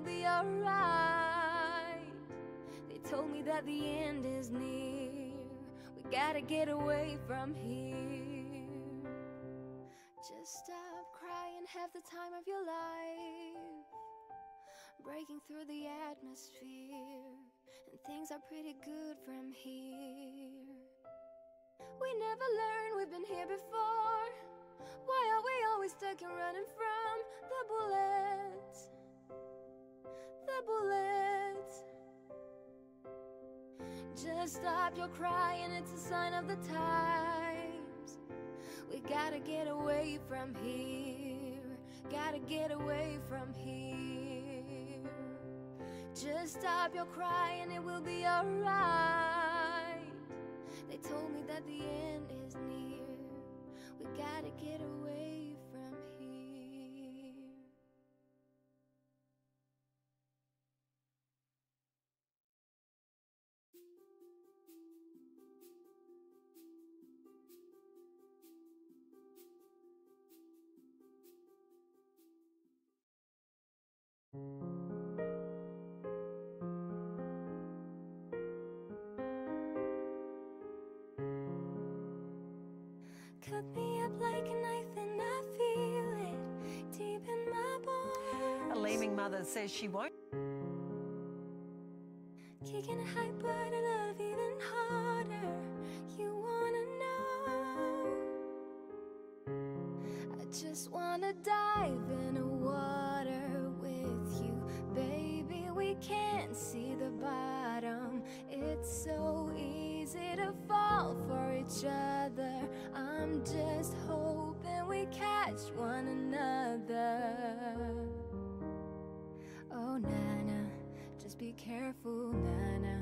be alright. They told me that the end is near. We gotta get away from here. Just stop crying, have the time of your life, breaking through the atmosphere, and things are pretty good from here. We never learn, we've been here before. Why are we always stuck and running from the bullets? The bullets. Just stop your crying, it's a sign of the times. We gotta get away from here. Gotta get away from here. Just stop your crying, it will be alright. They told me that the end is near. We gotta get away from here. Cut me up like a knife and I feel it deep in my bones. A leaving mother says she won't. Kicking a high, but I love even harder. You wanna know? I just wanna dive in the water with you, baby. We can't see the bottom. It's so easy to fall for each other. I'm just hoping we catch one another. Oh, Nana, just be careful, Nana.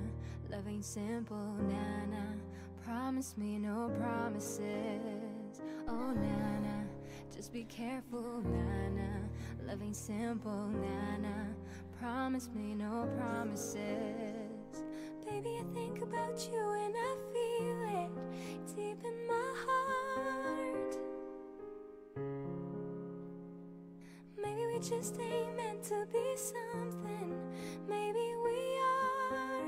Love ain't simple, Nana. Promise me no promises. Oh, Nana, just be careful, Nana. Love ain't simple, Nana. Promise me no promises. Baby, I think about you and I feel it deep in my heart. Maybe we just ain't meant to be something. Maybe we are.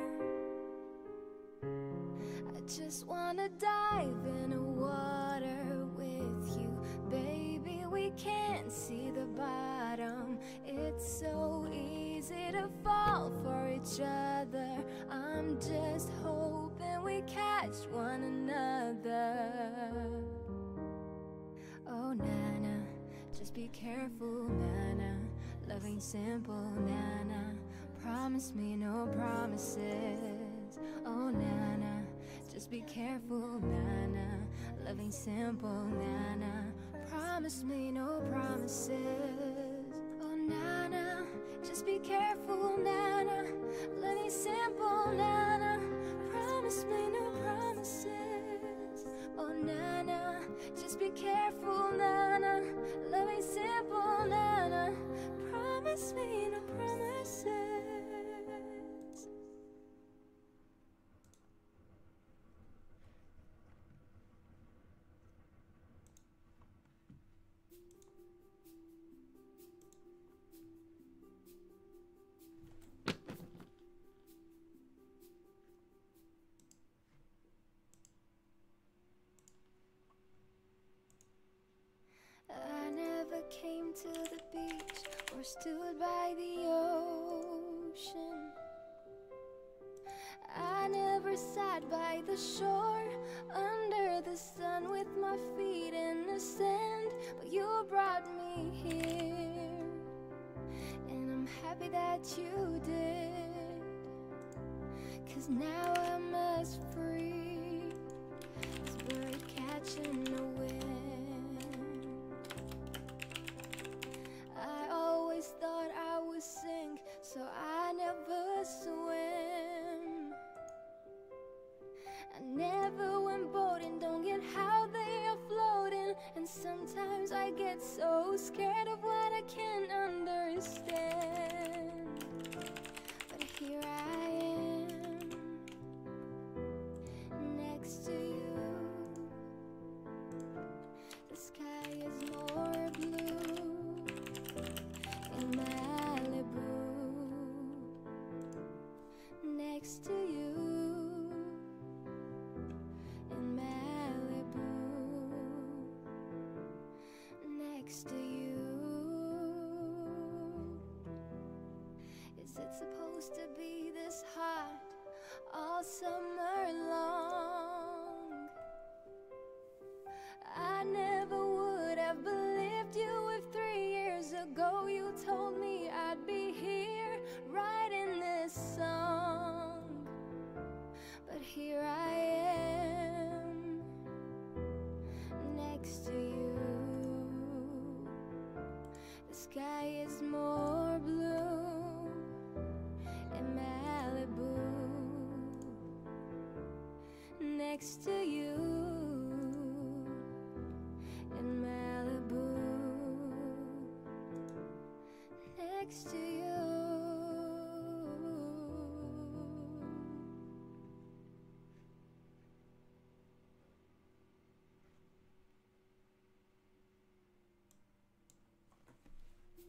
I just wanna dive in the water with you, baby. We can't see the bottom. It's so easy to fall for each other. I'm just hoping we catch one another. Oh, Nana, just be careful, Nana. Love ain't simple, Nana. Promise me no promises. Oh, Nana, just be careful, Nana. Love ain't simple, Nana. Promise me no promises. Oh, Nana, just be careful, Nana. Love ain't simple, Nana. Promise me no promises. Oh, Nana, just be careful, Nana. Love ain't simple, Nana. Promise me no promises. I never came to the beach or stood by the ocean. I never sat by the shore under the sun with my feet in the sand. But you brought me here, and I'm happy that you did. 'Cause now I'm as free as bird catching the wind. I always thought I would sink, so I never swim. I never went boating, don't get how they are floating. And sometimes I get so scared of what I can't understand. But here I am, next to you.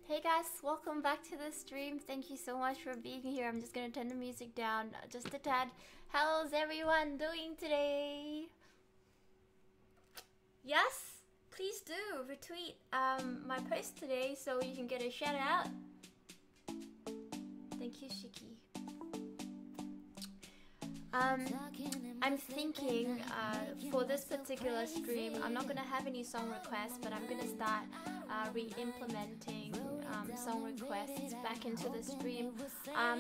Hey guys, welcome back to the stream. Thank you so much for being here. I'm just gonna turn the music down just a tad. How's everyone doing today? Yes, please do retweet my post today so you can get a shout out. Thank you, Shiki. I'm thinking for this particular stream, I'm not gonna have any song requests, but I'm gonna start re-implementing song requests back into the stream.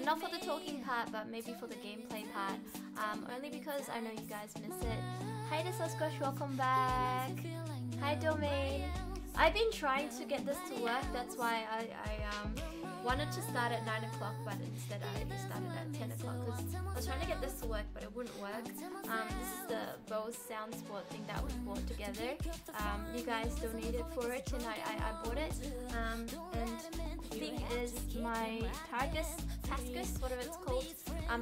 Not for the talking part, but maybe for the gameplay part. Only because I know you guys miss it. Hi to Sasquatch, welcome back. Hi Domain. I've been trying to get this to work, that's why I wanted to start at 9 o'clock, but instead I started at 10 o'clock because I was trying to get this to work, but it wouldn't work. This is the Bose Sound Sport thing that we bought together. You guys donated for it and I bought it. And the thing is, my Tascus, whatever it's called,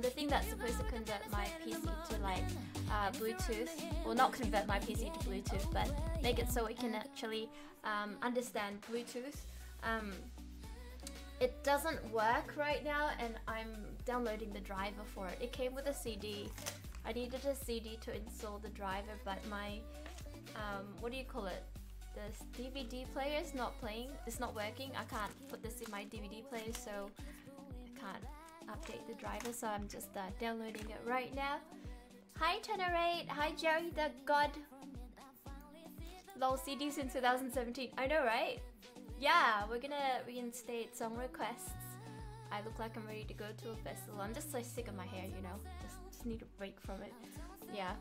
the thing that's supposed to convert my PC to like Bluetooth, well not convert my PC to Bluetooth, but make it so it can actually understand Bluetooth. It doesn't work right now and I'm downloading the driver for it. It came with a CD. I needed a CD to install the driver, but my, what do you call it? The DVD player is not playing, it's not working. I can't put this in my DVD player, so I can't update the driver, so I'm just downloading it right now. Hi Tenerate, hi Jerry the God. Lol, CDs in 2017, I know right? Yeah, we're gonna reinstate song requests. I look like I'm ready to go to a festival. I'm just so sick of my hair, you know. Just need a break from it. Yeah.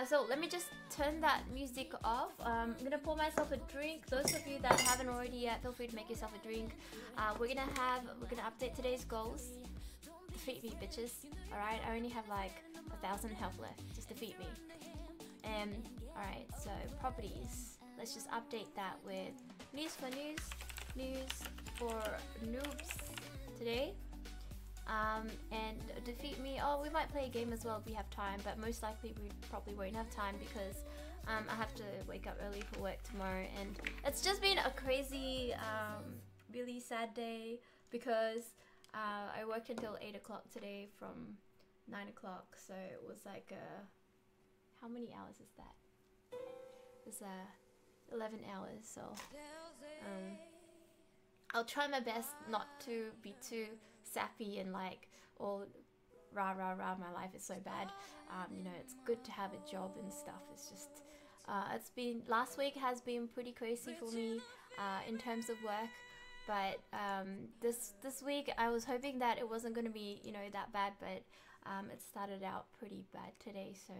So let me just turn that music off. I'm gonna pour myself a drink. Those of you that haven't already yet, feel free to make yourself a drink. We're gonna update today's goals. Defeat me, bitches. Alright, I only have like 1,000 health left. Just defeat me. Alright, so properties. Let's just update that with news for Nubs today. And defeat me. Oh, we might play a game as well if we have time, but most likely we probably won't have time because I have to wake up early for work tomorrow, and it's just been a crazy, really sad day because I worked until 8 o'clock today from 9 o'clock, so it was like how many hours is that? It's 11 hours, so I'll try my best not to be too sappy and like all rah rah rah, my life is so bad. You know, it's good to have a job and stuff. It's just it's been, last week has been pretty crazy for me in terms of work, but this week I was hoping that it wasn't going to be, you know, that bad, but it started out pretty bad today, so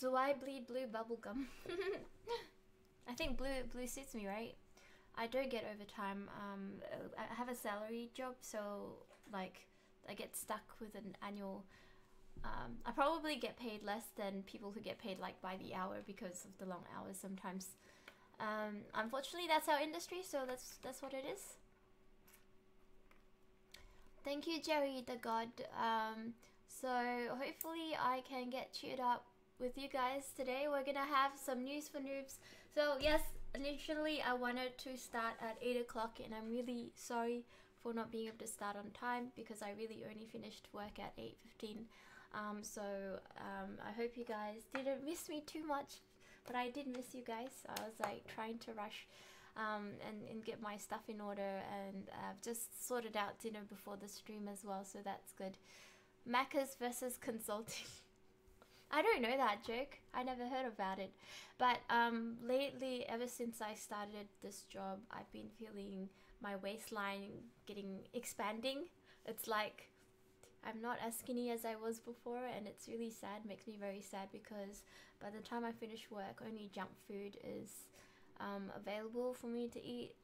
do I bleed blue bubblegum? I think blue suits me, right? I don't get overtime. I have a salary job, so like I get stuck with an annual. I probably get paid less than people who get paid like by the hour because of the long hours sometimes. Unfortunately, that's our industry, so that's what it is. Thank you, Jerry the God. So hopefully I can get cheered up with you guys today. We're gonna have some news for noobs. So yes, initially I wanted to start at 8 o'clock and I'm really sorry for not being able to start on time because I really only finished work at 8:15. So I hope you guys didn't miss me too much, but I did miss you guys. I was like trying to rush and get my stuff in order, and I've just sorted out dinner before the stream as well, so that's good. Macca's versus consulting. I don't know that joke. I never heard about it. But lately, ever since I started this job, I've been feeling my waistline expanding. It's like I'm not as skinny as I was before, and it's really sad. Makes me very sad because by the time I finish work, only junk food is available for me to eat.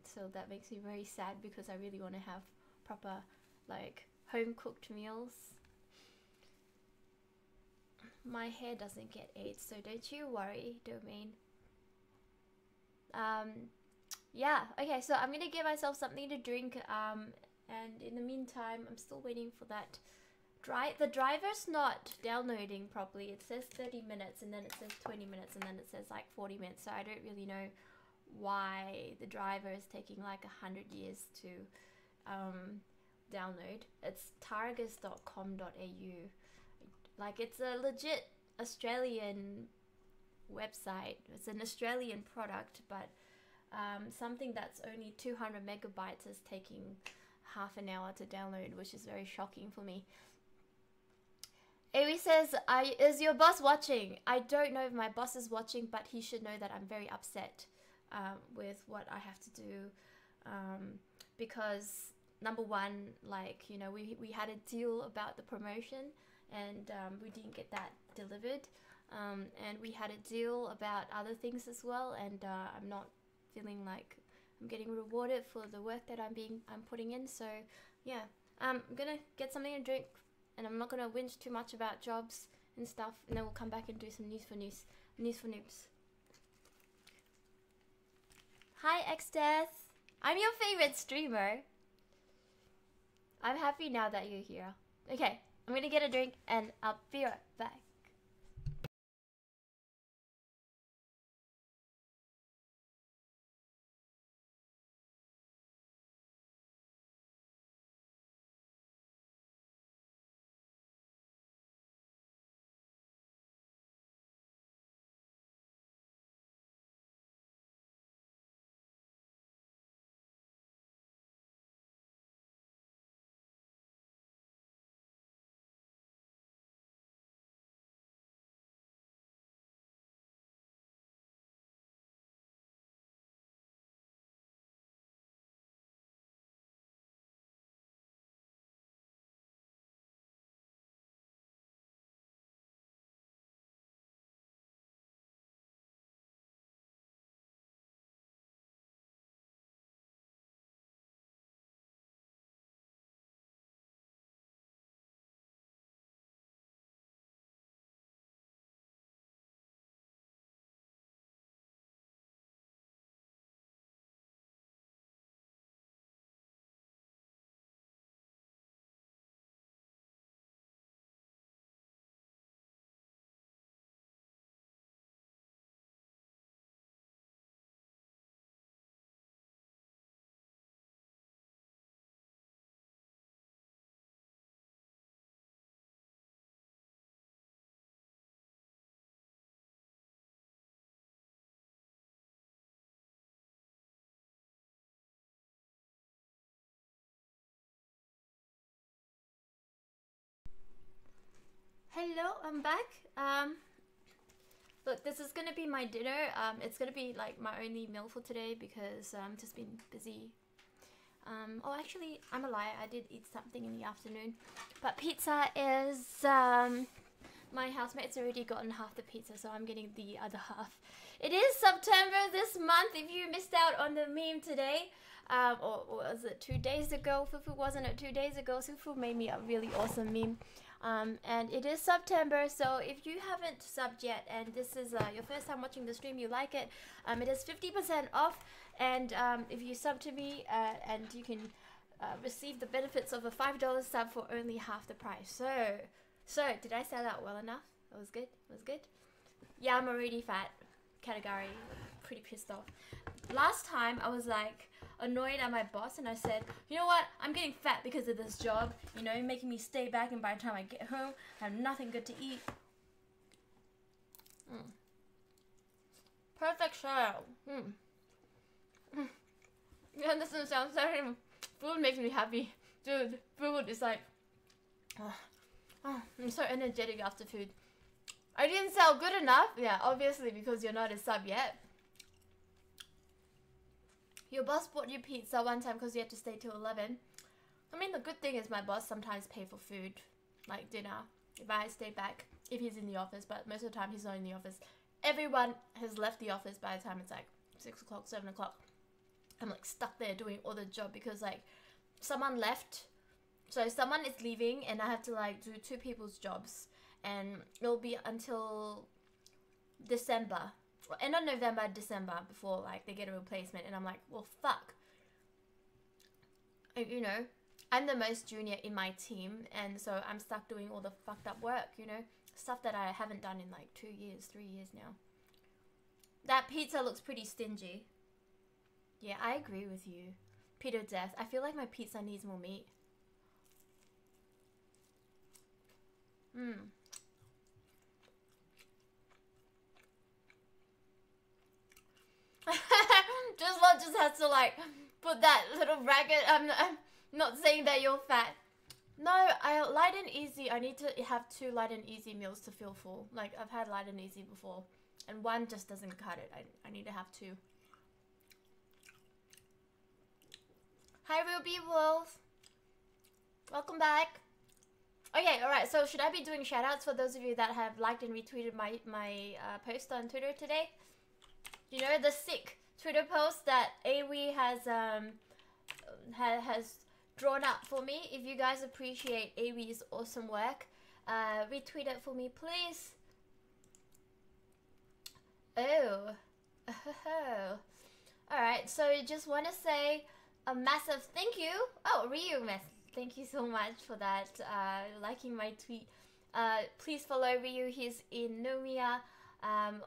So that makes me very sad because I really want to have proper like home cooked meals. My hair doesn't get AIDS, so don't you worry, Domain. Yeah, okay, so I'm gonna get myself something to drink, and in the meantime, I'm still waiting for that the driver's not downloading properly. It says 30 minutes, and then it says 20 minutes, and then it says like 40 minutes, so I don't really know why the driver is taking like 100 years to download. It's targus.com.au. Like, it's a legit Australian website. It's an Australian product, but something that's only 200 megabytes is taking half an hour to download, which is very shocking for me. Avi says, is your boss watching? I don't know if my boss is watching, but he should know that I'm very upset with what I have to do, because number one, like, you know, we had a deal about the promotion, and we didn't get that delivered, and we had a deal about other things as well, and I'm not feeling like I'm getting rewarded for the work that I'm putting in. So yeah, I'm gonna get something to drink, and I'm not gonna whinge too much about jobs and stuff, and then we'll come back and do some news for noobs. Hi Xdeath, I'm your favorite streamer. I'm happy now that you're here. Okay, I'm gonna get a drink and I'll be right back. Hello, I'm back. Look, this is gonna be my dinner. It's gonna be like my only meal for today because I've just been busy. Oh, actually, I'm a liar. I did eat something in the afternoon, but pizza is my housemate's already gotten half the pizza, so I'm getting the other half. It is September this month. If you missed out on the meme today, or was it 2 days ago? Fufu, wasn't it 2 days ago? Fufu made me a really awesome meme. And it is September, so if you haven't subbed yet and this is your first time watching the stream, you like it, it is 50% off, and if you sub to me, and you can receive the benefits of a $5 sub for only half the price. So did I sell out well enough? That was good? It was good? Yeah, I'm already fat category, pretty pissed off. Last time I was like annoyed at my boss, and I said, you know what, I'm getting fat because of this job, you know, making me stay back, and by the time I get home I have nothing good to eat. Perfect show. Yeah, this doesn't sound sorry. Food makes me happy, dude. Food is like, I'm so energetic after food. I didn't sell good enough. Yeah, obviously, because you're not a sub yet. Your boss bought you pizza one time because you had to stay till 11. I mean, the good thing is my boss sometimes pay for food, like dinner, if I stay back, if he's in the office, but most of the time he's not in the office. Everyone has left the office by the time it's like 6 o'clock, 7 o'clock. I'm like stuck there doing all the job because like someone left. So someone is leaving and I have to like do 2 people's jobs, and it'll be until December. End of November, December, before like they get a replacement, and I'm like, well, fuck. And, you know, I'm the most junior in my team, and so I'm stuck doing all the fucked up work, you know, stuff that I haven't done in like 2 years, 3 years now. That pizza looks pretty stingy. Yeah, I agree with you. Peter Death. I feel like my pizza needs more meat. just has to like put that little bracket. I'm not saying that you're fat. No, I light and easy. I need to have 2 light and easy meals to feel full. Like I've had light and easy before, and 1 just doesn't cut it. I need to have 2. Hi Ruby Wolf. Welcome back. Okay, alright, so should I be doing shoutouts for those of you that have liked and retweeted my post on Twitter today? You know, the sick Twitter post that Awi has drawn up for me. If you guys appreciate Awi's awesome work, retweet it for me, please. Oh. Alright, so just want to say a massive thank you. Oh, Ryu, thank you so much for that, liking my tweet. Please follow Ryu, he's in Nomia.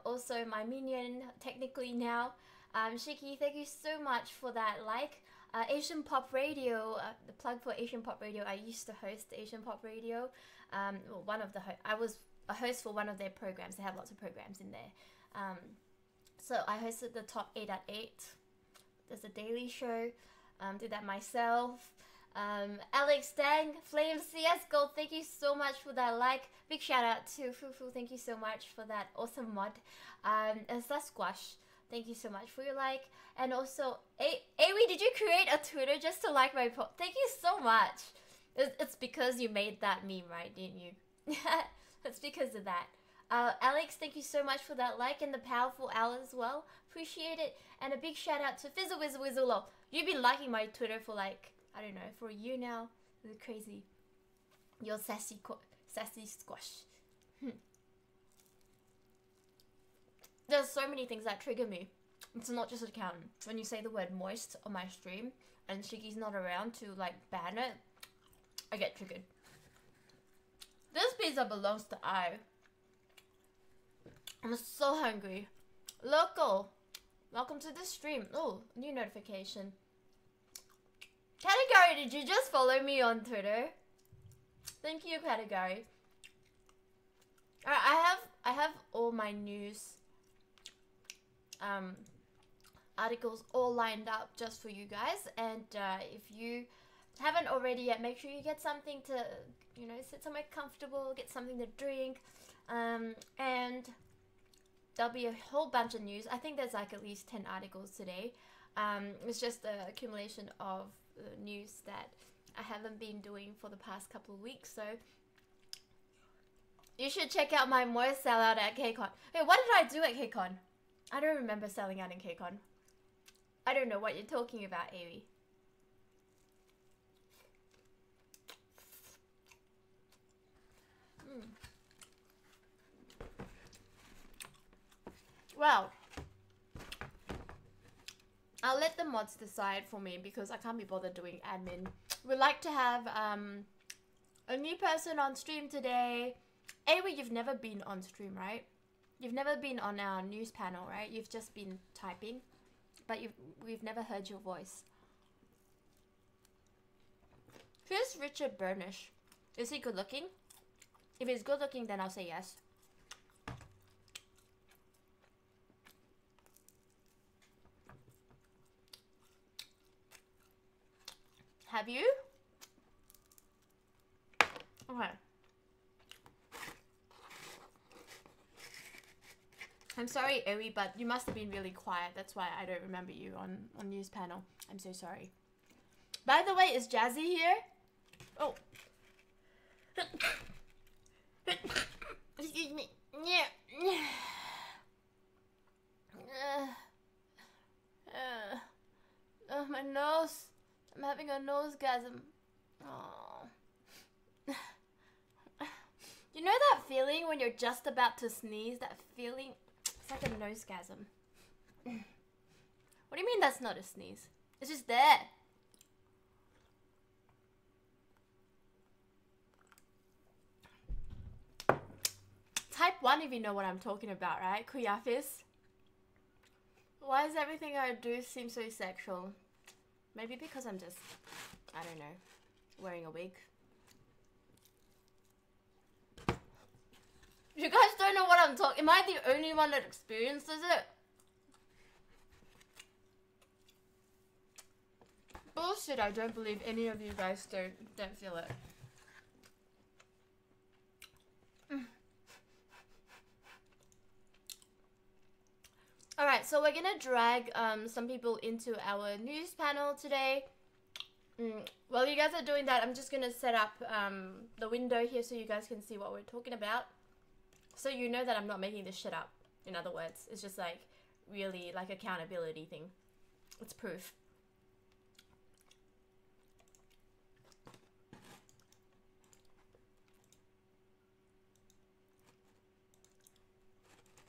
Also my minion, technically now. Shiki, thank you so much for that like. Asian Pop Radio, the plug for Asian Pop Radio. I used to host Asian Pop Radio. Well, I was a host for one of their programs. They have lots of programs in there. So I hosted the Top 8 at 8. There's a daily show. Did that myself. Alex Dang, Flame CS Gold, thank you so much for that like. Big shout out to Fufu, thank you so much for that awesome mod. And Sasquash, thank you so much for your like. And also, Awi, did you create a Twitter just to like my post? Thank you so much. It's because you made that meme, right? Didn't you? It's because of that. Alex, thank you so much for that like and the powerful owl as well. Appreciate it. And a big shout out to Fizzle. You've been liking my Twitter for like, I don't know, for a year now. It's crazy. You're sassy squash. There's so many things that trigger me. It's not just account. When you say the word moist on my stream and Shiki's not around to like ban it, I get triggered. This pizza belongs to I. I'm so hungry. Local, welcome to the stream. Oh, new notification. Category, did you just follow me on Twitter? Thank you, Category. Alright, I have all my news articles all lined up just for you guys, and if you haven't already yet, make sure you get something to, you know, sit somewhere comfortable, get something to drink, and there'll be a whole bunch of news. I think there's like at least 10 articles today. It's just the accumulation of news that I haven't been doing for the past couple of weeks, so you should check out my more sellout at KCON. Hey, what did I do at KCON? I don't remember selling out in KCON. I don't know what you're talking about, Awi. Well, I'll let the mods decide for me because I can't be bothered doing admin. We'd like to have a new person on stream today. Awi, you've never been on stream, right? You've never been on our news panel, right? You've just been typing, but we've never heard your voice. Who's Richard Burnish? Is he good looking? If he's good looking, then I'll say yes. Have you? Okay. I'm sorry, Awi, but you must have been really quiet. That's why I don't remember you on news panel. I'm so sorry. By the way, is Jazzy here? Oh. Excuse me. Oh, my nose. I'm having a nosegasm. Oh. You know that feeling when you're just about to sneeze? That feeling? It's like a nosegasm. What do you mean that's not a sneeze? It's just there. Type 1 if you know what I'm talking about, right? Kuyafis. Why does everything I do seem so sexual? Maybe because I'm just, I don't know, wearing a wig. You guys don't know what I'm talking. Am I the only one that experiences it? Bullshit, I don't believe any of you guys don't feel it. Alright, so we're gonna drag some people into our news panel today. While you guys are doing that, I'm just gonna set up the window here so you guys can see what we're talking about. So you know that I'm not making this shit up, in other words. It's just like, really like accountability thing. It's proof.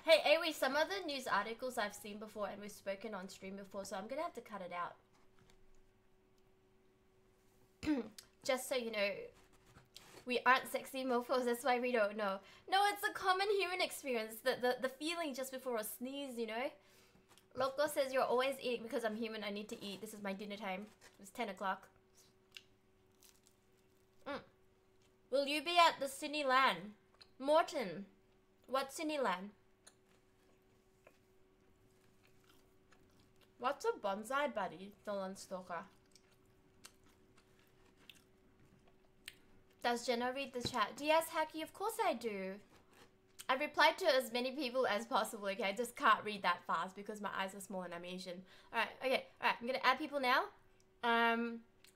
Hey, Awi, some of the news articles I've seen before and we've spoken on stream before, so I'm gonna have to cut it out. Just so you know, we aren't sexy mofos, that's why we don't know. No, it's a common human experience, the feeling just before a sneeze, you know? Loco says you're always eating because I'm human, I need to eat. This is my dinner time. It's 10 o'clock. Will you be at the Cineland? Morton, what Cineland? What's a bonsai buddy? Nolan Stalker. Does Jenna read the chat? Yes, Hacky, of course I do. I replied to as many people as possible, okay? I just can't read that fast because my eyes are small and I'm Asian. Alright, okay, alright, I'm gonna add people now.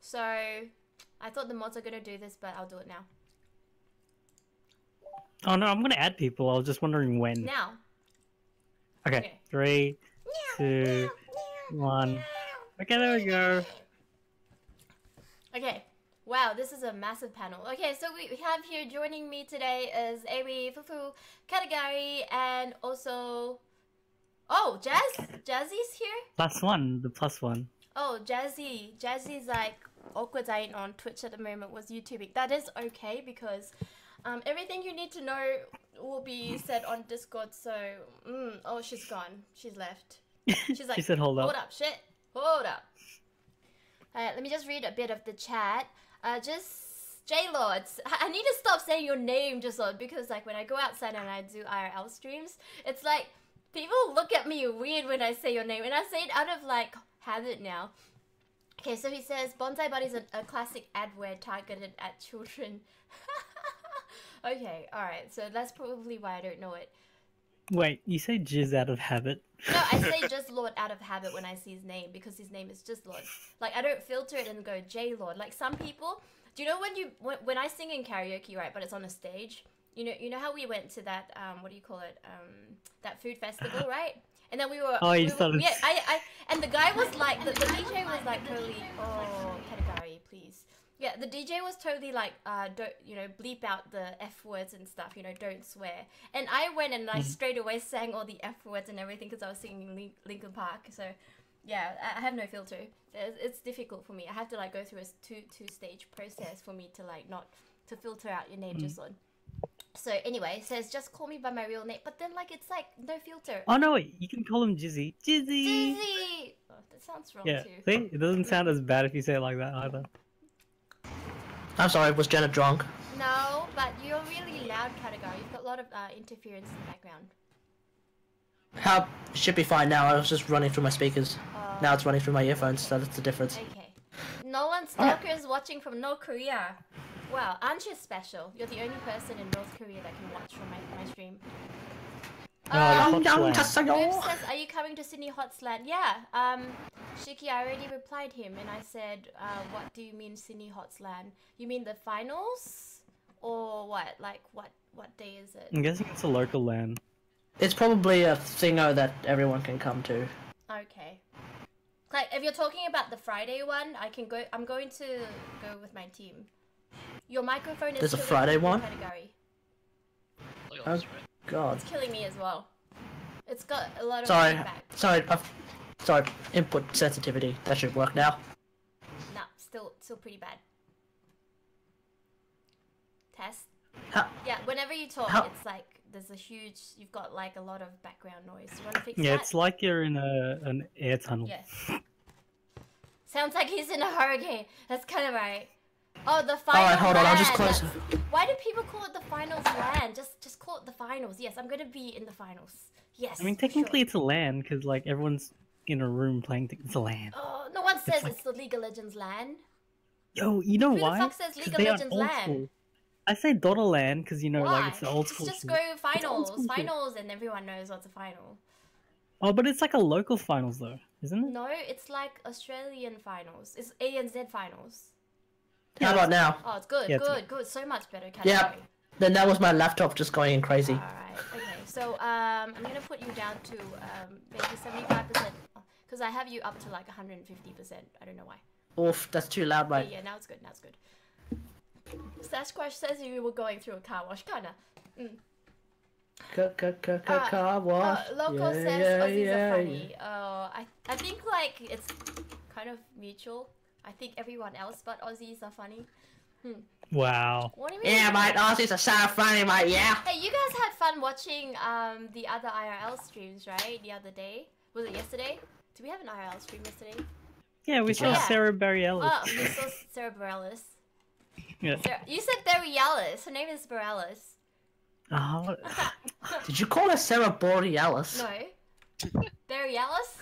So, I thought the mods are gonna do this, but I'll do it now. Oh no, I'm gonna add people, I was just wondering when. Now. Okay, 3, 2, 1. Okay, there we go. Okay. Wow, this is a massive panel. Okay, so we have here joining me today is Awi, Fufu, Katagari, and also... Oh, Jazz? Jazzy's here? +1, the +1. Oh, Jazzy. Jazzy's like awkward on Twitch at the moment, was YouTubing. That is okay because everything you need to know will be said on Discord, so... oh, she's gone. She's left. She's like, she said hold up. Hold up, shit. Hold up. Alright, let me just read a bit of the chat. Just J-Lords. I need to stop saying your name, just because like when I go outside and I do IRL streams, it's like people look at me weird when I say your name, and I say it out of like habit now. Okay, so he says Bonsai Buddy is a classic adware targeted at children. Okay, alright, so that's probably why I don't know it. Wait, you say jizz out of habit? No, I say just Lord out of habit when I see his name because his name is just Lord. Like I don't filter it and go J Lord. Like some people, do you know when I sing in karaoke, right? But it's on a stage. You know how we went to that what do you call it? That food festival, right? And then we were. Oh, you started. Yeah, and the guy was like the DJ was like totally. Oh, Katagari, please. Yeah, the DJ was totally like, don't, bleep out the F words and stuff, don't swear. And I went and I straight away sang all the F words and everything because I was singing Linkin Park. So, yeah, I have no filter. It's difficult for me. I have to like go through a two-stage process for me to like not to filter out your name just on. So anyway, it says just call me by my real name, but then like it's like no filter. Oh no, wait, you can call him Jizzy. Jizzy. Jizzy. Oh, that sounds wrong too. See, it doesn't sound as bad if you say it like that either. I'm sorry, was Jenna drunk? No, but you're really loud, Katagari. You've got a lot of interference in the background. How should be fine now. I was just running through my speakers. Now it's running through my earphones, so that's the difference. Okay. Nolan Stalker is watching from North Korea. Wow, aren't you special? You're the only person in North Korea that can watch from my stream. Noob says, are you coming to Sydney Hotsland? Yeah, Shiki, I already replied him and I said, what do you mean Sydney Hotsland? You mean the finals? Or what? Like, what day is it? I'm guessing it's a local land. It's probably a thingo that everyone can come to. Okay. Like, if you're talking about the Friday one, I'm going to go with my team. Your microphone is There's a Friday one? Category. Oh, God. It's killing me as well. It's got a lot of feedback. Sorry, input sensitivity. That should work now. Nah, still pretty bad. Test. How, Yeah, whenever you talk, How- it's like there's a huge. You've got like a lot of background noise. You want to fix Yeah, that? it's like you're in an air tunnel. Yeah. Sounds like he's in a hurricane. That's kind of right. Oh, the final Alright, hold on, I'll just land. close. Why do people call it the finals land? Just call it the finals. Yes, I'm gonna be in the finals. Yes. I mean, for technically sure. it's a LAN because like everyone's in a room playing. It's a LAN. Oh, no one says like- it's the League of Legends land. Yo, you know Who the why? fuck says 'Cause League of they are Legends old LAN? school. I say Dota LAN because you know, Why? like it's the old school. Just shit. go It's old finals, school shit. finals, and everyone knows what's a final. Oh, but it's like a local finals though, isn't it? No, it's like Australian finals. It's ANZ finals. How about now? Oh, it's good, Yeah, it's good. So much better. Yeah. Category. Then that was my laptop just going crazy. Alright, okay. So, I'm gonna put you down to, maybe 75%. Because I have you up to like 150%. I don't know why. Oof, that's too loud, mate. Yeah, now it's good, now it's good. Sasquatch says you were going through a car wash, kinda. Car wash. Loco says Aussies are funny. I think like it's kind of mutual. I think everyone else but Aussies are funny. Wow. What do you mean? Yeah, mate, Aussies are so funny, mate, yeah. Hey, you guys had fun watching the other IRL streams, right? The other day? Was it yesterday? Did we have an IRL stream yesterday? Yeah, we saw Yeah. Sarah Bareilles. Oh, we saw Sarah Bareilles. Yeah. You said Bareilles. Her name is Bareilles. Oh, Did you call her Sarah Borealis? No. Bareilles?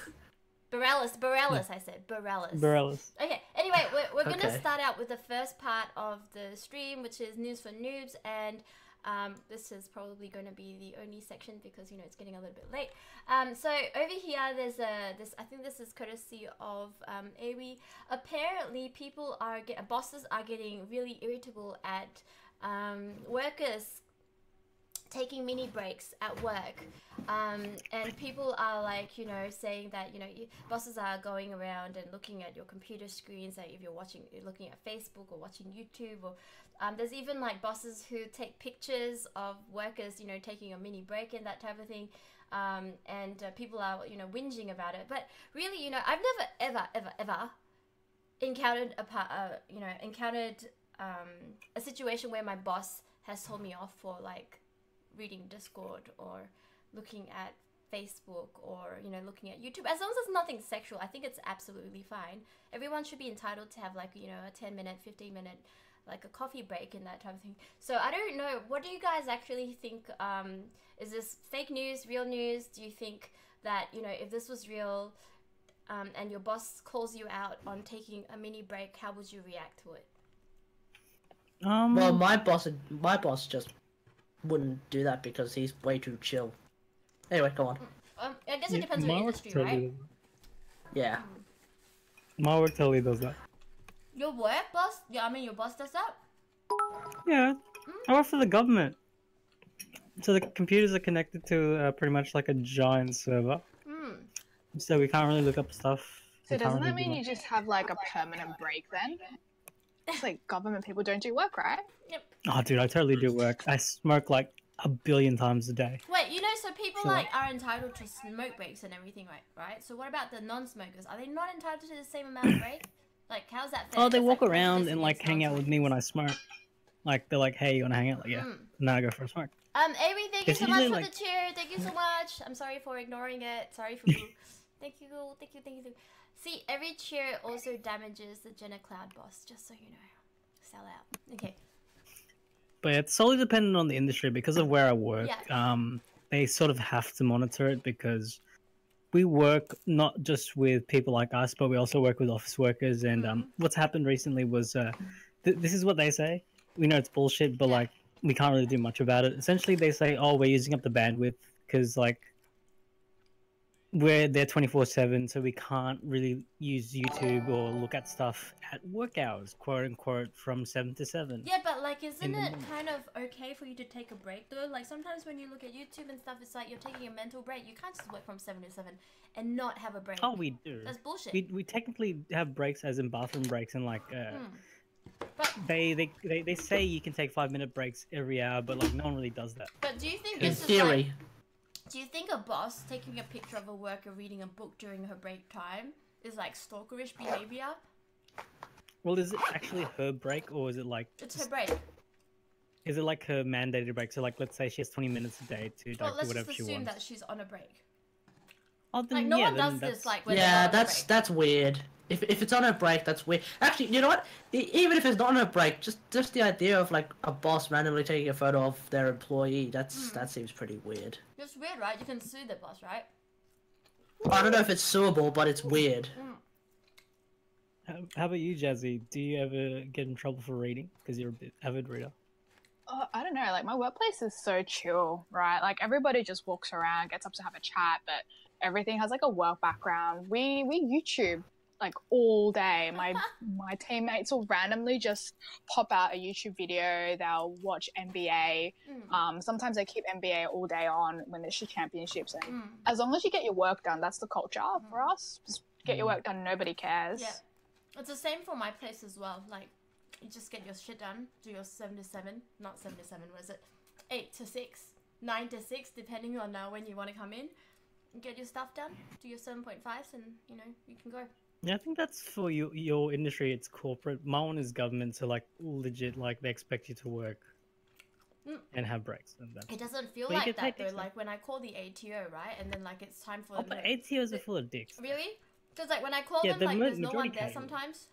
Bareilles, I said. Bareilles. Bareilles. Okay, anyway, we're gonna Okay. start out with the first part of the stream, which is news for noobs, and this is probably going to be the only section because you know it's getting a little bit late. So over here, there's this. I think this is courtesy of Awi. Apparently, bosses are getting really irritable at workers taking mini breaks at work, and people are like, you know, saying that, you know, bosses are going around and looking at your computer screens, like if you're looking at Facebook or watching YouTube, or there's even like bosses who take pictures of workers, you know, taking a mini break and that type of thing, and people are, you know, whinging about it. But really, you know, I've never ever encountered a situation where my boss has told me off for like reading Discord or looking at Facebook or, you know, looking at YouTube. As long as it's nothing sexual, I think it's absolutely fine. Everyone should be entitled to have like, you know, a 10-minute, 15-minute, like a coffee break and that type of thing. So I don't know, what do you guys actually think? Is this fake news, real news? Do you think that, you know, if this was real, and your boss calls you out on taking a mini break, how would you react to it? Well, my boss just wouldn't do that because he's way too chill. Anyway, go on. I guess it depends on the my work industry, right? Yeah. My work totally does that. Your work boss? Yeah, I mean your boss does that? Yeah, I work for the government. So the computers are connected to pretty much like a giant server. So we can't really look up stuff. So We can't doesn't that really do mean you just have like a permanent break then? It's like government people don't do work, right? Yep. Oh, dude, I totally do work. I smoke like 1 billion times a day. Wait, you know, so people So- like are entitled to smoke breaks and everything, right? So what about the non-smokers? Are they not entitled to the same amount of break? Like, how's that fair? Oh, they It's walk like around prejudice and like against hang out with me when I smoke. Like they're like, "Hey, you wanna hang out?" Like, yeah. And then I go for a smoke. Amy, thank you It's so much for usually, the like- cheer. Thank you so much. I'm sorry for ignoring it. Sorry for thank you. See, every cheer also damages the Jenna Cloud boss, just so you know. Sell out. Okay. But it's solely dependent on the industry because of where I work. Yeah. They sort of have to monitor it because we work not just with people like us, but we also work with office workers. And what's happened recently was this is what they say. We know it's bullshit, but like we can't really do much about it. Essentially, they say, "Oh, we're using up the bandwidth because like we're there 24/7, so we can't really use YouTube or look at stuff at work hours, quote unquote, from 7 to 7." Yeah, but like, isn't In the it morning. kind of okay for you to take a break though? Like sometimes when you look at YouTube and stuff, it's like you're taking a mental break. You can't just work from 7 to 7 and not have a break. Oh, we do. That's bullshit. We technically have breaks, as in bathroom breaks, and like But they say you can take 5-minute breaks every hour, but like no one really does that. but do you think In this is theory. like? Do you think a boss taking a picture of a worker reading a book during her break time is like stalkerish behavior? Well, is it actually her break, or is it like It's her break. Is it like her mandated break? So like, let's say she has 20 minutes a day to Well, like do let's whatever just she assume wants. that she's on a break. Oh, then, Like no yeah, one then does this that's... like when Yeah, they're on a break. that's weird. If it's on a break, that's weird. Actually, you know what? Even if it's not on a break, just the idea of like a boss randomly taking a photo of their employee, that seems pretty weird. It's weird, right? You can sue the boss, right? I don't know if it's suable, but it's weird. How about you, Jazzy? Do you ever get in trouble for reading? Because you're a bit avid reader. I don't know. Like my workplace is so chill, right? Like everybody just walks around, gets up to have a chat, but everything has like a work background. We YouTube like all day. My teammates will randomly just pop out a YouTube video. They'll watch NBA. Sometimes they keep NBA all day on when there's championships. And as long as you get your work done, that's the culture for us. Just get your work done. Nobody cares. Yeah, it's the same for my place as well. Like, you just get your shit done. Do your 7 to 7, not 7 to 7. What is it? 8 to 6, 9 to 6, depending on when you want to come in. Get your stuff done. Do your 7.5s, and you can go. Yeah, I think that's for your industry. It's corporate. My one is government, so like legit, like they expect you to work and have breaks. And that's... It doesn't feel But you like get that paid though. decent. Like when I call the ATO, right, and then like it's time for Oh, them but to... ATOs are full of dicks. Really? Because like when I call Yeah, them, the like there's no majority one there can. sometimes.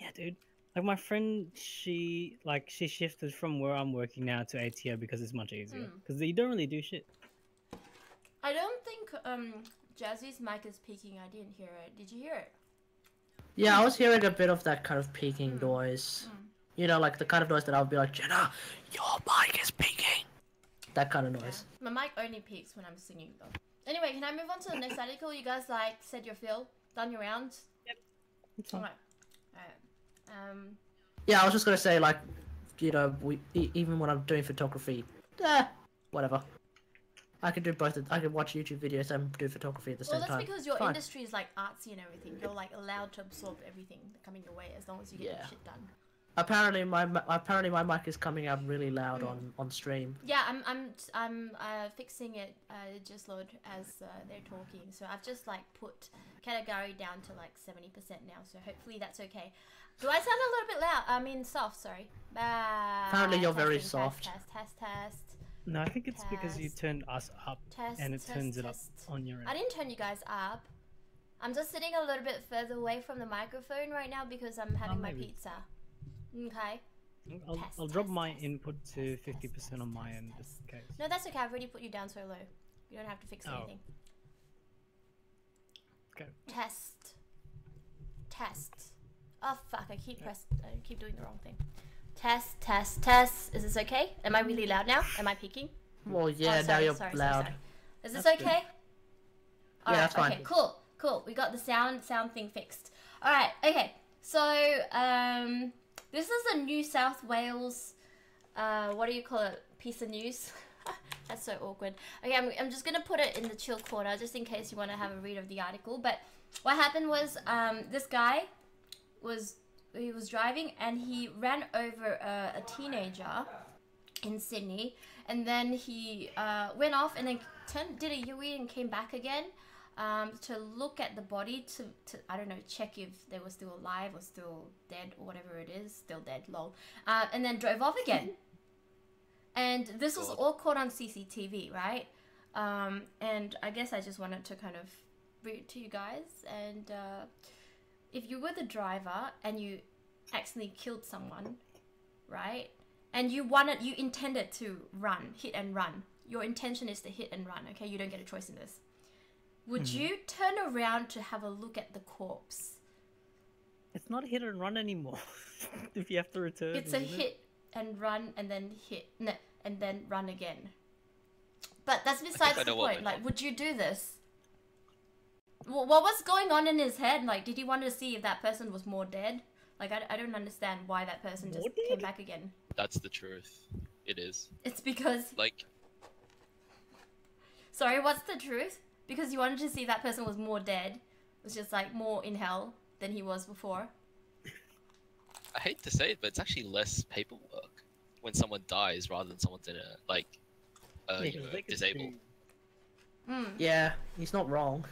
Yeah, dude. Like my friend, she shifted from where I'm working now to ATO because it's much easier. Because you don't really do shit. I don't think Jazzy's mic is peaking. I didn't hear it. Did you hear it? Yeah, I was hearing a bit of that kind of peaking noise. You know, like the kind of noise that I would be like, Jenna, your mic is peaking. That kind of noise. My mic only peaks when I'm singing though. Anyway, can I move on to the next article? You guys like said your fill, done your rounds. Yep. It's fine. Alright. Yeah, I was just gonna say, like, you know, even when I'm doing photography, whatever. I can do both. I can watch YouTube videos and do photography at the same Well, time. that's because your Fine. industry is like artsy and everything. You're like allowed to absorb everything coming your way as long as you get your shit done. Apparently my mic is coming out really loud on stream. Yeah, I'm fixing it. Just load as they're talking. So I've just like put category down to like 70% now. So hopefully that's okay. Do I sound a little bit loud? I mean soft. Sorry. Apparently you're very Testing, soft. Test. No, I think it's because you turned us up and it turns it up on your end. I didn't turn you guys up. I'm just sitting a little bit further away from the microphone right now because I'm having my maybe. pizza. Okay. I'll drop my input to 50% on my end just in case. No, that's okay. I've already put you down so low. You don't have to fix anything. Okay. Test. Oh fuck! I keep doing the wrong thing. Test. Is this okay? Am I really loud now? Am I peaking? Well, yeah, now you're loud. Is this That's okay? Yeah, that's fine. Okay, cool. We got the sound thing fixed. All right. Okay. So this is a New South Wales. What do you call it? Piece of news. That's so awkward. Okay, I'm just gonna put it in the chill corner just in case you want to have a read of the article. But what happened was this guy was driving and he ran over a teenager in Sydney, and then he went off and then did a U-turn and came back again to look at the body to I don't know, check if they were still alive or still dead or whatever it is, still dead, lol, and then drove off again. And this was all caught on CCTV, right? And I guess I just wanted to kind of read it to you guys. And if you were the driver and you accidentally killed someone, right? And you intended to hit and run. Your intention is to hit and run, okay? You don't get a choice in this. Would you turn around to have a look at the corpse? It's not hit and run anymore. If you have to return. It's a hit and run and then and then run again. But that's besides the point. Like, would you do this? What was going on in his head? Like, did he want to see if that person was more dead? Like, I don't understand why that person just came back again. That's the truth. It is. It's because... Like... Sorry, what's the truth? Because you wanted to see if that person was more dead. Was just, like, more in hell than he was before. I hate to say it, but it's actually less paperwork when someone dies rather than someone's in a, like, disabled. Yeah, he's not wrong.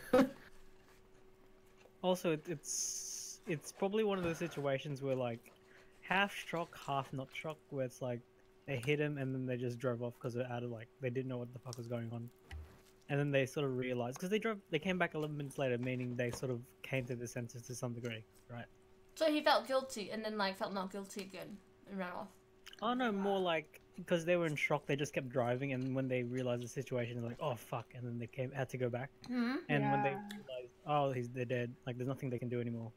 Also, it's probably one of those situations where like half shock, half not shock, where it's like they hit him, and then they just drove off because they're out of they didn't know what the fuck was going on. And then they sort of realized because they came back 11 minutes later, meaning they sort of came to the senses to some degree, right? So he felt guilty and then like felt not guilty again and ran off. Oh no, more like because they were in shock, they just kept driving, and when they realized the situation, they're like, "Oh fuck!" And then they had to go back. Hmm. And when they realized, "Oh, they're dead," like there's nothing they can do anymore.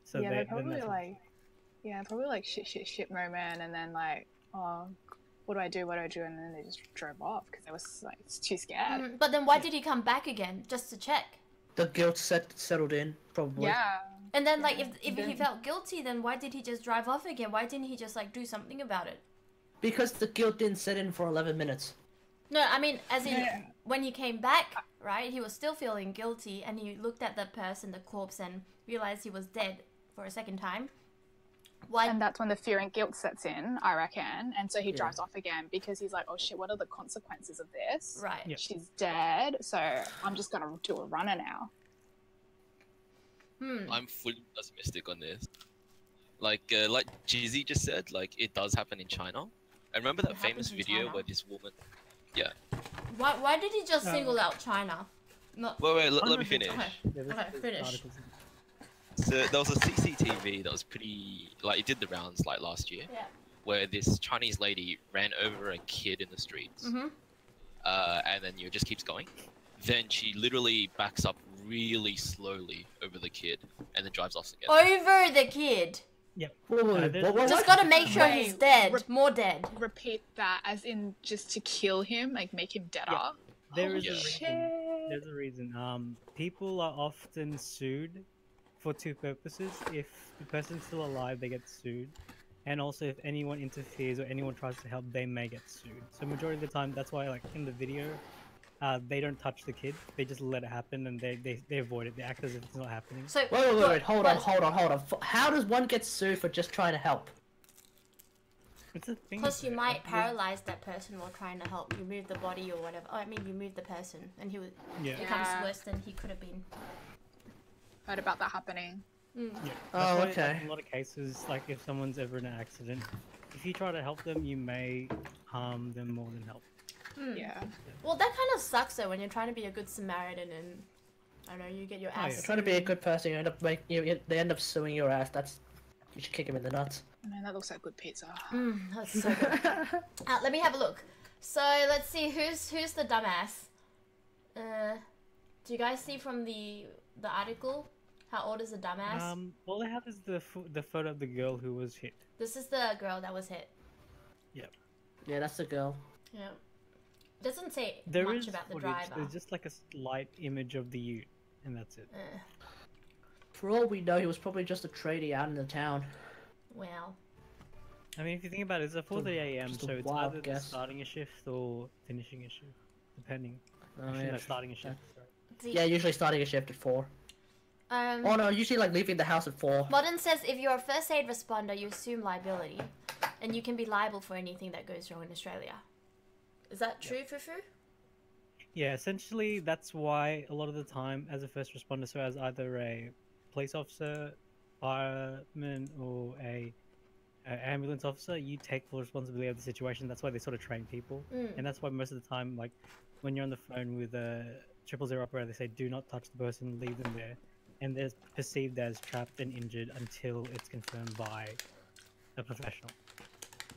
So yeah, they they're probably then like, probably like shit moment, and then like, oh, what do I do? What do I do? And then they just drove off because they was like too scared. Mm, but then why did he come back again? Just to check? The guilt settled in, probably. Yeah. And then like if he Then- felt guilty, then why did he just drive off again? Why didn't he just like do something about it? Because the guilt didn't set in for 11 minutes. No, I mean as in Yeah. when he came back, right? He was still feeling guilty, and he looked at the person, the corpse, and realized he was dead for a second time. Why? And that's when the fear and guilt sets in, I reckon. And so he drives off again because he's like, oh shit, what are the consequences of this? Right. Yeah. She's dead, so I'm just gonna do a runner now. I'm fully pessimistic on this. Like Jizzy just said, like it does happen in China. And remember that It famous happens in video China? where this woman? Why did he just single out China? Not. Wait, let me finish. Okay. there's Okay, finish. articles. So there was a CCTV that was pretty, like it did the rounds like last year, Yeah. where this Chinese lady ran over a kid in the streets, Mhm. and then it just keeps going. Then she literally backs up really slowly over the kid, and then drives off again. Over the kid. Yep. Wait, what? Just gotta make sure Wait, he's dead. rep- More dead. Repeat that as in just to kill him, like make him deader. Yeah. There is Yeah. a reason. Shit. There's a reason. People are often sued for two purposes. If the person's still alive, they get sued, and also if anyone interferes or anyone tries to help, they may get sued. So majority of the time, that's why like in the video, they don't touch the kid. They just let it happen, and they avoid it. They act as if it's not happening. So Wait, hold on. How does one get sued for just trying to help? It's a thing. Plus, you though. might There's- paralyze that person while trying to help. You move the body or whatever. Oh, I mean, you move the person, and he Yeah. becomes Yeah. worse than he could have been. Heard about that happening. Yeah. Oh, That's why, like, okay. in a lot of cases, like if someone's ever in an accident, if you try to help them, you may harm them more than help. Yeah. Well, that kind of sucks though when you're trying to be a good Samaritan and I don't know, you get your Oh, ass. yeah. Trying to be a good person, you end up they end up suing your ass. You should kick him in the nuts. Man, that looks like good pizza. That's so good. Let me have a look. So let's see who's the dumbass. Do you guys see from the article how old is the dumbass? All they have is the photo of the girl who was hit. This is the girl that was hit. Yep. Yeah, that's the girl. Yeah. Doesn't say There much is about the footage. driver. There's just like a slight image of the ute, and that's it. For all we know, he was probably just a tradie out in the town. Well. I mean, if you think about it, it's a 4:30 a.m., just a so it's wild either guess. starting a shift or finishing a shift, depending. Oh, Actually, yeah. no, starting a shift. Sorry. Yeah, usually starting a shift at 4. Um, Oh no, usually like leaving the house at 4. Modern says if you're a first aid responder, you assume liability, and you can be liable for anything that goes wrong in Australia. Is that true, Fufu? Yeah, essentially, that's why a lot of the time, as a first responder, so as either a police officer, fireman, or a ambulance officer, you take full responsibility of the situation. That's why they sort of train people, and that's why most of the time, like when you're on the phone with a 000 operator, they say do not touch the person, leave them there, and they're perceived as trapped and injured until it's confirmed by a professional.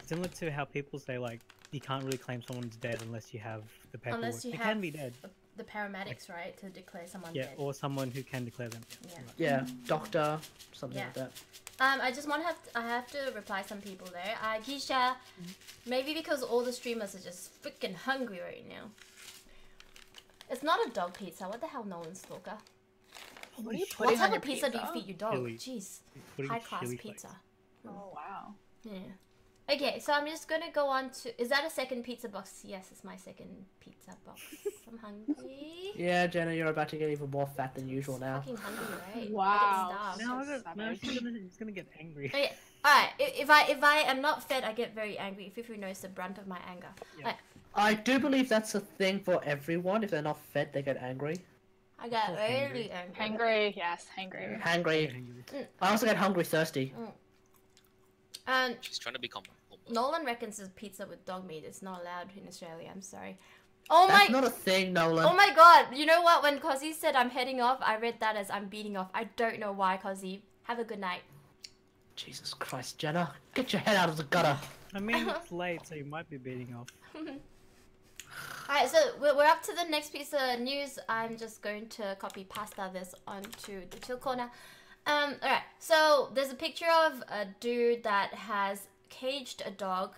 Similar to how people say like you can't really claim someone's dead unless you have the paperwork. Unless you they have can be dead. the paramedics, right, to declare someone Yeah, dead. or someone who can declare them. Yeah. Yeah, doctor, something Yeah. like that. I just I have to reply some people there. Keisha, maybe because all the streamers are just freaking hungry right now. It's not a dog pizza. What the hell, Nolan Stalker? What are you What putting type on your of pizza do you feed your dog? Chili. Jeez, Putting high class chili pizza. flakes. Oh wow. Yeah. Okay, so I'm just gonna go on to. Is that a second pizza box? Yes, it's my second pizza box. I'm hungry. Yeah, Jenna, you're about to get even more fat than usual now. Fucking hungry, right? Wow. I get starved. No, That's no, savage. he's gonna get angry. Okay, alright. If I am not fed, I get very angry. Fufu knows the brunt of my anger. Yeah. Like, I do believe that's a thing for everyone. If they're not fed, they get angry. I get Oh, really angry. Hangry, yes, hangry. Hungry. I also get hungry, thirsty. And She's trying to become humble. Nolan reckons it's pizza with dog meat. It's not allowed in Australia. I'm sorry. Oh That's my! not a thing, Nolan. Oh my god! You know what? When Cozzy said I'm heading off, I read that as I'm beating off. I don't know why, Cozzy. Have a good night. Jesus Christ, Jenna. Get your head out of the gutter. I mean, it's late, so you might be beating off. Alright, so we're up to the next piece of news. I'm just going to copy pasta this onto the chill corner. Alright, so there's a picture of a dude that has caged a dog.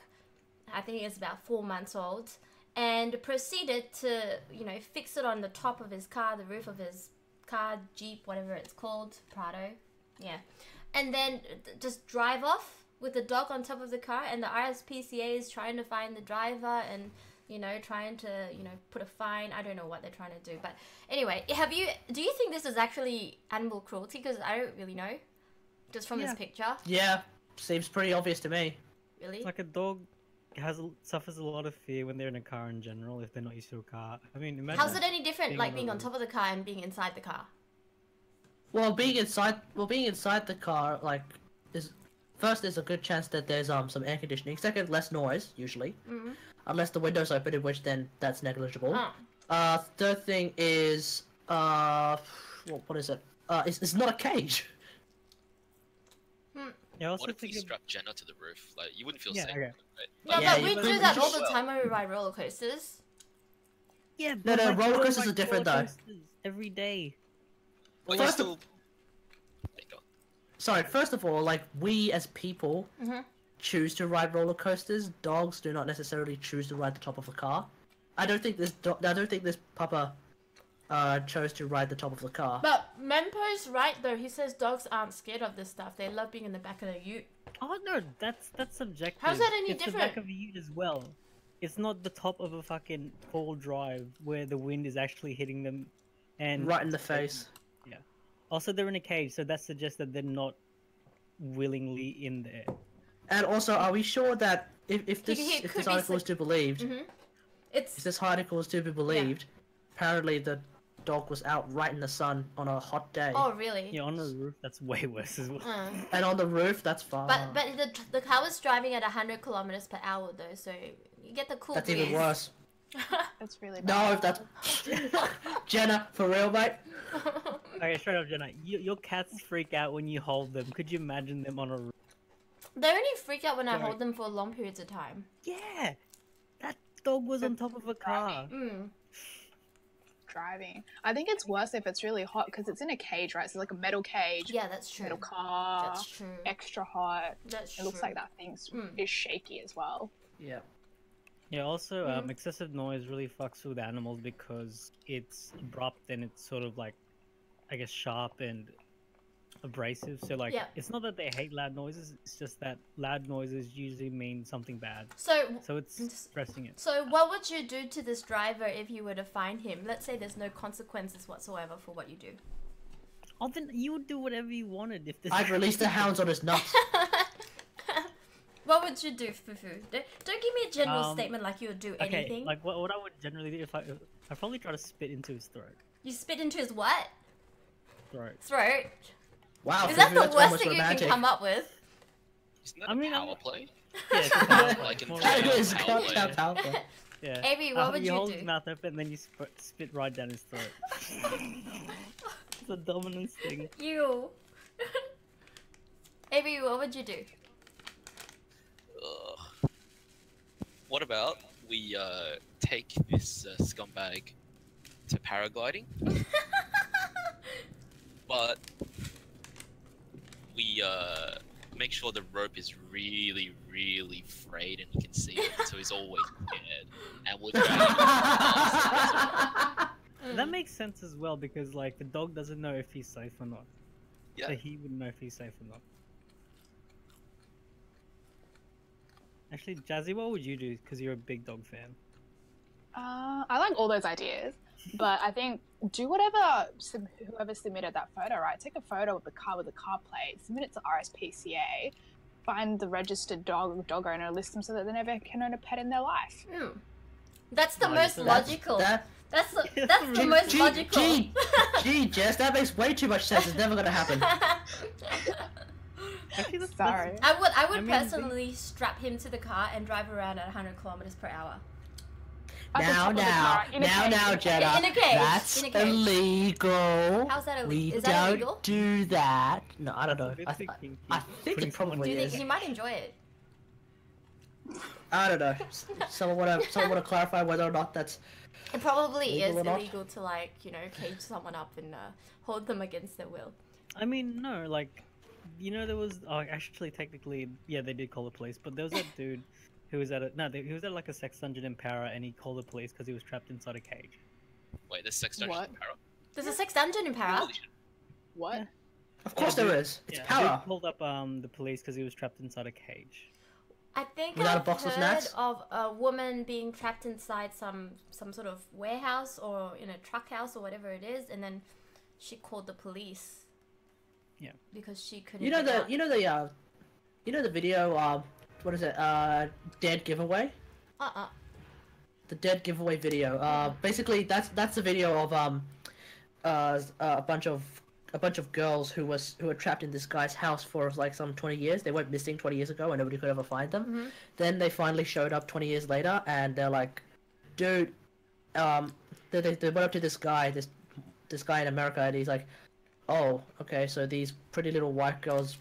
I think it's about 4 months old. And proceeded to, you know, fix it on the top of his car, the roof of his car, Jeep, whatever it's called, Prado. Yeah. And then just drive off with the dog on top of the car, and the RSPCA is trying to find the driver and, you know, trying to, you know, put a fine. I don't know what they're trying to do. But anyway, do you think this is actually animal cruelty? Because I don't really know. Just from this picture. Yeah, seems pretty obvious to me. Really? Like a dog suffers a lot of fear when they're in a car in general if they're not used to a car. I mean, imagine. How's it any different, like being on top of the car and being inside the car? Well, being inside the car, like, first there's a good chance that there's some air conditioning. Second, less noise usually, unless the window's open, in which then that's negligible. Third thing is what is it? It's not a cage. Yeah, also What if we strap Jenna to the roof? Like, you wouldn't feel safe. Okay. Right? No, Like, but we but do we that all just- the time when we ride roller coasters. Yeah, No, but roller you're coasters are different, though. coasters every day. But First you of- still... There you go. Sorry, first of all, like, we as people Mhm. choose to ride roller coasters. Dogs do not necessarily choose to ride the top of a car. I don't think this papa chose to ride the top of the car. But Mempo's right though. He says dogs aren't scared of this stuff. They love being in the back of the ute. Oh no, that's subjective. How's that any it's different? the back of a ute as well. It's not the top of a fucking four-wheel drive where the wind is actually hitting them, and Right in the face. Yeah. Also, they're in a cage, so that suggests that they're not willingly in there. And also, are we sure that if He could this be article is to be believed, It's if this article is to be believed, apparently the dog was out right in the sun on a hot day. oh really? Yeah, on a roof, that's way worse as well. And on the roof, that's fine. But the car was driving at 100 kilometers per hour though, so you get the cool That's breeze. even worse. That's really No, bad. if that's Jenna, for real, mate. Okay, straight up, Jenna. Your cats freak out when you hold them. Could you imagine them on a roof? They only freak out when I Sorry. hold them for long periods of time. Yeah, that dog was on top of a car. Driving. I think it's worse if it's really hot because it's in a cage, right? So like a metal cage, Yeah, that's true. metal car, That's true. extra hot. That's It looks true. like that thing's is shaky as well. Yeah. Yeah, also, excessive noise really fucks with animals because it's abrupt and it's sort of like, I guess, sharp and abrasive. So, like, Yeah. it's not that they hate loud noises, it's just that loud noises usually mean something bad. So So it's stressing it. So what would you do to this driver if you were to find him? Let's say there's no consequences whatsoever for what you do. Oh, then you would do whatever you wanted if this. I'd release the hounds on his nuts. What would you do, Fufu? Don't give me a general Um, statement like you would do Okay, anything. like what I would generally do if I'd probably try to spit into his throat. You spit into his what? Throat? Wow, Is that Fufu, the that's worst almost thing romantic. you can come up with? Isn't that I mean, a I'm- power play? Yeah, it's a power play. Like in More That Power is play. quite powerful. Yeah. Avery, what would you you hold do? his mouth open and then you spit right down his throat. It's a dominance thing. You. Avery, what would you do? Ugh. What about we take this scumbag to paragliding, but we make sure the rope is really, really frayed and you can see it, so he's always scared, and we'll drag him. That makes sense as well because like the dog doesn't know if he's safe or not. Yeah. So he wouldn't know if he's safe or not. Actually, Jazzy, what would you do? Because you're a big dog fan. I like all those ideas, but I think do whatever whoever submitted that photo, right? Take a photo of the car with the car plate, submit it to RSPCA, find the registered dog owner, list them so that they never can own a pet in their life. That's the Nice. most That's- logical. That, That's the most gee, logical. Gee, Jess, that makes way too much sense. It's never gonna happen. Actually, that's, Sorry. I would I mean, personally strap him to the car and drive around at 100 kilometers per hour. At the top of the car, in a cage. Jenna. In a cage, That's in a cage. illegal. How's that We illegal? Is that don't illegal? do that. No, I don't know. It's a bit too kinky. I think Putting it someone probably Do you is. think he might enjoy it? I don't know. Someone wanna clarify whether or not that's It probably Legal is or not? illegal to like, you know, cage someone up and hold them against their will. I mean, no, like, you know, there was. Oh, actually, technically, yeah, they did call the police, but there was that dude who was at a he was at like a sex dungeon in Para, and he called the police because he was trapped inside a cage. Wait, there's sex dungeons What? in Para? There's a sex dungeon in Para. Holy shit. What? Yeah. Of course Yeah, there dude- is. It's yeah, power. Dude called up the police because he was trapped inside a cage. I think Without a I've box of heard snacks? of a woman being trapped inside some sort of warehouse or in a truck house or whatever it is, and then she called the police. Yeah. Because she couldn't. You know get the out. video. What is it? Dead giveaway. The dead giveaway video. Basically that's the video of a bunch of girls who were trapped in this guy's house for like some 20 years. They went missing 20 years ago and nobody could ever find them. Mm-hmm. Then they finally showed up 20 years later and they're like, dude, they went up to this guy in America and he's like, oh, okay, so these pretty little white girls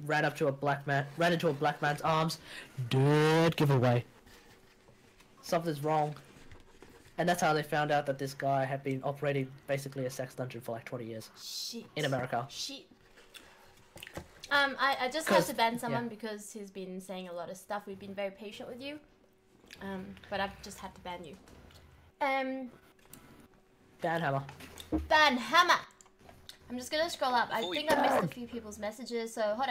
ran into a black man's arms. Dead giveaway. Something's wrong. And that's how they found out that this guy had been operating basically a sex dungeon for like 20 years Shit. in America. Shit. I just have to ban someone yeah. because he's been saying a lot of stuff. We've been very patient with you. But I've just had to ban you. Bad hammer. Ban hammer! I'm just gonna scroll up. I Before we think I missed a few people's messages, so hold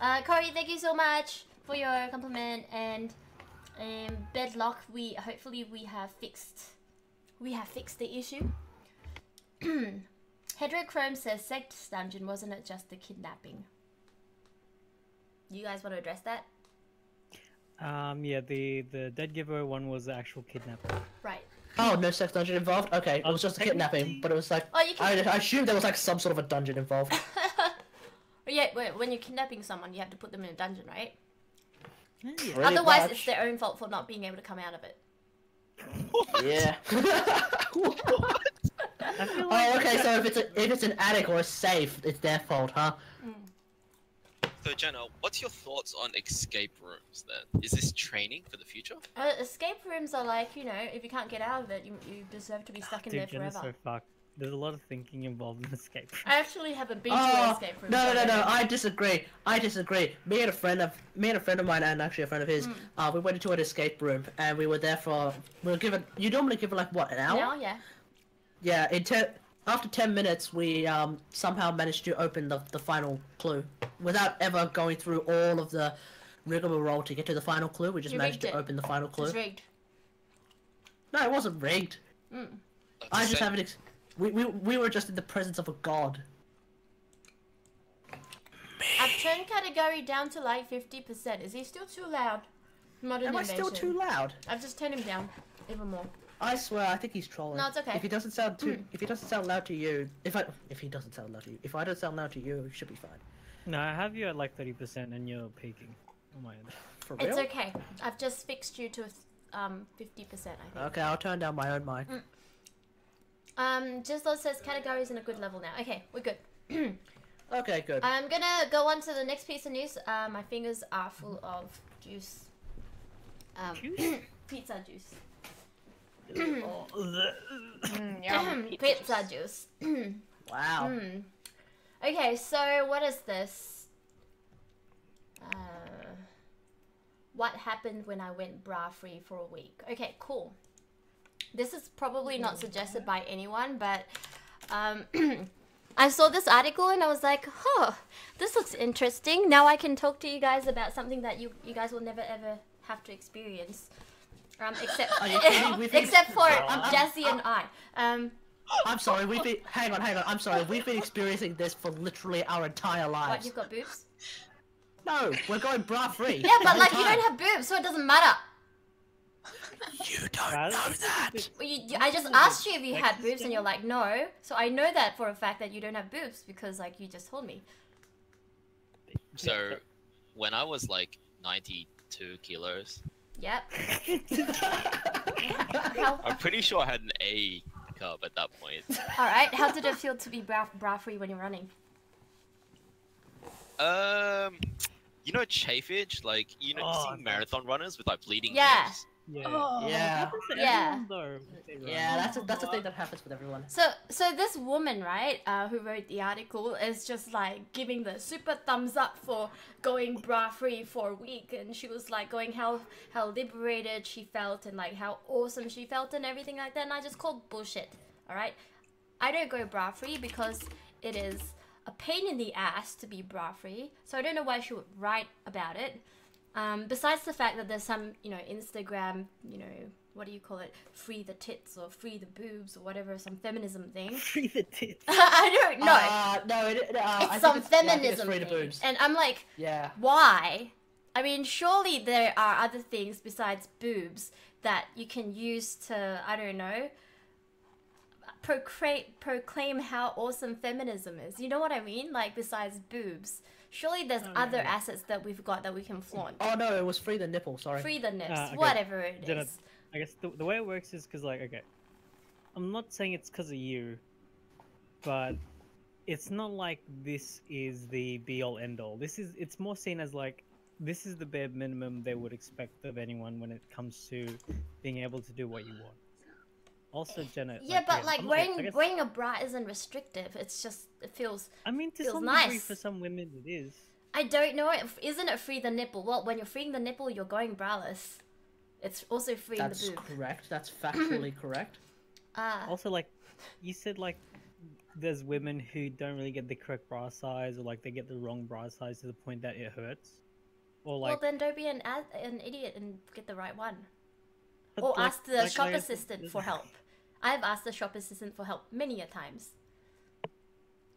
on. Corey, thank you so much for your compliment and Bedlock, hopefully we have fixed the issue. Hedrochrome says sex dungeon, wasn't it just the kidnapping? You guys want to address that? Yeah, the dead giveaway one was the actual kidnapping. Right. Oh, no sex dungeon involved? Okay, it was just a Technically- kidnapping, but it was like... Oh, you can. I assumed there was like some sort of a dungeon involved. Yeah, when you're kidnapping someone, you have to put them in a dungeon, right? Pretty Otherwise, much. it's their own fault for not being able to come out of it. Yeah. I feel like Oh, okay, so if it's an attic or a safe, it's their fault, huh? So Jenna, what's your thoughts on escape rooms then? Is this training for the future? Escape rooms are like, you know, if you can't get out of it, you deserve to be stuck in there dude, Jenna's forever. so fucked. There's a lot of thinking involved in escape. I actually haven't been to an Oh, escape room. no, so- I disagree. Me and a friend of mine, and actually a friend of his, we went into an escape room, and we were there you normally give it like, what, an hour? Now, yeah. Yeah, after 10 minutes, we somehow managed to open the final clue. Without ever going through all of the rigmarole to get to the final clue, we just You managed to rigged it. open the final clue. It's rigged. No, it wasn't rigged. Mm. I just haven't... We were just in the presence of a god. I've turned category down to like 50%. Is he still too loud? Modern Am I invasion. still too loud? I've just turned him down even more. I swear, I think he's trolling. No, it's okay. If he doesn't sound loud to you, if he doesn't sound loud to you, if I don't sound loud to you, it should be fine. No, I have you at like 30% and you're peaking. Oh my god. For real? It's okay. I've just fixed you to 50%, I think. Okay, I'll turn down my own mic. Just says category's in a good level now. Okay, we're good. Okay, good. I'm gonna go on to the next piece of news. My fingers are full of juice. Juice? Pizza juice. Yum. Pizza juice. Wow. Okay, so what is this? What happened when I went bra free for a week? Okay, cool. This is probably not suggested by anyone, but I saw this article and I was like, huh, this looks interesting. Now I can talk to you guys about something that you guys will never ever have to experience. Except Are you kidding? except for Jesse and I. I'm sorry, hang on, I'm sorry, we've been experiencing this for literally our entire What, lives. you've got boobs? No, we're going bra free. Yeah, but like you don't have boobs, so it doesn't matter. You don't know that. Well, I just asked you if you had boobs, and you're like, no. So I know that for a fact that you don't have boobs because like you just told me. So when I was like 92 kilos, Yep. How, I'm pretty sure I had an A cup at that point. all right. How did it feel to be bra free when you're running? You know chafage? Like, you know, you see marathon runners with like bleeding Yeah. nibs? Yeah. Oh. Yeah. Happens to Yeah. everyone, though. Yeah, that's a thing that happens with everyone. So this woman, right, who wrote the article, is just like giving the super thumbs up for going bra free for a week, and she was like going how liberated she felt and like how awesome she felt and everything like that. And I just called bullshit. All right, I don't go bra free because it is a pain in the ass to be bra free. So I don't know why she would write about it. Besides the fact that there's some, you know, Instagram, you know, what do you call it? Free the tits or free the boobs or whatever, some feminism thing. Free the tits. I don't know. No, It's some feminism free to thing. boobs. And I'm like, Yeah. why? I mean, surely there are other things besides boobs that you can use to, I don't know, proclaim how awesome feminism is. You know what I mean? Like, besides boobs. Surely there's other assets that we've got that we can flaunt. Oh no, it was free the nipple. Sorry. Free the nips, Okay. whatever it Jenna, is. I guess the way it works is because, like, okay, I'm not saying it's because of you, but it's not like this is the be-all end-all. It's more seen as like, this is the bare minimum they would expect of anyone when it comes to being able to do what you want. Also, Jenna. Yeah, but again, like I'm not- I wearing guess- wearing a bra isn't restrictive. It's just it feels. I mean, to feels some nice. degree, for some women, it is. I don't know. Isn't it free the nipple? Well, when you're freeing the nipple, you're going braless. It's also freeing That's the boob. correct. That's factually correct. Ah, Also, like, you said, like, there's women who don't really get the correct bra size, or like they get the wrong bra size to the point that it hurts, or well like. then don't be an idiot and get the right one. but, Or like- ask the like- shop like I said, assistant for help. I've asked the shop assistant for help many a times.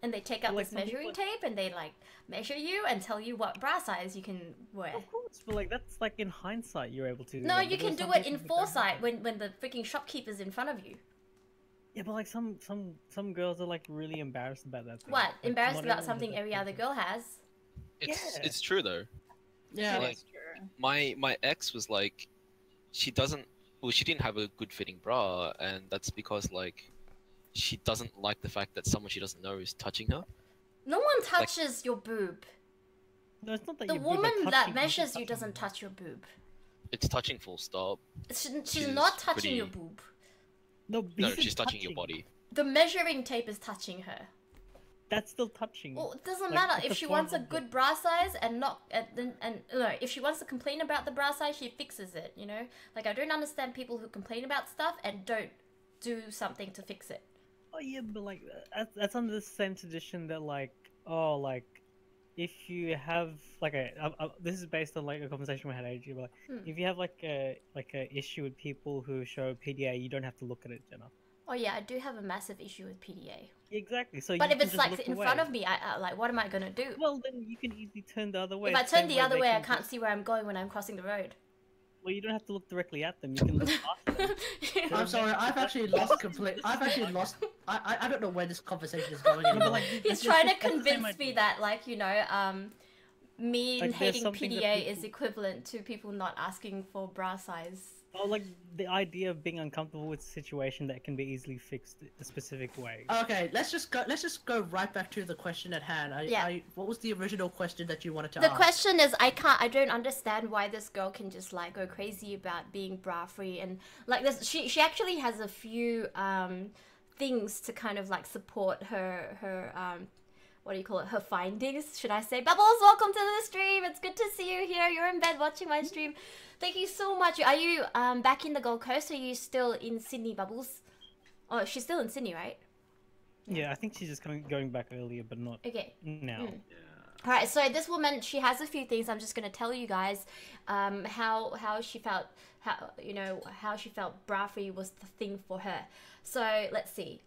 And they take out Like, this some people- measuring tape and they like measure you and tell you what bra size you can wear. Of course, but like that's like in hindsight you're able to do No, that, you but can there's do some it in people who don't foresight have when the freaking shopkeeper's in front of you. it. Yeah, but like some girls are like really embarrassed about that thing. What? Like, Embarrassed not about everyone has something that every other confidence. girl has? It's Yeah. it's true though. Yeah. Like, It's true. my ex was like, she didn't have a good fitting bra, and that's because like, she doesn't like the fact that someone she doesn't know is touching her. No one touches your boob. No, it's not that The your boobs are woman that touching, measures you touching doesn't them. touch your boob. It's touching full stop. She's She's not touching pretty- your boob. No, No, this is she's touching your body. The measuring tape is touching her. That's still touching. Well, it doesn't Like, matter it's if a she form wants a of good it. bra size and not and no, if she wants to complain about the bra size, she fixes it. You know, like I don't understand people who complain about stuff and don't do something to fix it. Oh yeah, but like that's under the same tradition that like, oh, like if you have like this is based on like a conversation we had ages ago. Like, if you have like a issue with people who show PDA, you don't have to look at it, Jenna. Oh yeah, I do have a massive issue with PDA. Exactly. So But you if can it's just like look in away. front of me, I like what am I gonna do? Well, then you can easily turn the other way. If I the same turn the other they way, I can can't just- see where I'm going when I'm crossing the road. Well, you don't have to look directly at them. You can look past them. I'm sorry. I've actually lost complete. I've actually lost. I don't know where this conversation is going anymore. like, He's that's trying to that's the same convince me idea. that, like, you know, me Like, there's hating something that PDA is people- equivalent to people not asking for bra size. Oh, like the idea of being uncomfortable with a situation that can be easily fixed a specific way. Okay, let's just go right back to the question at hand. Yeah. What was the original question that you wanted to The ask? question is, I don't understand why this girl can just like go crazy about being bra free and like this. She actually has a few things to kind of like support her what do you call it? Her findings, should I say? Bubbles, welcome to the stream. It's good to see you here. You're in bed watching my stream. Thank you so much. Are you back in the Gold Coast? Or are you still in Sydney, Bubbles? Oh, she's still in Sydney, right? Yeah, I think she's just going back earlier, but not Okay. now. All right, so this woman, she has a few things. I'm just gonna tell you guys how she felt, how she felt bra free was the thing for her. So let's see.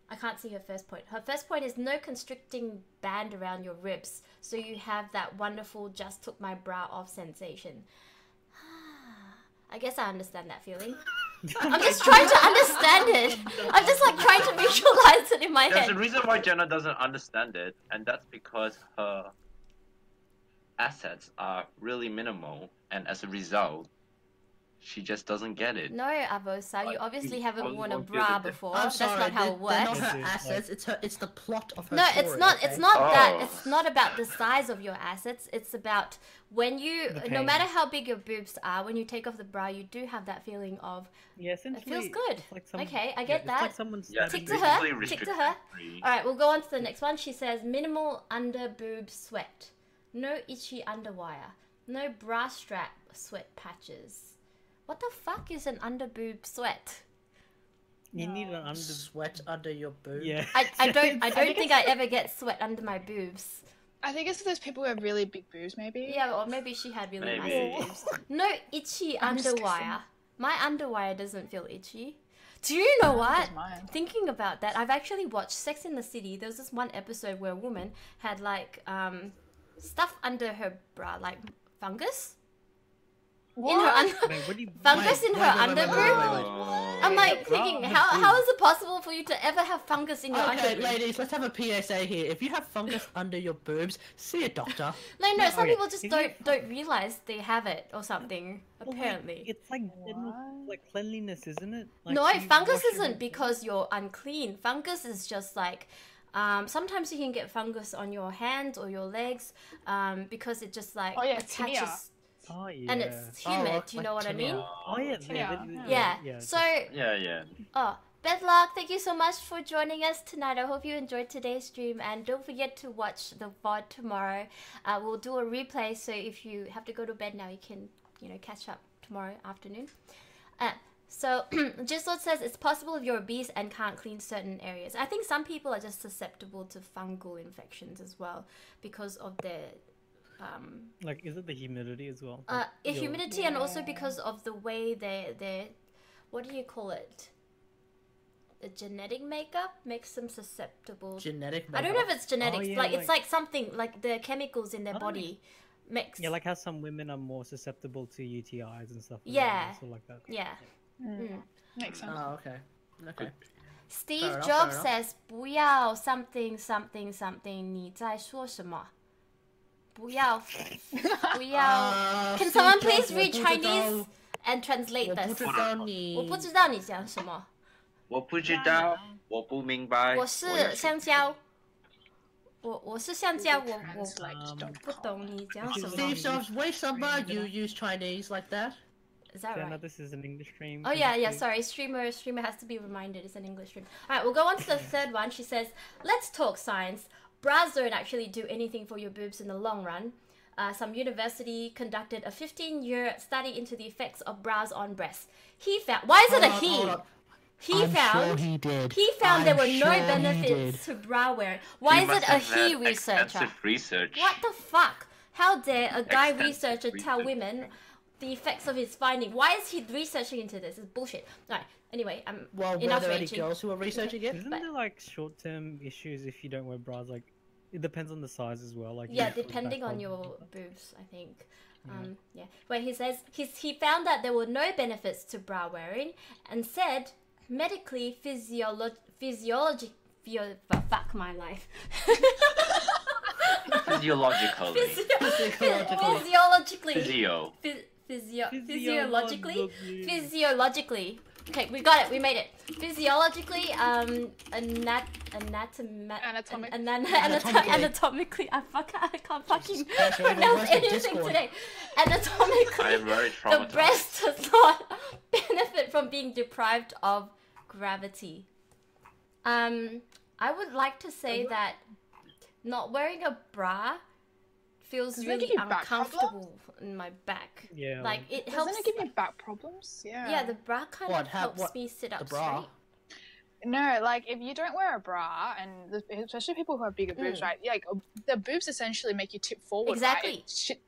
I can't see her first point. Her first point is no constricting band around your ribs, so you have that wonderful just took my bra off sensation. I guess I understand that feeling. I'm just trying to understand it. I'm just like trying to visualize it in my There's head. a reason why Jenna doesn't understand it, and that's because her assets are really minimal, and as a result, she just doesn't get it. No, Avosa, you Like, obviously you haven't probably worn a won't feel bra the before. I'm That's sorry, not how it they're not works. her Yes, assets. It's the plot of her No, story. it's not. okay? It's not that. Oh. It's not about the size of your assets. It's about when you, The no matter pain. how big your boobs are, when you take off the bra, you do have that feeling of. Yeah, essentially. good. It's like some, Okay, I yeah, get it's that. like someone Yeah, Tick stabbing to you. her. basically Tick to her. restriction-free. All right, we'll go on to the next one. She says minimal under boob sweat, no itchy underwire, no bra strap sweat patches. What the fuck is an under boob sweat? You need an under. Sweat under your boob. Yeah. I don't think think I ever get sweat under my boobs. I think it's for those people who have really big boobs, maybe. Yeah, or maybe she had really Maybe. nice boobs. No itchy I'm just underwire. My underwire doesn't feel itchy. Do you know what? Does mine. Thinking about that, I've actually watched Sex in the City. There was this one episode where a woman had like stuff under her bra, like fungus. In her Wait, what do you? fungus in her underboob. Oh. I'm like Bra thinking, on the how boob. is it possible for you to ever have fungus in your Okay, underboob? ladies, let's have a PSA here. If you have fungus under your boobs, see a doctor. No, some okay, people just if don't realize they have it or something. Well, like, Apparently. it's like general, like cleanliness, isn't it? Like, No, you fungus wash your isn't hands. because you're unclean. Fungus is just like, sometimes you can get fungus on your hands or your legs, because it just like Oh, yeah, attaches, tinea. Oh yeah. and it's Oh, humid. like you know what I mean? tinea. Oh yeah. Tinea, Yeah. So, Yeah. Bedlock, thank you so much for joining us tonight. I hope you enjoyed today's stream, and don't forget to watch the VOD tomorrow. We'll do a replay, so if you have to go to bed now, you can, catch up tomorrow afternoon. So, Gislord says it's possible if you're obese and can't clean certain areas. I think some people are just susceptible to fungal infections as well because of their Like, is it the humidity as well? humidity, and also because of the way they what do you call it? The genetic makeup makes them susceptible. Genetic. I don't know if it's genetics. yeah, like it's like- like something like the chemicals in their Oh, body mix. Yeah, like how some women are more susceptible to UTIs and stuff. Like Yeah. that, so like that. Yeah. Mm. Makes sense. Oh, okay. Okay. Steve Fair enough, Jobs fair says 不要 something something something 你在说什么？不要不要 Can someone please read Chinese and translate 我不 this? 知道你。我不知道你讲什么。我不知道，我不明白。我是香蕉。我是香蕉，我 Translate, don't 不懂你讲什么。 Steve Jobs, wait somewhere. You use Chinese like that? Is that Fiona, right? this is an English stream. Oh can yeah, you yeah. please- Sorry, streamer has to be reminded. It's an English stream. All right, we'll go on to the third one. She says, "Let's talk science. Bras don't actually do anything for your boobs in the long run. Some university conducted a 15-year study into the effects of bras on breasts. He found. Why is it a he? Hold on. He I'm found. Sure he did. He found there I'm were no sure he benefits did. to bra wearing. Why He is must it a have he had researcher? extensive research. What the fuck? How dare a guy Extensive researcher tell research. women the effects of his finding? Why is he researching into this? It's bullshit. Alright, anyway, Well, were enough there any raging. girls who were researching it? Isn't there like short-term issues if you don't wear bras? Like, it depends on the size as well. Like, Yeah, you have depending back on your problems and stuff. boobs, I think. Yeah. Wait, he says he found that there were no benefits to bra wearing and said medically fuck my life. Physiologically. Physiologically. Physio. Physiologically. Okay, we got it. We made it. Physiologically, anatomically, I can't fucking pronounce anything today. I Anatomically, am very the traumatized. breast does not benefit from being deprived of gravity. I would like to say that not wearing a bra feels Doesn't it really give you back uncomfortable in my back. Yeah. Like it helps. Doesn't it give you back problems? Yeah. Yeah, the bra kind What, of how- helps what- me sit The up bra? straight. No, like if you don't wear a bra, and especially people who have bigger boobs, right? Like the boobs essentially make you tip forward. Exactly. Right?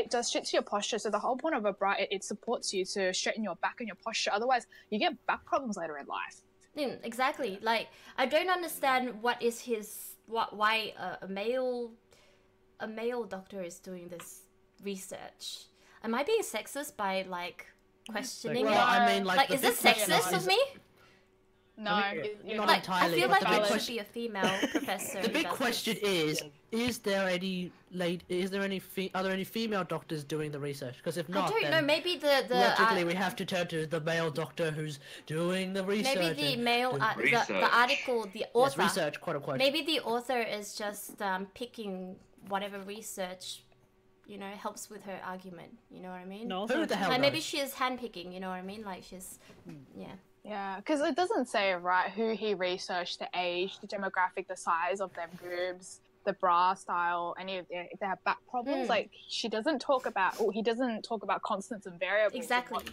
It does shit to your posture. So the whole point of a bra, it supports you to straighten your back and your posture. Otherwise, you get back problems later in life. Exactly. Like I don't understand why a male doctor is doing this research. Am I being sexist by like questioning Well, it? I mean, like, the is this big question sexist of me? No, I mean, you're not Like, entirely, I feel but like the there big should be a female professor. The who big does question this. is there any are there any female doctors doing the research? Because if I not, don't know. then Maybe the logically we have to turn to the male doctor who's doing the research. maybe the and male doing- the Research. article, the yes, author. research, quote unquote. Maybe the author is just picking whatever research, helps with her argument. You know what I mean? No, also, Who the hell Like knows? maybe she is handpicking. You know what I mean? Like she's, yeah. Yeah, because it doesn't say, right, who he researched, the age, the demographic, the size of their boobs, the bra style, any of their, if they have back problems. Like, she doesn't talk about, or he doesn't talk about constants and variables. of Exactly.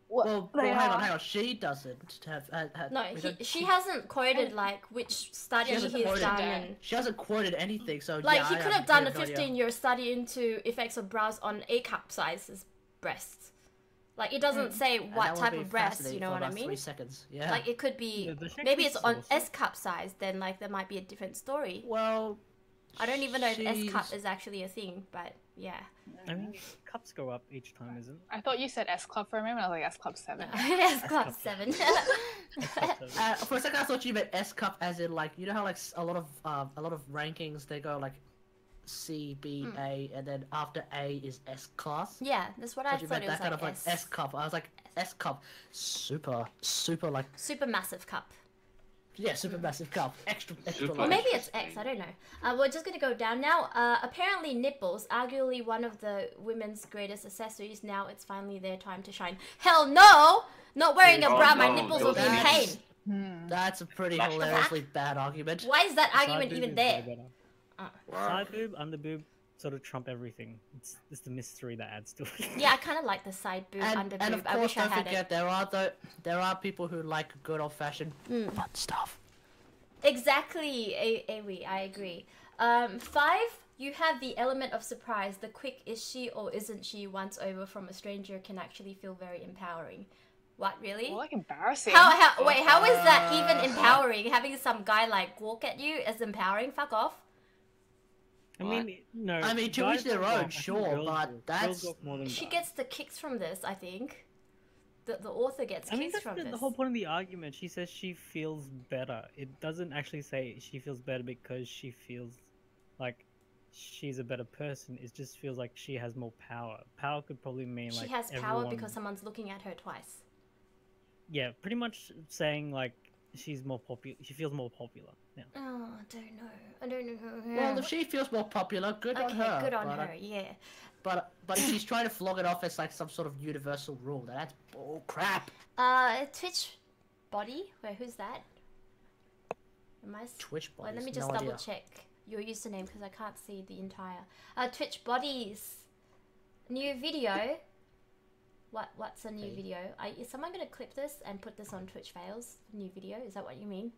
what Well, they hang on. are. She doesn't have. No, we don't- she hasn't quoted like which study She hasn't he's quoted done. that. And, She hasn't quoted anything, so like yeah, he I could have we done a no idea. 15-year study into effects of bras on A cup sizes breasts. Like it doesn't say And what that would type be of breast. fascinating You know for what I about mean? 3 seconds. Yeah. Like it could be Yeah, the shape maybe is it's on awesome. S cup size. Then like there might be a different story. well, I don't even know if S cup she's- is actually a thing, but yeah. I mean, cups go up each time, isn't it? I thought you said S Club for a moment. I was like, S Club 7. S cup 7. For a second, I thought you meant S cup as in like you know how like a lot of rankings they go like C, B, A, and then after A is S class. Yeah, that's what I Thought you thought meant it was that kind like of like S cup. I was like S cup, super like super massive cup. yeah, super massive cup, extra Super. Or large. maybe it's X, I don't know. We're just gonna go down now. Apparently nipples, arguably one of the women's greatest accessories, now it's finally their time to shine. Hell no! Not wearing a Oh, bra, my no, nipples no, will be in pain. that's- That's a pretty That's- hilariously bad argument. Why is that Side argument boob even is there? way better. Side boob, under boob, sort of trump everything. It's the mystery that adds to it. Yeah, I kind of like the side boob, under And boob. of I course, wish I don't had forget it. there are people who like good old fashioned fun stuff. Exactly, Awi, I agree. 5, you have the element of surprise. The quick is she or isn't she once over from a stranger can actually feel very empowering. What, really? Well, like embarrassing. Wait, how is that even empowering? Having some guy like walk at you is empowering? Fuck off. I mean, no. I mean, to guys each their don't own, walk. I think sure, girls but walk. that's- Girls walk more than She guys. gets the kicks from this, I think. The author gets I mean, kicks that's from the this. whole point of the argument. She says she feels better. It doesn't actually say she feels better because she feels like she's a better person. It just feels like she has more power. Power could probably mean She like has power everyone... because someone's looking at her twice. Yeah, pretty much saying like she's more popular. She feels more popular now. Oh, I don't know. Well, if she feels more popular, good on Okay, her. good on but, her, yeah. But if she's trying to flog it off as like some sort of universal rule, then that's bull crap. Twitch body? Wait, who's that? Am I... Twitch Wait, bodies, let me just no double idea. check your username because I can't see the entire... Twitch bodies. New video. What's a new Okay. video? Is someone gonna clip this and put this on Twitch Fails? New video? Is that what you mean?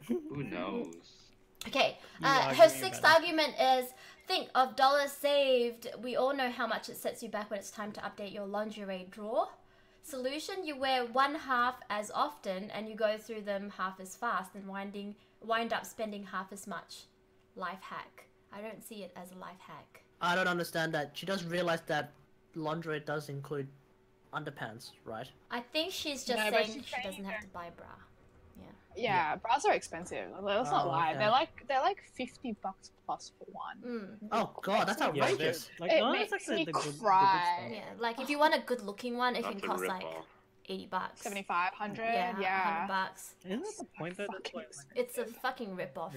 Who knows? Okay, You her arguing sixth about argument is, think of dollars saved. We all know how much it sets you back when it's time to update your lingerie drawer. Solution, you wear one half as often and you go through them half as fast and wind up spending half as much. Life hack. I don't see it as a life hack. I don't understand that. She does realize that lingerie does include underpants, right? I think she's just No, but saying she's she saying doesn't have that- to buy a bra. Yeah, bras are expensive. Let's not Oh, lie. okay. They're like $50 plus for one. Mm. Oh god, that's Yeah, they're- outrageous. like, It no, that's makes like me the good cry. stuff. Yeah, like if you want a good looking one, it can That's a cost like rip-off. $80. 7,500. Yeah, Yeah. $100. Isn't that the point though? Fucking It's a fucking rip off.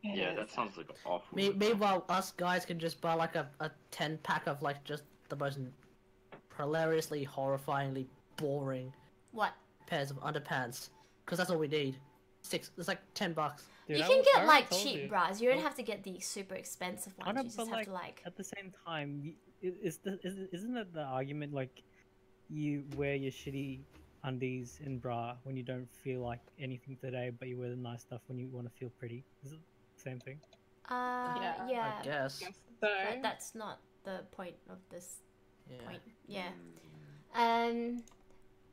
Yeah, that sounds like awful. Meanwhile, us guys can just buy like a 10-pack of like just the most hilariously, horrifyingly boring What? pairs of underpants. Because that's all we need. It's like $10. Dude, You I can al- I get already like told cheap you. bras. You don't have to get the super expensive I ones. know, You just but have to like. at the same time, isn't that the argument like you wear your shitty undies and bra when you don't feel like anything today, but you wear the nice stuff when you want to feel pretty? Is it the same thing? Yeah. I guess. So, But that's not the point of this Yeah. point. Yeah.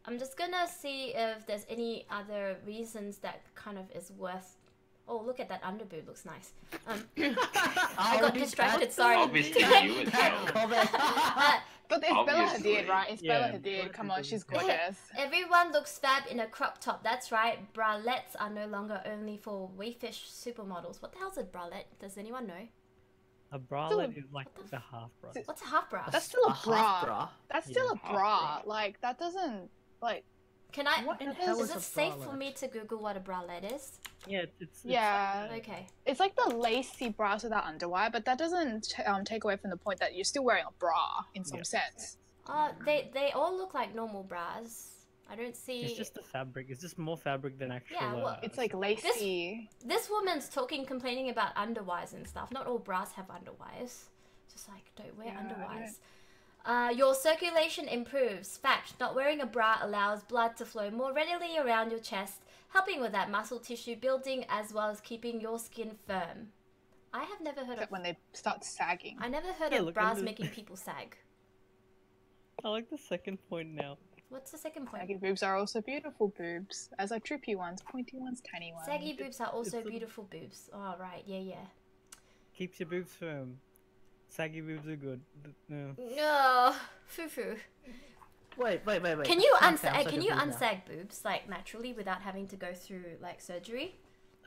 I'm just gonna see if there's any other reasons that kind of is worth. Oh, look at that underboob. Looks nice. I got distracted. Sorry. Obviously, you would know. Comment. Uh, but it's Bella Obviously. Hadid, right? It's Bella Yeah, Hadid. Bella Come Hadid on, doesn't she's count. gorgeous. Everyone looks fab in a crop top. That's right. Bralettes are no longer only for wayfish supermodels. What the hell's a bralette? Does anyone know? A bralette is like the half bra. What's a half bra? That's still a half bra. bra. That's still a Half bra. bra. Like that doesn't like. Can I? What in is- hell Is is it a safe for bralette? me to Google what a bralette is? Yeah, it's Yeah, Okay. it's like the lacy bras without underwire, but that doesn't take away from the point that you're still wearing a bra in some Yeah. sense. They all look like normal bras. I don't see. It's just the fabric. It's just more fabric than actual. Yeah, well, It's like lacy. This woman's complaining about underwires and stuff. Not all bras have underwires. Just like, don't wear Yeah, I underwires. Your circulation improves. Fact, not wearing a bra allows blood to flow more readily around your chest, helping with that muscle tissue building as well as keeping your skin firm. I have never heard Except of. when they start sagging. I never heard Yeah, of look, bras and making people sag. I like the second point now. What's the second point? Saggy boobs are also beautiful boobs, as are trippy ones, pointy ones, tiny ones. Saggy boobs are also it's a- beautiful boobs. Oh, right. Yeah. Keeps your boobs firm. Saggy boobs are good. No. No, foo-foo. Wait. Can you Calm down, unsag? so Can you confused now. unsag boobs like naturally without having to go through like surgery?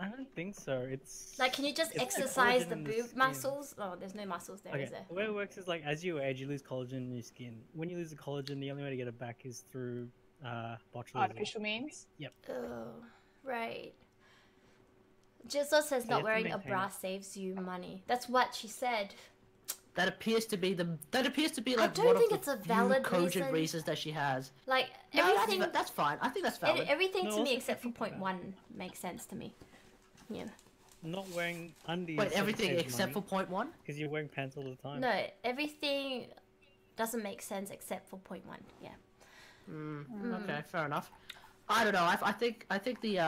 I don't think so. It's Like, can you just it's the exercise collagen the in the boob skin. muscles? Oh, there's no muscles there, is Okay, there? the way it works is like as you age, you lose collagen in your skin. When you lose the collagen, the only way to get it back is through botulism. Artificial means. Oh, right. Jizzle says you not have to wearing a maintain bra it. saves you money. That's what she said. That appears to be like don't one think of it's the a few valid cogent reason. reasons that she has. Like No, everything, that's fine. I think that's valid. everything No, to me also except for think point about one makes sense to me. Yeah. Not wearing undies. Wait, everything except for point one? because you're wearing pants all the time. No, everything doesn't make sense except for point one. Yeah. Okay, fair enough. I don't know. I think the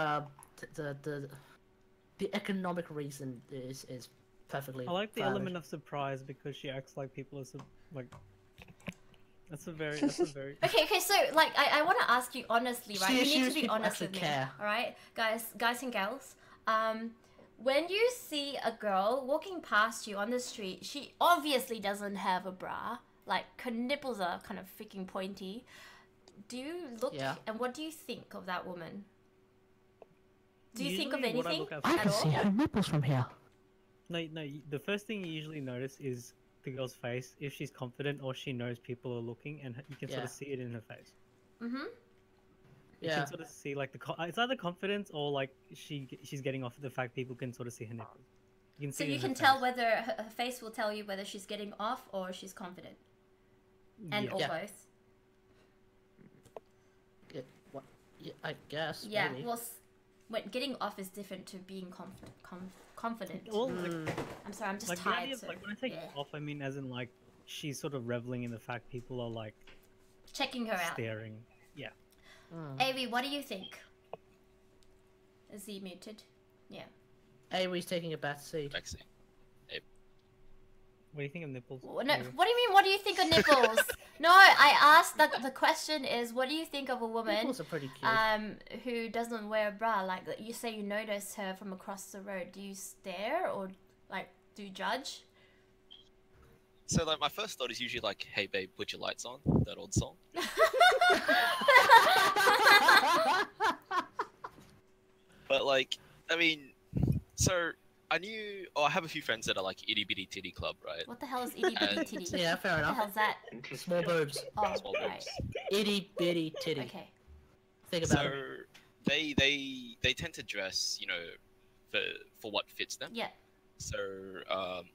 economic reason is perfectly. I like the valid. element of surprise because she acts like people are like. That's a very. Okay. So, like, I want to ask you honestly, right? She You need assumes to be people honest actually with me, care. all right, guys and gals. When you see a girl walking past you on the street, she obviously doesn't have a bra. Like, her nipples are kind of freaking pointy. Do you look Yeah. and what do you think of that woman? Do you think of Usually what I anything look at I at can all? see her nipples from here. No. The first thing you usually notice is the girl's face. If she's confident or she knows people are looking, and you can sort Yeah. of see it in her face. Mm-hmm. You Yeah. can sort of see like it's either confidence or like she's getting off the fact people can sort of see her nipples. You can So see it you in can her tell face. whether her face will tell you whether she's getting off or she's confident, and Yeah. or Yeah. both. What? Yeah, I guess. Yeah. Maybe. Well, when getting off is different to being confident. Well, like, I'm sorry, I'm just like, the tired. idea of, So, like when I take yeah. off, I mean as in like she's sort of reveling in the fact people are like Checking her out. staring. Yeah. Avi, what do you think? Is he muted? Yeah. Avery's taking a back seat. Vaccine. What do you think of nipples? No, Avery? what do you mean? What do you think of nipples? No, I asked the question is, what do you think of a woman Nipples are pretty cute. who doesn't wear a bra? Like you say, you notice her from across the road. Do you stare or like do you judge? So like my first thought is usually like, "Hey babe, put your lights on." That old song. But like, I mean, so I knew. Oh, I have a few friends that are like itty bitty titty club, right? What the hell is itty bitty titty? Yeah, fair What the enough. hell's that? Small boobs. Oh, Small right. boobs. Itty bitty titty. Okay. Think about So it. they tend to dress, you know, for what fits them. Yeah. So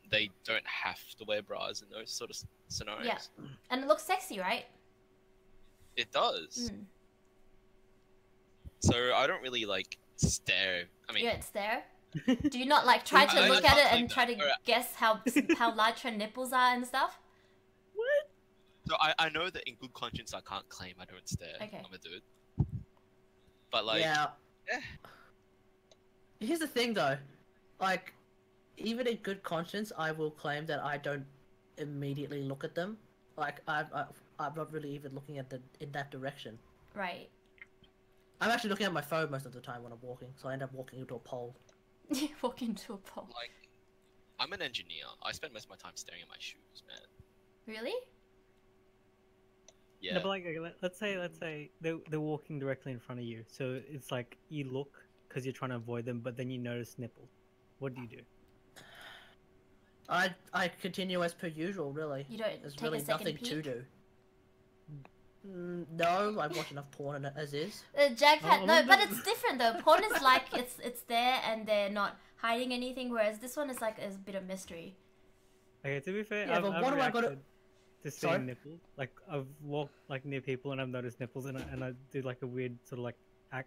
they don't have to wear bras in those sort of scenarios. Yeah. And it looks sexy, right? It does. Mm. So I don't really like stare. I mean, Yeah, it's there. Do you not like try to I look can't at it claim and that. try to Alright. guess how large her nipples are and stuff? so I know that in good conscience I can't claim I don't stare. Okay. I'm a dude. But like, yeah. eh. Here's the thing, though. Like, even in good conscience, I will claim that I don't immediately look at them. Like, I'm not really even looking at in that direction. Right. I'm actually looking at my phone most of the time when I'm walking, so I end up walking into a pole. You walk into a pole. like, I'm an engineer. I spend most of my time staring at my shoes, man. Really? Yeah. No, but like let's say they're walking directly in front of you, so it's like you look because you're trying to avoid them, but then you notice nipple. What do you do? I continue as per usual, really. You don't There's take really a second nothing to peek? do. No, I watch enough porn as is. Jackpot, no, but it's different though. Porn is like it's there and they're not hiding anything, whereas this one is like a bit of mystery. Okay, to be fair, Yeah, but I've what am I gonna- reacted to seeing Sorry? nipples. Like I've walked like near people and I've noticed nipples, and I do like a weird sort of like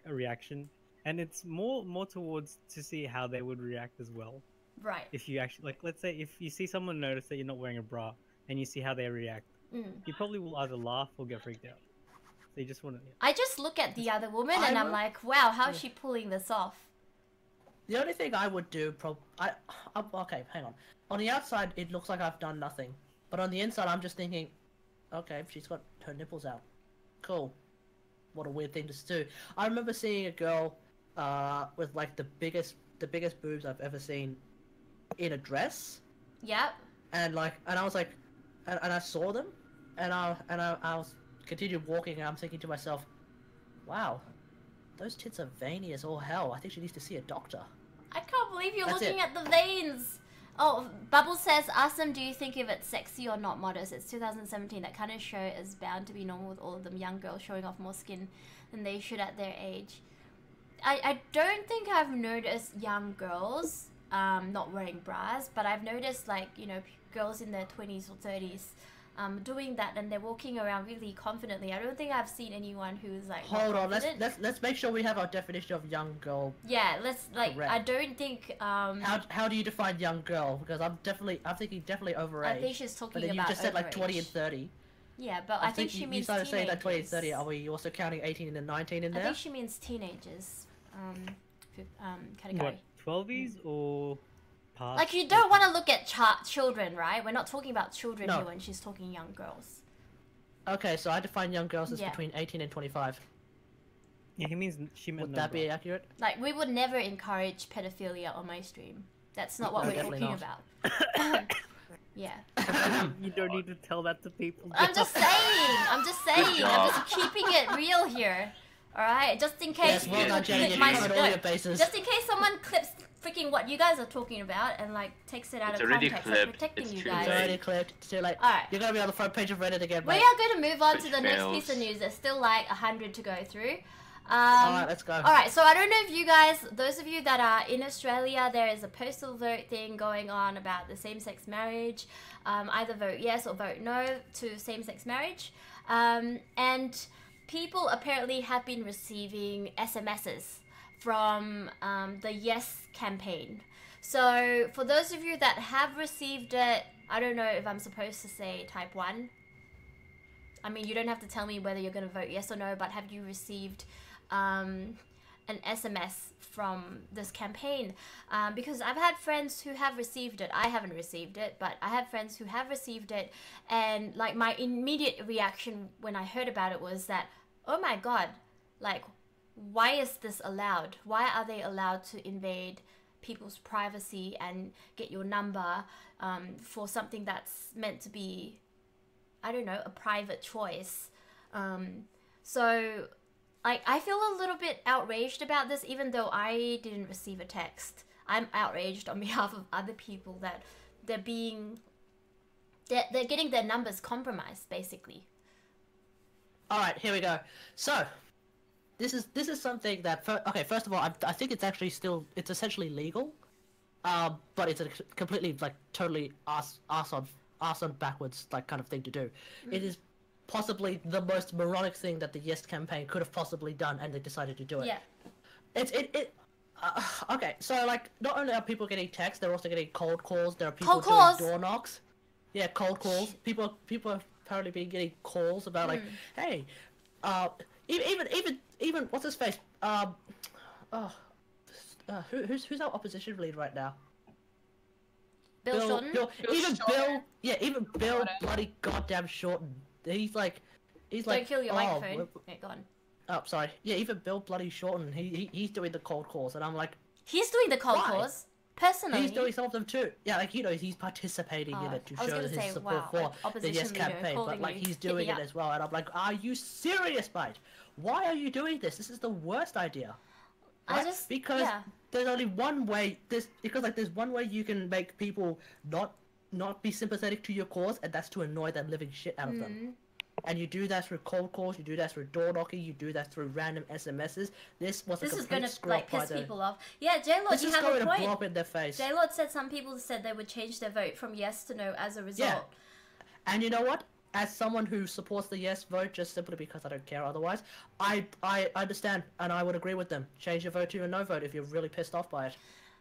a reaction, and it's more towards to see how they would react as well. Right. If you actually like, let's say if you see someone notice that you're not wearing a bra and you see how they react, you probably will either laugh or get freaked out. So you just want to. I just look at the other woman and I'm like, wow, how is she pulling this off? The only thing I would do, okay, hang on. On the outside, it looks like I've done nothing, but on the inside, I'm just thinking, okay, she's got her nipples out. Cool. What a weird thing to do. I remember seeing a girl, with like the biggest boobs I've ever seen, in a dress, Yep. and I was like, and I saw them, and I was continued walking, and I'm thinking to myself, wow, those tits are veiny as all hell. I think she needs to see a doctor. I can't believe you're That's looking it. at the veins. Oh, Bubble says, ask them, do you think if it's sexy or not modest? It's 2017. That kind of show is bound to be normal with all of them young girls showing off more skin than they should at their age. I don't think I've noticed young girls not wearing bras, but I've noticed like, you know, girls in their 20s or 30s doing that, and they're walking around really confidently. I don't think I've seen anyone who's like Hold on, confident. let's make sure we have our definition of young girl. Yeah, let's like. Correct. I don't think. How do you define young girl? Because I'm thinking definitely overage. I think she's talking But then you about just said like 20 overage. and 30. Yeah, but I think she you means started saying like 20 and teenagers. 30. Are we also counting 18 and 19 in I there? think she means teenagers. Category. What, 12s or past? Like, you don't want to look at children, right? We're not talking about children No. here when she's talking young girls. Okay, so I define young girls as Yeah. between 18 and 25. Yeah, she meant Would no that be bra. accurate? Like, we would never encourage pedophilia on my stream. That's not what No, we're definitely talking about. Yeah. You don't need to tell that to people. I'm just saying. I'm just keeping it real here. Alright? Just in case Yes, well done, Jenny. clip You my covered all your bases. just in case someone clips freaking what you guys are talking about and like takes it out It's of already context. I'm clipped. protecting It's you too guys. It's already clipped. It's too late. Alright. You're gonna be on the front page of Reddit again, We mate. are going to move on to Which the next piece of fails. news. There's still like 100 to go through. Alright, let's go. Alright, so I don't know if you guys, those of you that are in Australia, there is a postal vote thing going on about the same-sex marriage. Either vote yes or vote no to same-sex marriage. And people apparently have been receiving SMSs from the Yes campaign. So for those of you that have received it, I don't know if I'm supposed to say type 1. I mean, you don't have to tell me whether you're going to vote yes or no, but have you received an SMS from this campaign? Because I've had friends who have received it. I haven't received it, but I have friends who have received it. And like my immediate reaction when I heard about it was that, oh my God, like, why is this allowed? Why are they allowed to invade people's privacy and get your number for something that's meant to be, I don't know, a private choice? So like, I feel a little bit outraged about this, even though I didn't receive a text. I'm outraged on behalf of other people that they're getting their numbers compromised, basically. Alright, here we go. So, this is something that, first of all, I think it's actually it's essentially legal, but it's a completely, like, totally arse on backwards, like, kind of thing to do. It is possibly the most moronic thing that the Yes campaign could have possibly done, and they decided to do it. Yeah. Okay, so, like, not only are people getting texts, they're also getting cold calls, there are people Cold doing calls? door knocks. Yeah, cold calls. People have apparently been getting calls about, like, hey, even what's his face? Who's our opposition leader right now? Bill Shorten? Even Shorten. Bill Shorten. bloody goddamn Shorten. He's like, Don't kill your microphone. Yeah, go on. Oh, sorry. Yeah, even Bill bloody Shorten. He's doing the cold calls, and I'm like, He's doing the cold Why? calls. Personally, He's doing some of them too. Yeah, like he's participating in Oh, it to I was show gonna his say, support wow, for like, the opposition Yes leader campaign, but calling like you, he's doing picking it up. as well. And I'm like, are you serious, mate? Why are you doing this? This is the worst idea. I Right? just Because yeah. there's only one way. There's one way you can make people not be sympathetic to your cause, and that's to annoy the living shit out of them. And you do that through cold calls, you do that through door knocking, you do that through random SMSs. This was a This is complete gonna screw like up by piss the. people off. Yeah, J-Lord, This you is have going a to blow point. up in their face. J-Lord said some people said they would change their vote from yes to no as a result. Yeah. And you know what? As someone who supports the yes vote just simply because I don't care otherwise, I understand and I would agree with them. Change your vote to a no vote if you're really pissed off by it.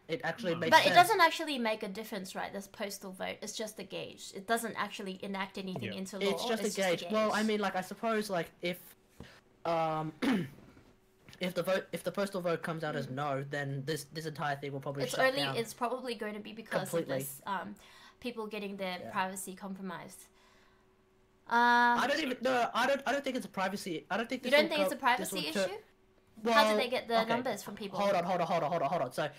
It actually makes But sense. it doesn't actually make a difference, right? This postal vote, it's just a gauge. It doesn't actually enact anything into law. It's just a gauge. Well, I mean, like, I suppose, like, if if the postal vote comes out as no, then this entire thing will probably shut down. It's probably going to be because Completely. of this people getting their privacy compromised. I don't think it's a privacy. I don't think You this don't will think it's go- a privacy this will issue? turn- How Well, do they get the okay. numbers from people? Hold on. So,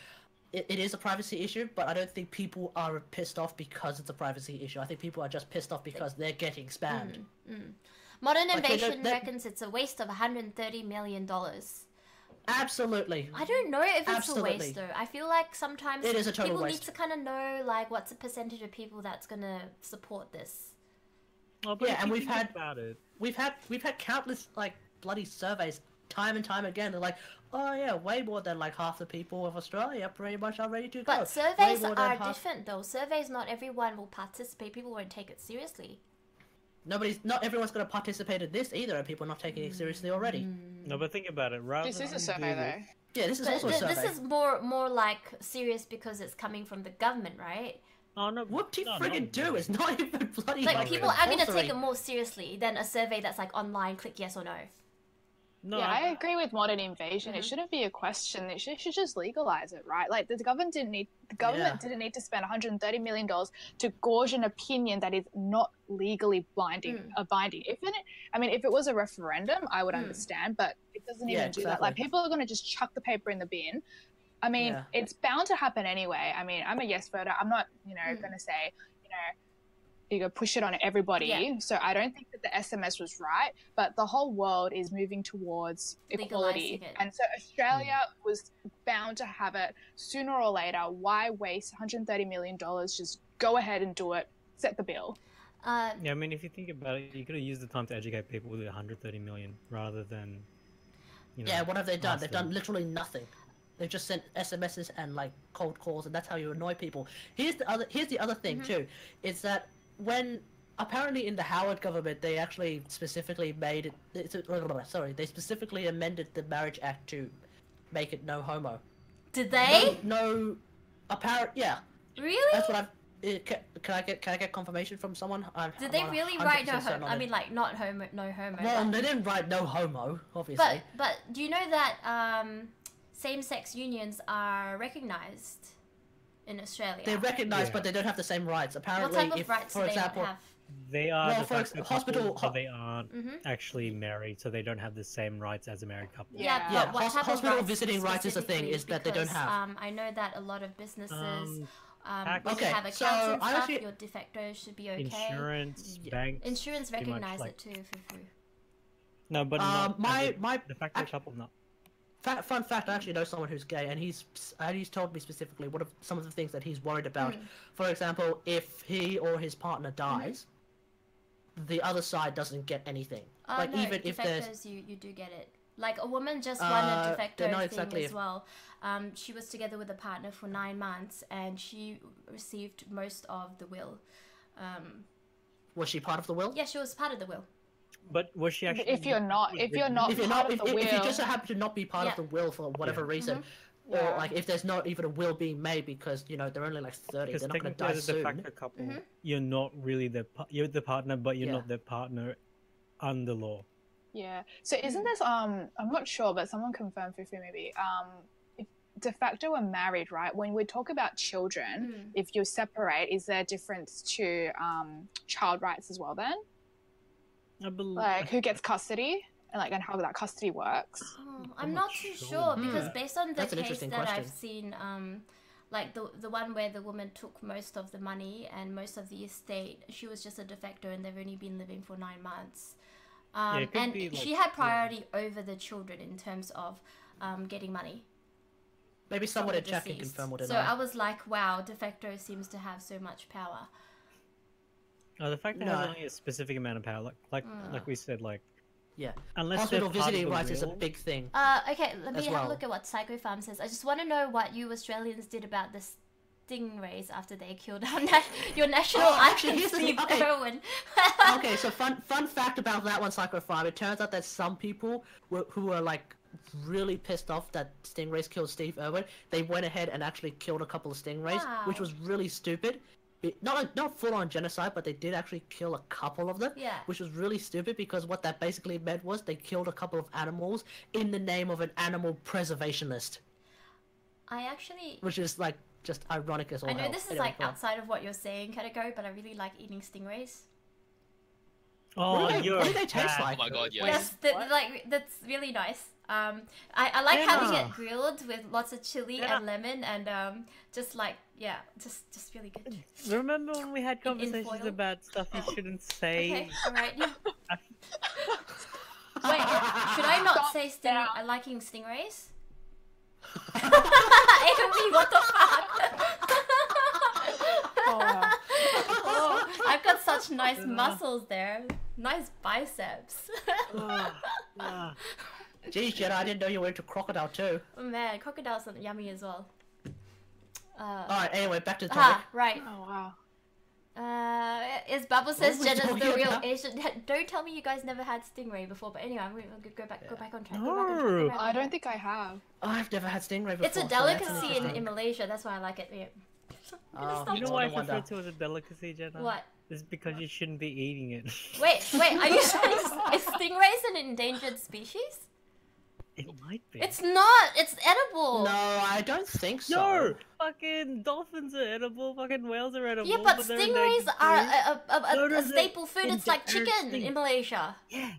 it is a privacy issue, but I don't think people are pissed off because it's a privacy issue. I think people are just pissed off because they're getting spammed. Modern Like, Invasion they- reckons it's a waste of $130 million. Absolutely. I don't know if it's Absolutely. a waste though. I feel like sometimes It is a total people waste. need to kind of know like what's the percentage of people that's gonna support this. Oh, but Yeah, if and you we've think had- about it. We've had countless like bloody surveys time and time again. They're like, oh yeah, way more than like half the people of Australia pretty much are ready to go. But Way surveys more than are half- different though. Surveys, not everyone will participate. People won't take it seriously. Not everyone's going to participate in this either, and people are not taking it seriously already. No, but think about it. Rather This is a than survey do- though. Yeah, this is But also a survey. this is more like serious because it's coming from the government, right? Oh no! What do you no, friggin' not do? really. It's not even bloody. Like like, people are gonna compulsory. take it more seriously than a survey that's like online. Click yes or no. No, Yeah, I agree with modern invasion. It shouldn't be a question. It should just legalize it, right? Like the government didn't need to spend $130 million to gauge an opinion that is not legally binding. If it was a referendum, I would understand, but it doesn't even do that. Like people are going to just chuck the paper in the bin. I mean, it's bound to happen anyway. I mean, I'm a yes voter. I'm not, going to say, you go push it on everybody. Yeah. So I don't think that the SMS was right, but the whole world is moving towards equality. Legalising it. And so Australia was bound to have it sooner or later. Why waste $130 million? Just go ahead and do it. Set the bill. Yeah, I mean, if you think about it, you could have used the time to educate people with 130 million rather than. Yeah, what have they done? They've them. done literally nothing. They've just sent SMSs and like cold calls, and that's how you annoy people. Here's the other thing too, is that when apparently in the Howard government they actually specifically made it. They specifically amended the Marriage Act to make it no homo. Did they? No, apparent. Yeah. Really? That's what I've. Can I get confirmation from someone? Did they really write no homo? I mean, like not homo, no homo. Well, but... they didn't write no homo, obviously. But do you know that same-sex unions are recognized in Australia? They're recognised, but they don't have the same rights. Apparently, What type of if, rights for do they example, not have? They are Well, de for facto hospital- couple, but they aren't actually married, so they don't have the same rights as a married couple. Yeah, Yeah, but what type of hospital rights visiting rights is a thing, specifically? is that they don't Because, have. I know that a lot of businesses, when Okay, you have accounts so and I stuff, actually- your de facto should be okay. Insurance, banks. Insurance pretty much, recognize like- it too. Fufu. No, but not my- de facto act- couple, not. Fun fact: I actually know someone who's gay, and he's told me specifically what some of the things that he's worried about. For example, if he or his partner dies, the other side doesn't get anything. Like No, even if there's defectors, you do get it. Like a woman just won a de facto they're not thing exactly as well. She was together with a partner for 9 months, and she received most of the will. was she part of the will? Yeah, she was part of the will. But was she actually? If you're not If you're part not, of the will, if you just so happen to not be part Yeah. of the will for whatever reason, or Yeah. like if there's not even a will being made because they're only like 30, Because they're not going to technically, die as a de soon. facto couple, you're not really you're the partner, but you're Yeah. not the partner under law. yeah. So isn't this I'm not sure, but someone confirm Fufu maybe. If de facto are married, right? When we talk about children, if you separate, is there a difference to child rights as well then? I believe. Like who gets custody and how that custody works? I'm not too sure because based on the That's an case interesting that I've question. seen, like the one where the woman took most of the money and most of the estate. She was just a de facto, and they've only been living for 9 months. it could And be, like, she had priority over the children in terms of getting money. Maybe from someone the in chat can deceased. confirm or So deny. I was like, wow, de facto seems to have so much power. The fact that it No. has only a specific amount of power, like we said, like Yeah. unless Hospital they're part of visiting the rights is a will- big thing. Okay, let me As have well. a look at what Psycho Farm says. I just want to know what you Australians did about the stingrays after they killed your national actually, icon, here's the Steve thing, okay. Irwin. Okay, so fun fact about that one, Psycho Farm. It turns out that some people who were like really pissed off that stingrays killed Steve Irwin, they went ahead and actually killed a couple of stingrays, which Wow. was really stupid. Not full on genocide, but they did actually kill a couple of them, Yeah. which was really stupid because what that basically meant was they killed a couple of animals in the name of an animal preservationist, I actually, which is like just ironic as all I know hell. this is Anyway, like go on. outside of what you're saying, Katako, but I really like eating stingrays. Oh, What do they- you're what do they taste bad. like? Oh my god, yeah. Yes, like that's really nice. I like having Yeah. it grilled with lots of chili Yeah. and lemon and just like just really good. Remember when we had conversations foil? about stuff you shouldn't say? Okay, all right. Yeah. Wait, should I not Stop say now. liking stingrays? Amy, what the fuck? Oh, I've got such nice muscles there. Nice biceps. Ah. Geez, Jenna, I didn't know you were into crocodile too. Oh man, crocodiles are yummy as well. Alright, anyway, back to the topic. Right. Oh wow. As Bubble says, were we Jenna's the talking real about? Asian. Don't tell me you guys never had stingray before. But anyway, I'm gonna go back on track. Go back on track. No. I don't think I have. I've never had stingray before. It's a so that's delicacy in interesting. Malaysia. That's why I like it. Yeah. Oh, Stop You know no why I wonder. refer to it as a delicacy, Jenna? What? It's because you shouldn't be eating it. Wait. Are you saying is stingrays an endangered species? It might be. It's not. It's edible. No, I don't think so. No! Fucking dolphins are edible, fucking whales are edible. Yeah, but they're stingrays endangered are too. a Dodos are staple food. It's like chicken extinct. in Malaysia. Yeah.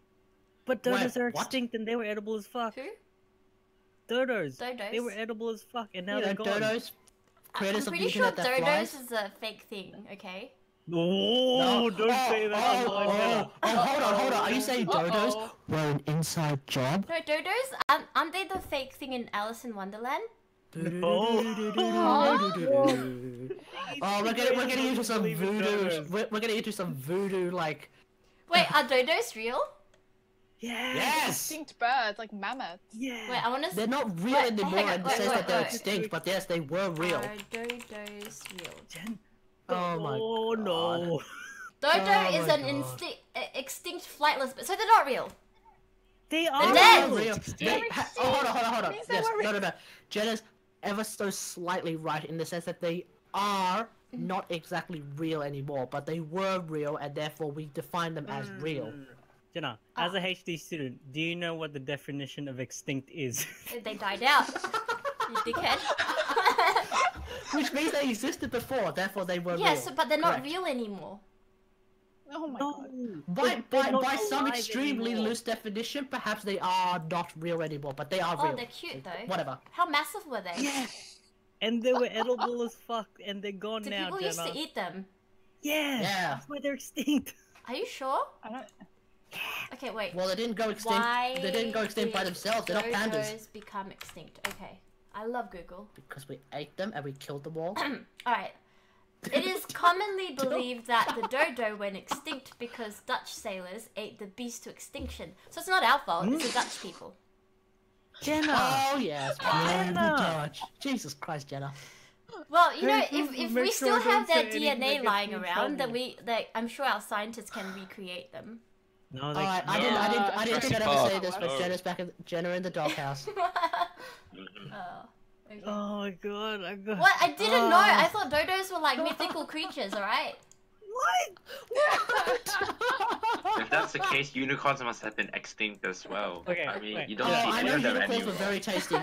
But dodos Wait, are what? extinct and they were edible as fuck. Who? Dodos. Dodos? They were edible as fuck and now You they're know, gone. dodos, I'm creators of the pretty sure internet that dodos flies. is a fake thing. Okay. Oh, No. don't say that Oh, online, Jenna. hold on. Are you saying dodos Uh-oh. were an inside job? No, dodos. Aren't they the fake thing in Alice in Wonderland? Oh, we're getting into some Believe in voodoo. dodos. We're getting into some voodoo like. Wait, are dodos real? Yes. Extinct birds like mammoths. Yeah. Wait, I want to. They're not real Wait, anymore hang on, in the wait, sense wait, that they're wait. extinct, but yes, they were real. Are dodos real? Jen. Oh my Oh god. no. Dodo Oh is my an God. extinct flightless, so they're not real. They They're are dead. Real. Hold on. Means they Yes, were no. Jenna's ever so slightly right in the sense that they are Mm-hmm. not exactly real anymore, but they were real, and therefore we define them as real. Jenna, as a HD student, do you know what the definition of extinct is? They died out. You dickhead. Which means they existed before, therefore they were Yes, real. but they're not Correct. real anymore. Oh my No. god. They're not By some alive extremely anymore. loose definition, perhaps they are not real anymore, but they are Oh, real. they're cute though. Whatever. How massive were they? Yeah. And they were edible as fuck, and they're gone Did now, people Jenna. used to eat them? Yeah. Yeah. That's why they're extinct. Are you sure? I don't. Okay, wait. Well, they didn't go extinct. Why They didn't go extinct by did themselves. They're not pandas. dodos become extinct? Okay. I love Google. Because we ate them and we killed them all. Alright. It is commonly believed that the dodo went extinct because Dutch sailors ate the beast to extinction. So it's not our fault, it's the Dutch people. Jenna. Oh yes, Jenna. the Dutch. Jesus Christ, Jenna. Well, you know, Hey, if make we sure still have don't their say anything that DNA gets lying me in around, then trouble. I'm sure our scientists can recreate them. No, they Alright, I can't. didn't think I'd Jurassic ever say Park. this, but Jenna's back in Jenna in the doghouse. Oh. Okay. Oh my god, I got... What? I didn't know. I thought dodos were like mythical creatures, alright? If that's the case, unicorns must have been extinct as well. Okay, I mean, wait. you Oh, don't see I any know of them unicorns were anymore. very tasty.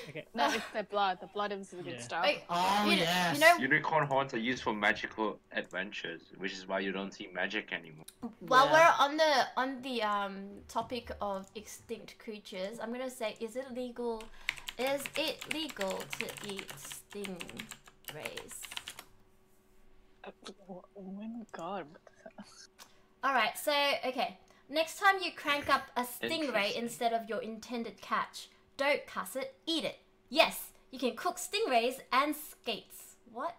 Okay. No, it's their blood. The blood is the good Yeah. stuff. Wait, Oh you, yes. you know, Unicorn horns are used for magical adventures, which is why you don't see magic anymore. while Yeah. we're on the topic of extinct creatures, I'm gonna say, is it legal Is it legal to eat stingrays? Oh my god. Alright, so, okay. Next time you crank up a stingray Interesting. instead of your intended catch, don't cuss it, eat it. Yes, you can cook stingrays and skates. What?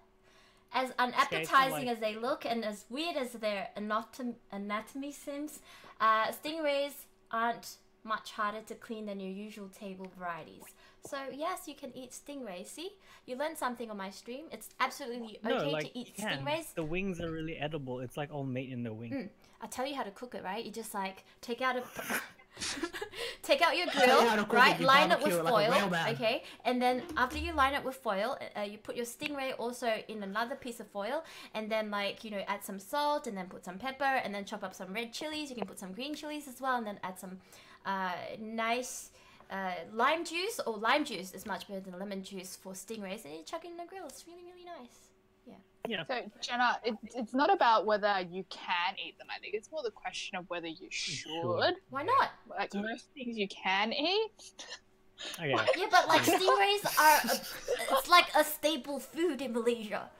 As unappetizing like- as they look and as weird as their anatomy seems, stingrays aren't much harder to clean than your usual table varieties. So yes, you can eat stingrays. See? You learned something on my stream. It's absolutely okay to eat you can. stingrays. The wings are really edible. It's like all meat in the wing. I'll tell you how to cook it, right? You just like take out take out your Tell you how grill, to cook right? it, you Line it barbecue with it like a foil, real man. okay? And then after you line it with foil, you put your stingray also in another piece of foil, and then like add some salt, and then put some pepper, and then chop up some red chilies. You can put some green chilies as well, and then add some nice lime juice. Or lime juice is much better than lemon juice for stingrays, and you chuck it in the grill. It's really nice. Yeah. So Jenna, it's not about whether you can eat them. I think it's more the question of whether you should. Why not? Like most things you can eat. Okay. Yeah, but like stingrays are it's like a staple food in Malaysia.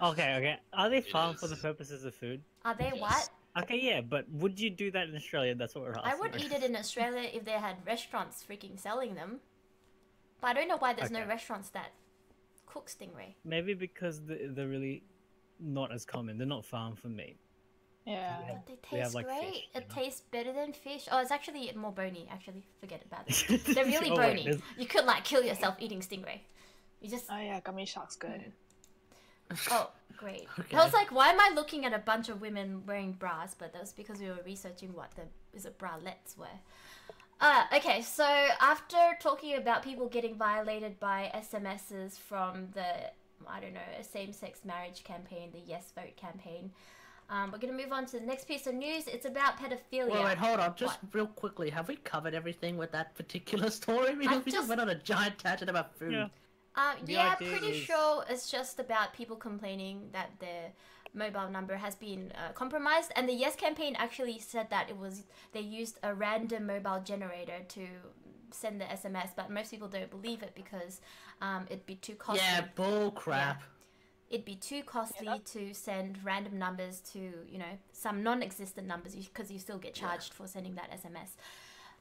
Okay. Are they farmed for is. the purposes of food? Are they what? Okay, yeah, but would you do that in Australia? That's what we're asking. I would eat it in Australia if they had restaurants freaking selling them. But I don't know why there's no Okay. restaurants that cook stingray. Maybe because they're really not as common. They're not farmed for meat. Yeah. But they We have, taste like, great. fish, you It know? tastes better than fish. Oh, it's actually more bony. Actually, forget about it. They're really Oh, wait, bony. there's- You could like kill yourself eating stingray. You just Oh yeah, gummy shark's good. oh great. Okay. I was like, why am I looking at a bunch of women wearing bras? But that was because we were researching what the bralettes were. Okay, so after talking about people getting violated by SMSs from the, I don't know, a same-sex marriage campaign, the Yes Vote campaign, we're going to move on to the next piece of news. It's about pedophilia. Wait, hold on. Just What? real quickly, have we covered everything with that particular story? Because we just- just went on a giant tangent about food. Yeah. The Yeah, idea pretty is- sure it's just about people complaining that their mobile number has been compromised. And the Yes campaign actually said that they used a random mobile generator to send the SMS, but most people don't believe it because it'd be too costly. Yeah, bull crap. It'd be too costly to send random numbers to, some non-existent numbers because you still get charged for sending that SMS.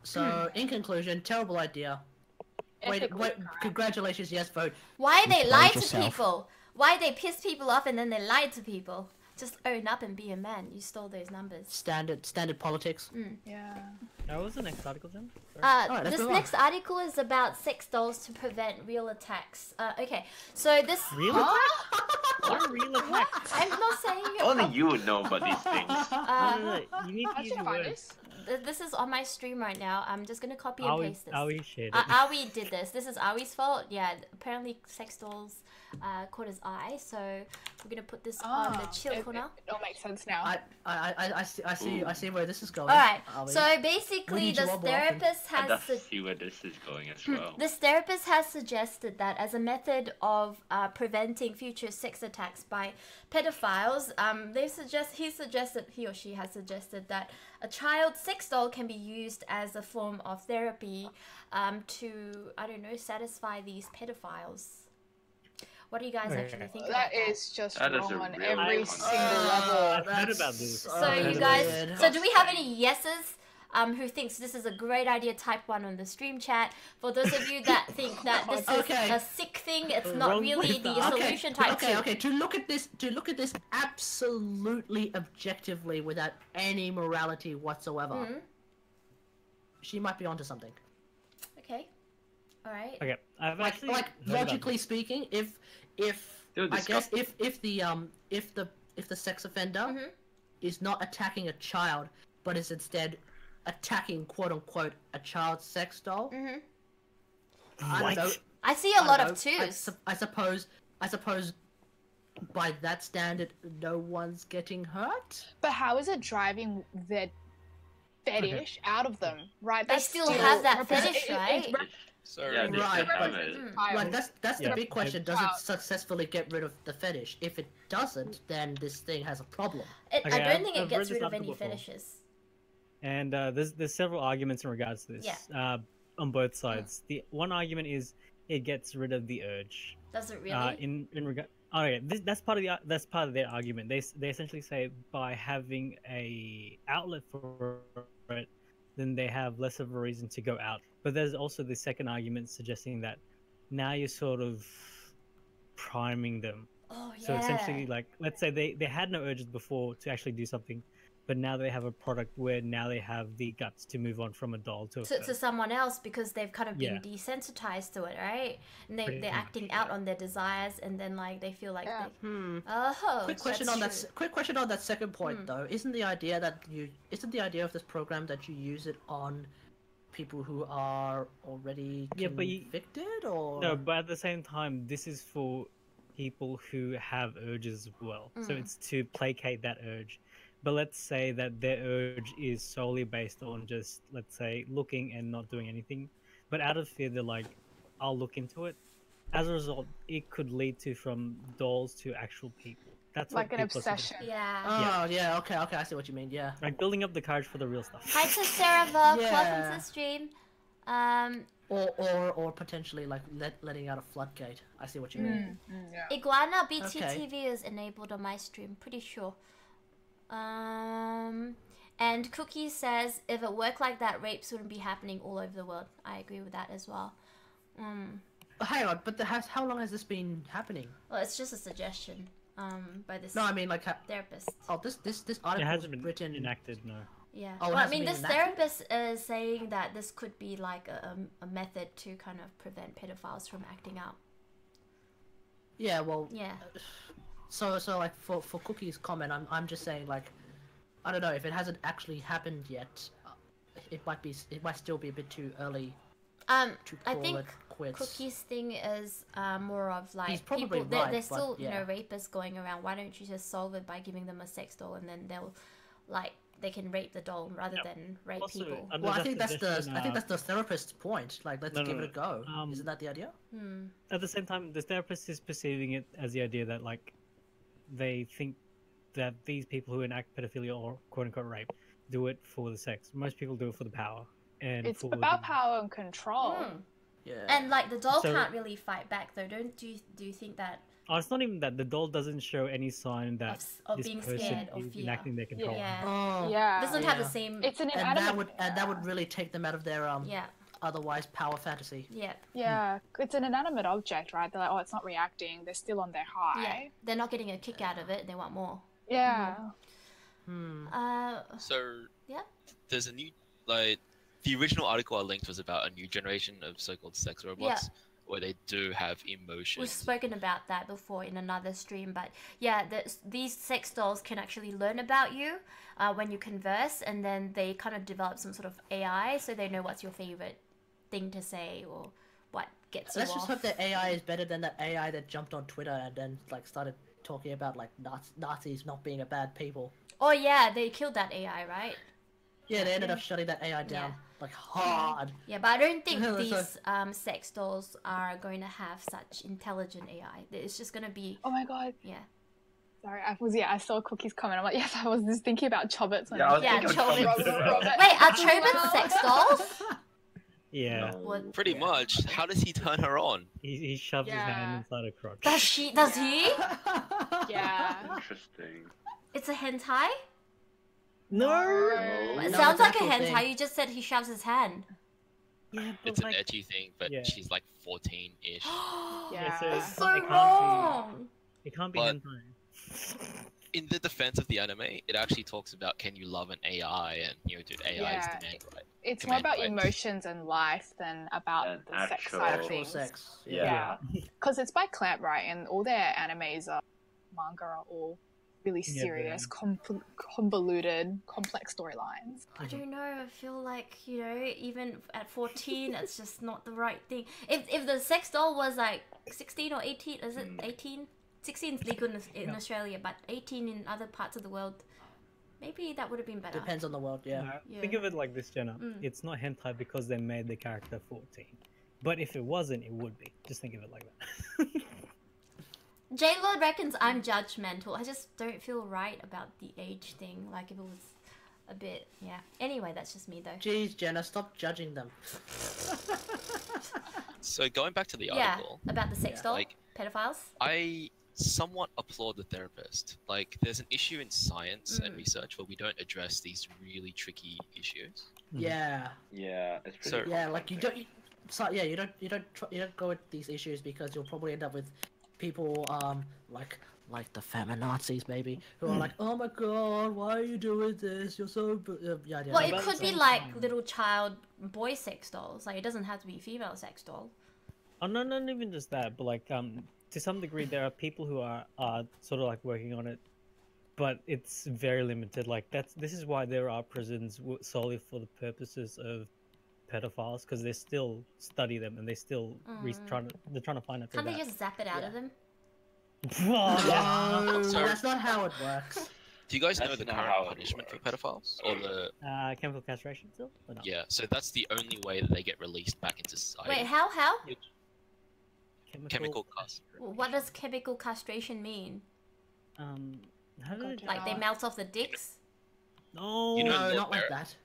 So, in conclusion, terrible idea. Wait, Ethically correct. congratulations, Yes Vote. Why they lie to yourself. people? Why they piss people off and then they lie to people? Just own up and be a man. You stole those numbers. Standard politics. Yeah. What was the next article, Jen? Sorry. Alright, let's This move on. next article is about sex dolls to prevent real attacks. Okay, so this. Real attack? What are real attacks? I'm not saying it. Only you would know about these things. No, you need to How'd use you your find words. this? This is on my stream right now. I'm just gonna copy and paste this. Aoi shared it. Aoi did this. This is Aoi's fault. Yeah, apparently sex dolls caught his eye, so we're gonna put this on the chill corner. It all makes sense now. I see where this is going. All right. Ali. So We basically, need you this all more often. therapist I'd has. love to see where this is going as well. This therapist has suggested that as a method of preventing future sex attacks by pedophiles, he or she has suggested that a child sex doll can be used as a form of therapy to, I don't know, satisfy these pedophiles. What do you guys Okay. actually think about That that? is just That is wrong a on real every concept. single level. I've heard about this. So I've you heard guys, about it. so do we have any yeses? Who thinks this is a great idea? Type 1 on the stream chat. For those of you that think that this Okay. is a sick thing, it's not Wrong really with the that. solution. Type 2. Okay. To look at this absolutely objectively without any morality whatsoever, Mm-hmm. she might be onto something. Okay. All right. Okay, I've Like, actually like heard about logically speaking, if Dude, I this guess if the sex offender Mhm. is not attacking a child, but is instead attacking quote unquote a child's sex doll, Mhm. I don't What? know. I see a lot I of don't know, twos. I suppose by that standard, no one's getting hurt. But how is it driving their fetish out of them? Right? They That's still have that represent- fetish, it- right? it's Sorry. Yeah, they Right, should have but- it. Mm. Like that's Yeah. the big question. Does Wow. it successfully get rid of the fetish? If it doesn't, then this thing has a problem. I Okay, don't I've- think it I've gets read this rid of any article before. fetishes. And there's several arguments in regards to this. Yeah. on both sides. The one argument is it gets rid of the urge. Does it really? In regard, oh yeah, that's part of their argument. They essentially say by having a outlet for it, then they have less of a reason to go out. But there's also the second argument suggesting that now you're sort of priming them. Oh yeah. So essentially, like, let's say they had no urges before to actually do something, but now they have a product where now they have the guts to move on from a doll to a to someone else because they've kind of been Yeah. desensitized to it, right? And Pretty they're much, acting out on their desires, and then like they feel like Yeah. oh. Quick question that's on true. that. Quick question on that second point though. Isn't the idea of this program that you use it on people who are already Yeah, but convicted, or No, but at the same time, this is for people who have urges as well. So it's to placate that urge. But let's say that their urge is solely based on just, let's say, looking and not doing anything. But out of fear, they're like, I'll look into it. As a result, it could lead to from dolls to actual people. That's Like what an people are obsession. Yeah. Oh yeah, okay, I see what you mean. Yeah. like building up the courage for the real stuff. Hi to Sarah Vogue, welcome Yeah. to the stream. Or potentially like letting out a floodgate. I see what you mean. Yeah. Iguana BTTV Okay. is enabled on my stream, pretty sure. And Cookie says if it worked like that, rapes wouldn't be happening all over the world. I agree with that as well. But hang on, but how long has this been happening? Well, it's just a suggestion by this No, I mean like therapist. this It article hasn't was been written. enacted, no. Yeah. Oh, it well, I hasn't mean, been this enacted? therapist is saying that this could be like a method to kind of prevent pedophiles from acting out. Yeah, well, Yeah. so like for Cookie's comment, I'm just saying like, I don't know if it hasn't actually happened yet. It might still be a bit too early to I call think it quits. Cookie's thing is more of like He's probably people. right, There's but still yeah. rapists going around. Why don't you just solve it by giving them a sex doll and then they'll like they can rape the doll rather than rape Also, people. under Well, I that think that's suggestion, the therapist's point. Like, let's No, give no, it a go. no. Isn't that the idea? At the same time, the therapist is perceiving it as the idea that, like, they think that these people who enact pedophilia or quote unquote rape do it for the sex. Most people do it for the power. And It's for about the... power and control. Yeah. And like the doll So- can't really fight back though. Do you think that Oh, it's not even that. The doll doesn't show any sign that of this being person scared or is fear? enacting their control. Yeah. Oh. Yeah. It doesn't have the Yeah. same. It's an And inanimate. that would really take them out of their Yeah. otherwise power fantasy. Yeah. Yeah, it's an inanimate object, right? They're like, oh, it's not reacting. They're still on their high. Yeah. They're not getting a kick out of it. They want more. Yeah. So Yeah. there's a new the original article I linked was about a new generation of so-called sex robots where they do have emotions. We've spoken about that before in another stream, but yeah, these sex dolls can actually learn about you when you converse, and then they kind of develop some sort of AI, so they know what's your favorite thing to say or what gets Let's you just off. hope that AI is better than that AI that jumped on Twitter and then like started talking about like Nazis not being a bad people. Oh yeah, they killed that AI, right? Yeah, they ended up shutting that AI down like hard. Yeah, but I don't think So- these sex dolls are going to have such intelligent AI. It's just going to be, Oh my god. yeah. Sorry, I saw Cookie's comment. I'm like, yes, I was just thinking about Chobbits. When Yeah, I was Yeah, thinking Chobits. of something. Wait, are Chobits sex dolls? Yeah. No. What? Pretty much. How does he turn her on? He shoves his hand Yeah. inside a crotch. Does he? Yeah. Interesting. It's a hentai? No! It No, sounds it's like a an actual hentai. thing. You just said he shoves his hand. Yeah, but It's an like... edgy thing, but Yeah. she's like 14-ish. Yeah. so That's it's so not- it can't be- wrong. It can't be But- hentai. In the defense of the anime, it actually talks about can you love an AI, and dude, AI is Yeah. demand right. It's more about Command emotions and life than about An the sex actual- side of Actual things. sex. Yeah. Because it's by Clamp, right? And all their animes are manga are all really Yeah, serious, convoluted, complex storylines. I don't know. I feel like even at 14, it's just not the right thing. If the sex doll was like 16 or 18, is it 18? 16 is legal in Australia, but 18 in other parts of the world. Maybe that would have been better. Depends on the world, yeah. No, think of it like this, Jenna. It's not hentai because they made the character 14. But if it wasn't, it would be. Just think of it like that. J Lord reckons I'm judgmental. I just don't feel right about the age thing. Like if it was a bit, yeah. Anyway, that's just me though. Jeez, Jenna, stop judging them. So going back to the Yeah, article, about the sex Yeah. doll, Like- pedophiles. I somewhat applaud the therapist. Like, there's an issue in science and research where we don't address these really tricky issues. Yeah. Yeah, it's pretty. So- Yeah, like you don't. You don't go with these issues because you'll probably end up with people like the feminazis maybe who are like, oh my god, why are you doing this? You're so yeah. Well, but it at could the be same like time- little child boy sex dolls. Like, it doesn't have to be female sex doll. Oh no, not even just that, but like to some degree there are people who are sort of like working on it, but it's very limited. Like this is why there are prisons solely for the purposes of pedophiles, because they still study them and they still they're trying to find out through Can't they that. just zap it out of Yeah. them? Oh, yeah. No, Sorry. that's not how it works. Do you guys know That's the not current how it punishment for works. pedophiles? Or the Chemical castration still? Or no? yeah, so that's the only way that they get released back into society. Wait, how? Chemical castration. What does chemical castration mean? How did it? Like they melt off the dicks? No. You know- No, Lord not like Barrett. that.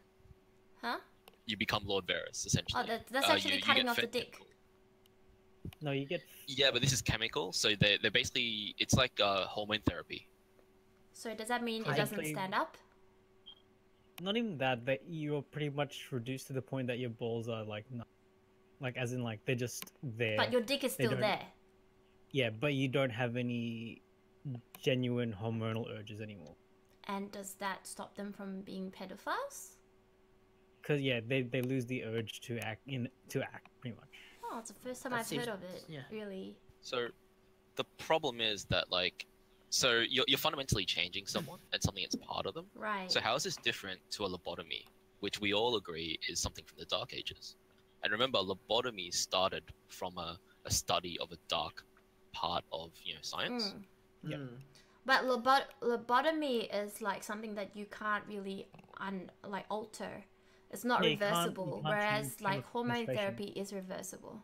Huh? You become Lord Varys, essentially. Oh, that's You actually get cutting off the fed dick. chemical. No, you get. Yeah, but this is chemical, so they're basically it's like hormone therapy. So does that mean it I doesn't think- stand up? Not even that. That you're pretty much reduced to the point that your balls are like not, like as in like they're just there. But your dick is They still don't- there. Yeah, but you don't have any genuine hormonal urges anymore. And does that stop them from being pedophiles? Because yeah, they lose the urge to act pretty much. Oh, it's the first time That I've seems- heard of it. yeah. Really. So the problem is that like so you're fundamentally changing someone and something that's part of them. Right. So how is this different to a lobotomy, which we all agree is something from the Dark Ages? And remember, lobotomy started from a study of a dark part of science. Mm. Yeah. Mm. But lobotomy is like something that you can't really alter. It's not Yeah, you can't- reversible. you can't Whereas change like chemical hormone castration. therapy is reversible.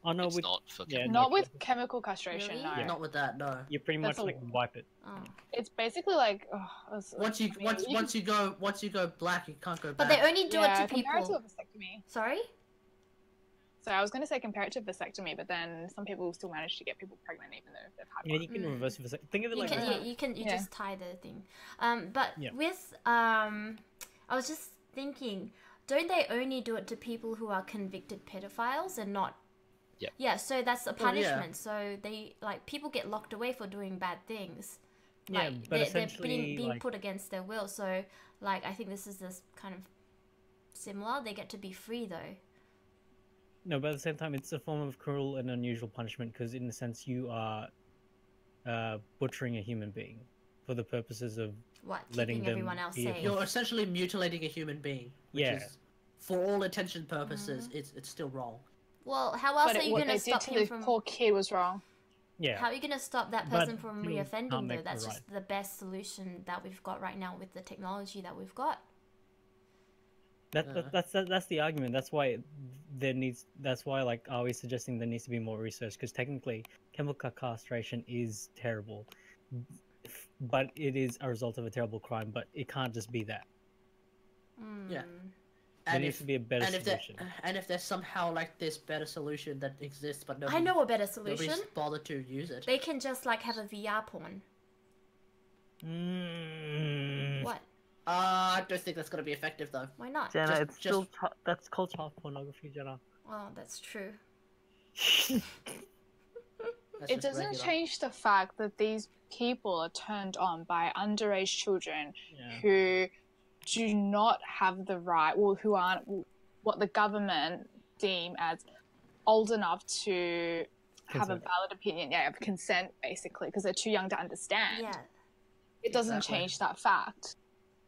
Oh no, It's with not for yeah, chemical. Not no, with chemical castration, Really? no. Yeah. Not with that, no. you pretty That's much like a- wipe it. Oh. It's basically like Once you once you go black, you can't go But back. they only do it to compare it to people. a vasectomy. Sorry? So I was going to say compare it to a vasectomy, but then some people still manage to get people pregnant even though they've had Yeah, one. you can Mm. reverse it for a second. Think of it You like can, this. yeah, you Yeah. just tie the thing. But Yeah. with I was just thinking, don't they only do it to people who are convicted pedophiles and not? Yeah. Yeah. So that's a Well, yeah. punishment. So they people get locked away for doing bad things. Yeah, Like, but they're essentially, being like- put against their will. So like I think this is this kind of similar. They get to be free though. No, but at the same time, it's a form of cruel and unusual punishment because, in a sense, you are butchering a human being for the purposes of What? Letting Keeping them everyone else be a- safe. You're essentially mutilating a human being. Which Yeah. is, for all intention purposes, it's still wrong. Well, how else But are you what gonna they stop did to him the from? poor kid was wrong. yeah. How are you going to stop that But person from you reoffending can't though? make That's the just the best solution that we've got right now with the technology that we've got. That's the argument. That's why That's why, like, are we suggesting there needs to be more research? Because technically, chemical castration is terrible, but it is a result of a terrible crime. But it can't just be that. Yeah. Mm. There And needs to be a better solution. and if there's somehow like this better solution that exists, but I know a better nobody's solution. bothered to use it. They can just like have a VR porn. Mm. What? I don't think that's gonna be effective though. Why not? Jenna, Just- it's still that's called child pornography, Jenna. Oh, that's true. That's It just doesn't regular. change the fact that these people are turned on by underage children Yeah. who do not have the right, or who aren't what the government deem as old enough to have a Consent. valid opinion, of consent, basically, because they're too young to understand. Yeah. It doesn't Exactly. change that fact.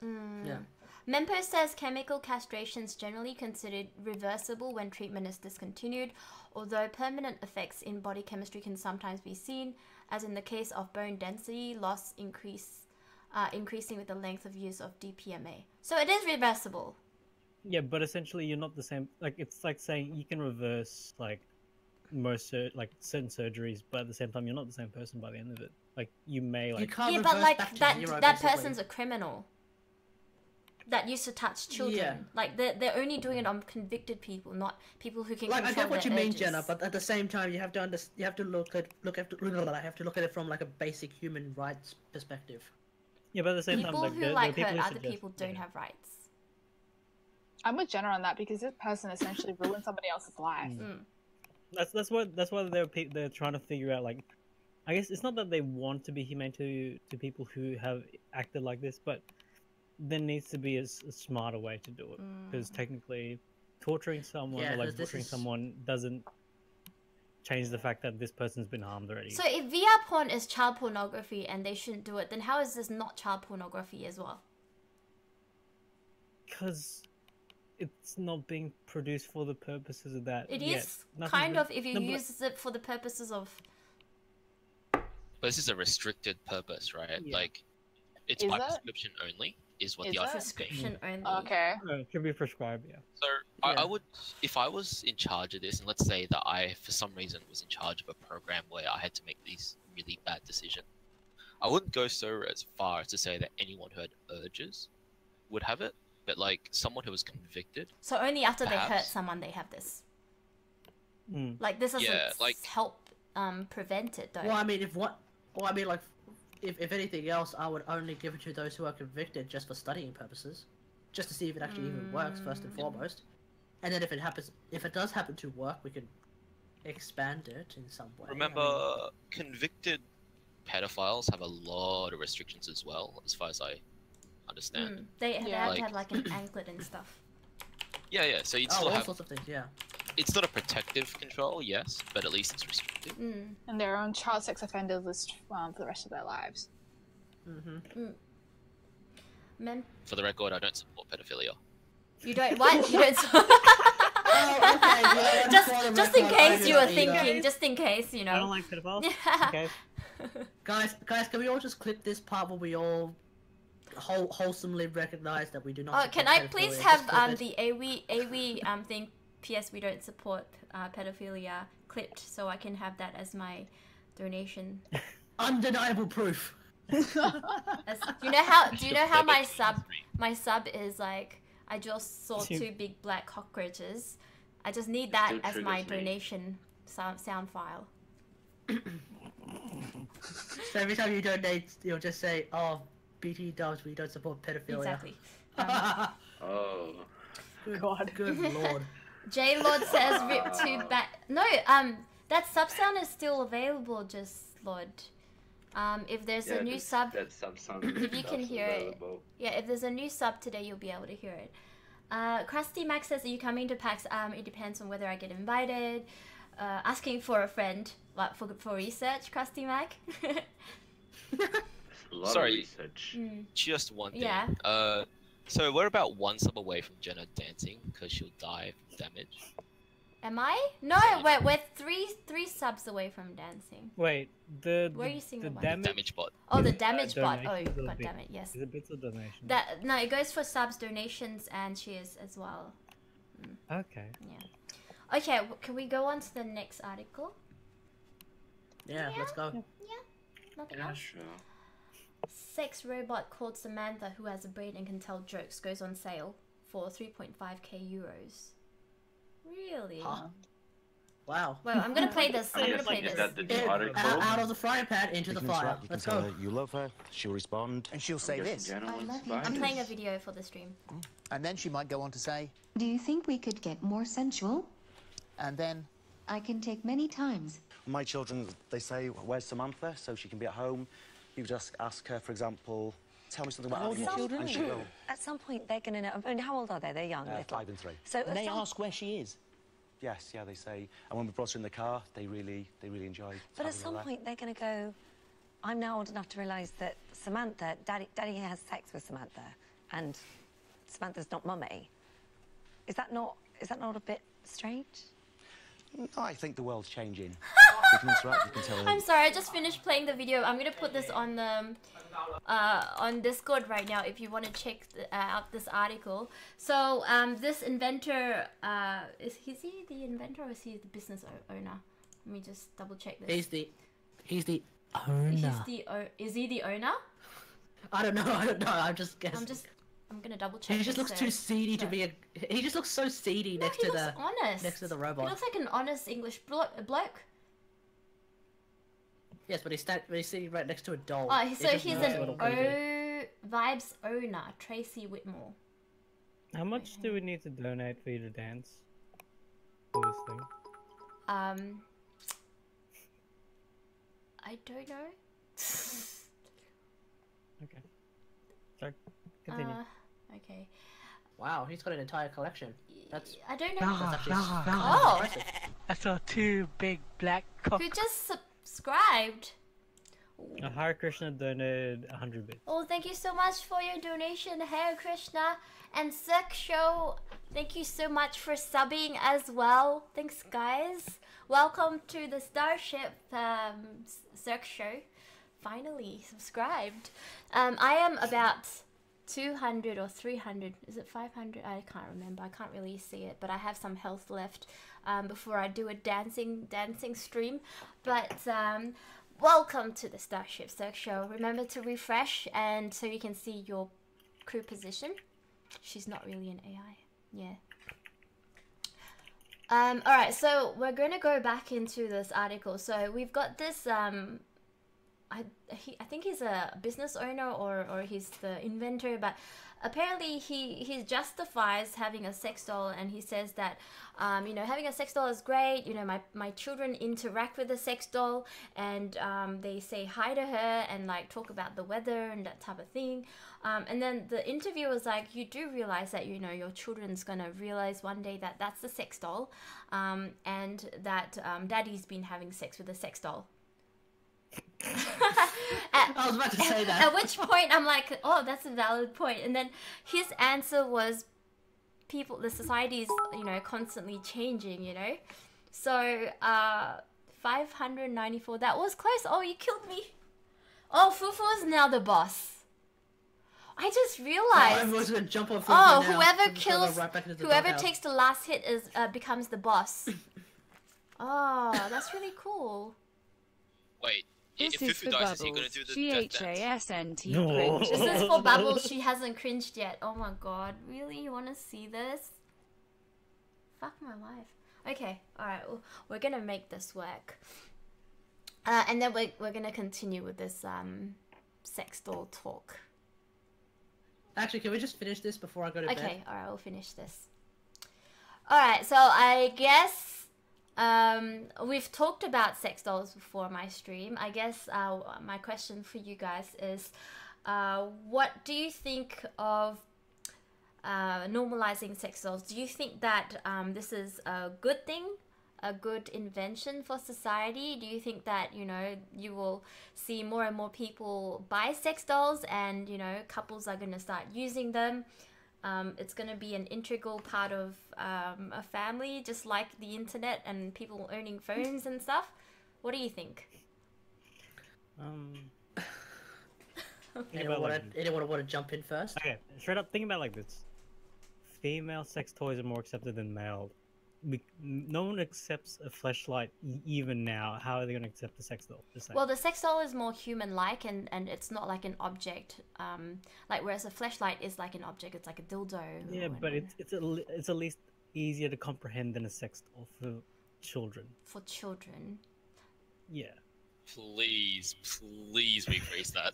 Mm. Yeah. Mempo says chemical castration is generally considered reversible when treatment is discontinued, although permanent effects in body chemistry can sometimes be seen, as in the case of bone density loss increasing with the length of use of DPMA. So it is reversible. Yeah, but essentially, you're not the same. Like, it's like saying you can reverse like certain surgeries, but at the same time, you're not the same person by the end of it. Like, you may You like can't Yeah, reverse but like back to that zero, that basically. person's a criminal. that used to touch children. Yeah. Like they're only doing it on convicted people, not people who can Like I control get what you their mean, urges. Jenna, but at the same time, you have to you have to look at it from like a basic human rights perspective. Yeah, but at the same People time, like who there are like people hurt who other suggest- people don't yeah. have rights. I'm with Jenna on that because this person essentially ruined somebody else's life. That's why they're trying to figure out, like, I guess it's not that they want to be humane to people who have acted like this, but there needs to be a smarter way to do it, because technically torturing someone Yeah, or like 'cause this torturing is- someone doesn't change the fact that this person's been harmed already. So if VR porn is child pornography and they shouldn't do it, then how is this not child pornography as well? Because it's not being produced for the purposes of that. It yet. is Nothing's kind been- of if you no, but- use it for the purposes of. But this is a restricted purpose, right? Yeah. Like, it's Is by it? prescription only, is what Is the it? article is saying. Prescription only. Okay. No, it should be prescribed, yeah. So Yeah. I would, if I was in charge of this, and let's say that I, for some reason, was in charge of a program where I had to make these really bad decisions, I wouldn't go so as far as to say that anyone who had urges would have it, but like someone who was convicted. So only after they hurt Perhaps. someone they have this. Mm. Like this doesn't Yeah, like- help prevent it though. Well, I mean, if anything else, I would only give it to those who are convicted just for studying purposes, just to see if it actually even works first and foremost. And then if it does happen to work, we can expand it in some way. Remember, convicted pedophiles have a lot of restrictions as well, as far as I understand. They Yeah. have to Like- have like an anklet and stuff. Yeah. So you'd Oh, still all have. sorts of things. Yeah. It's not a protective control, yes, but at least it's restricted. And they're on child sex offender list for the rest of their lives. Men, For the record, I don't support pedophilia. you don't what? You don't. Oh, okay. Yeah, just in case you were either. thinking, just in case you I don't know. like pedophiles. Yeah. Okay. Guys, can we all just clip this part where we all wholesomely recognize that we do not? Oh, support can I pedophilia? please Just have clip it. the AWE thing? P.S. We don't support pedophilia clipped, so I can have that as my donation. Undeniable proof. As, do you know how my Pedophilia. sub is like? I just saw Two- two big black cockroaches. I just need that still as my triggers me. donation sound file. So every time you donate, you'll just say, "Oh, BT Dubs, we don't support pedophilia." Exactly. Oh. Good, God. good lord. J Lord says rip to back. No, that sub sound is still available. Just Lord. If there's a new sub, That sub if you can hear it. Yeah, if there's a new sub today, you'll be able to hear it. Krusty Mac says, are you coming to PAX? It depends on whether I get invited. Asking for a friend, what, for research, Krusty Mac? A lot Sorry. of research. Just one thing. Yeah. So we're about one sub away from Jenna dancing because she'll die from damage. Am I? No, we're three subs away from dancing. Wait, Where are you seeing the the one? damage Damage bot. Oh, the Is it, damage bot. Oh, donations or god bit- damn it, yes. Is it bits of donation? That no, it goes for subs, donations, and cheers as well. Okay. Yeah. Okay, can we go on to the next article? Yeah, let's go. Nothing Yeah, else. sure. Sex robot called Samantha, who has a brain and can tell jokes, goes on sale for 3.5k euros. Really? Huh? Wow. Well, I'm gonna play this. I'm gonna play Is this. that the new Out article? of the frying pan into You the can fire. interact, you can Let's tell go. her you love her, she'll respond. And she'll say this. Jenna I wants love to you. buy I'm playing a this. video for the stream. And then she might go on to say, Do you think we could get more sensual? and then, I can take many times. My children, they say, where's Samantha? So she can be at home. You just ask her, for example, tell me something about old are your animals. children? And she'll go, At some point, they're going to know. I mean, how old are they? They're young. little. 5 and 3. So and at they some- ask where she is. Yes, yeah, they say. And when we brought her in the car, they really enjoy But at having her some there. point, they're going to go. I'm now old enough to realise that Samantha, Daddy has sex with Samantha, and Samantha's not mummy. Is that not a bit strange? No, I think the world's changing. You can interact, you can tell her. I'm sorry, I just finished playing the video. I'm gonna put this on the on Discord right now if you want to check out this article. So this inventor is he the inventor or is he the business owner? Let me just double check this. He's the owner. Is he the owner? I don't know. I'm just guessing. I'm just I'm gonna double check. He just looks too seedy to be a. He just looks so seedy No, next he to looks the honest. next to the robot. He looks like an honest English bloke. Yes, but he's sitting right next to a doll. Oh, It so just he's looks a an little creepy. Vibes owner, Tracy Whitmore. How much do we need to donate for you to dance? For this thing? I don't know. Okay. Sorry. Continue. Okay. Wow, he's got an entire collection. That's I don't know. that's actually Oh. impressive. I saw two big black cocks. Who just subscribed? Hare Krishna donated 100 bits. Oh, thank you so much for your donation, Hare Krishna. And Cirque Show, thank you so much for subbing as well. Thanks, guys. Welcome to the Starship Cirque Show. Finally subscribed. I am about 200 or 300. Is it 500? I can't remember. I can't really see it, but I have some health left before I do a dancing stream. But welcome to the Starship Cirque Show. Remember to refresh and so you can see your crew position. She's not really an AI. Yeah. Alright, so we're going to go back into this article. So we've got this, I think he's a business owner or he's the inventor, but apparently he justifies having a sex doll, and he says that, you know, having a sex doll is great. You know, my children interact with the sex doll, and they say hi to her and like talk about the weather and that type of thing. And then the interviewer was like, you do realize that, you know, your children's gonna realize one day that that's the sex doll, and that daddy's been having sex with a sex doll. I was about to say that. At which point I'm like, oh, that's a valid point. And then his answer was, the society is, you know, constantly changing, you know. So 594, that was close. Oh, you killed me. Oh, Fufu is now the boss. I just realized. Everyone's gonna jump on Fufu oh, now. whoever Fufu's kills, going right back into the whoever doghouse. takes the last hit is becomes the boss. Oh, that's really cool. Wait, This if is Fufu for dies, is he gonna Bubbles. do the death dance? GHASNT No. cringe. This is for Bubbles. She hasn't cringed yet. Oh my god, really? You want to see this? Fuck my life. Okay, alright, we're gonna make this work. And then we're gonna continue with this sex doll talk. Actually, can we just finish this before I go to bed? Okay, alright, we'll finish this. Alright, so I guess we've talked about sex dolls before my stream. I guess my question for you guys is, what do you think of normalizing sex dolls? Do you think that this is a good thing, a good invention for society? Do you think that, you know, you will see more and more people buy sex dolls, and, you know, couples are going to start using them? It's going to be an integral part of a family, just like the internet and people owning phones and stuff. What do you think? Anyone want to jump in first? Okay, straight up, think about it like this. Female sex toys are more accepted than male. No one accepts a fleshlight even now. How are they going to accept a sex doll? Well, the sex doll is more human-like, and it's not like an object. Like, whereas a fleshlight is like an object. It's like a dildo. Yeah, but it's at least easier to comprehend than a sex doll for children. For children. Yeah. Please rephrase that.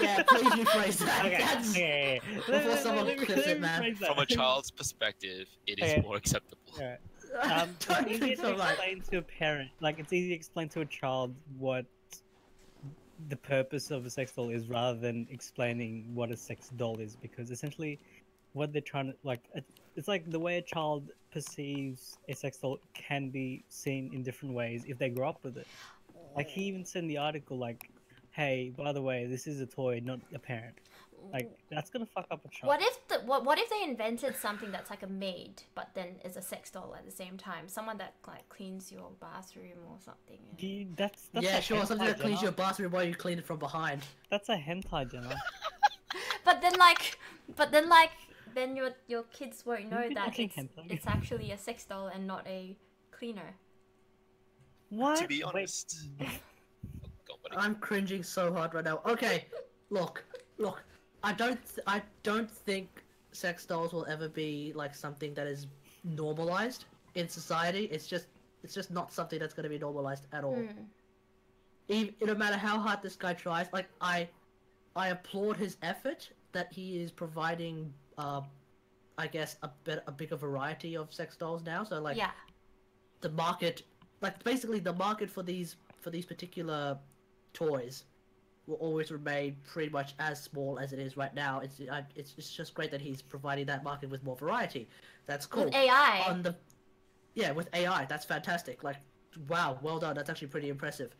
Yeah, please rephrase that. Okay, That's... okay. Before someone clips it, man. From a child's perspective, it is more acceptable. Alright. Don't It's easy think to so, like- explain to a parent. Like, it's easy to explain to a child what the purpose of a sex doll is, rather than explaining what a sex doll is, because essentially, what they're trying to it's like the way a child perceives a sex doll can be seen in different ways if they grow up with it. Like, he even said in the article, like, hey, by the way, this is a toy, not a parent. Like, that's gonna fuck up a child. What if they invented something that's like a maid, but then is a sex doll at the same time? Someone that like cleans your bathroom or something. That's yeah, a sure. Something hentai, that cleans Jenna. your bathroom while you clean it from behind. That's a hentai, Jenna. But then your kids won't know been that watching it's, hentai? it's actually a sex doll and not a cleaner. What? To be honest, I'm cringing so hard right now. Okay, look. I don't think sex dolls will ever be like something that is normalized in society. It's just not something that's going to be normalized at all. Even, no matter how hard this guy tries, like I applaud his effort that he is providing. I guess a bigger variety of sex dolls now. So like, Yeah. the market, like basically the market for these particular toys will always remain pretty much as small as it is right now. It's just great that he's providing that market with more variety. That's cool. With AI. With AI, that's fantastic. Like, wow, well done. That's actually pretty impressive.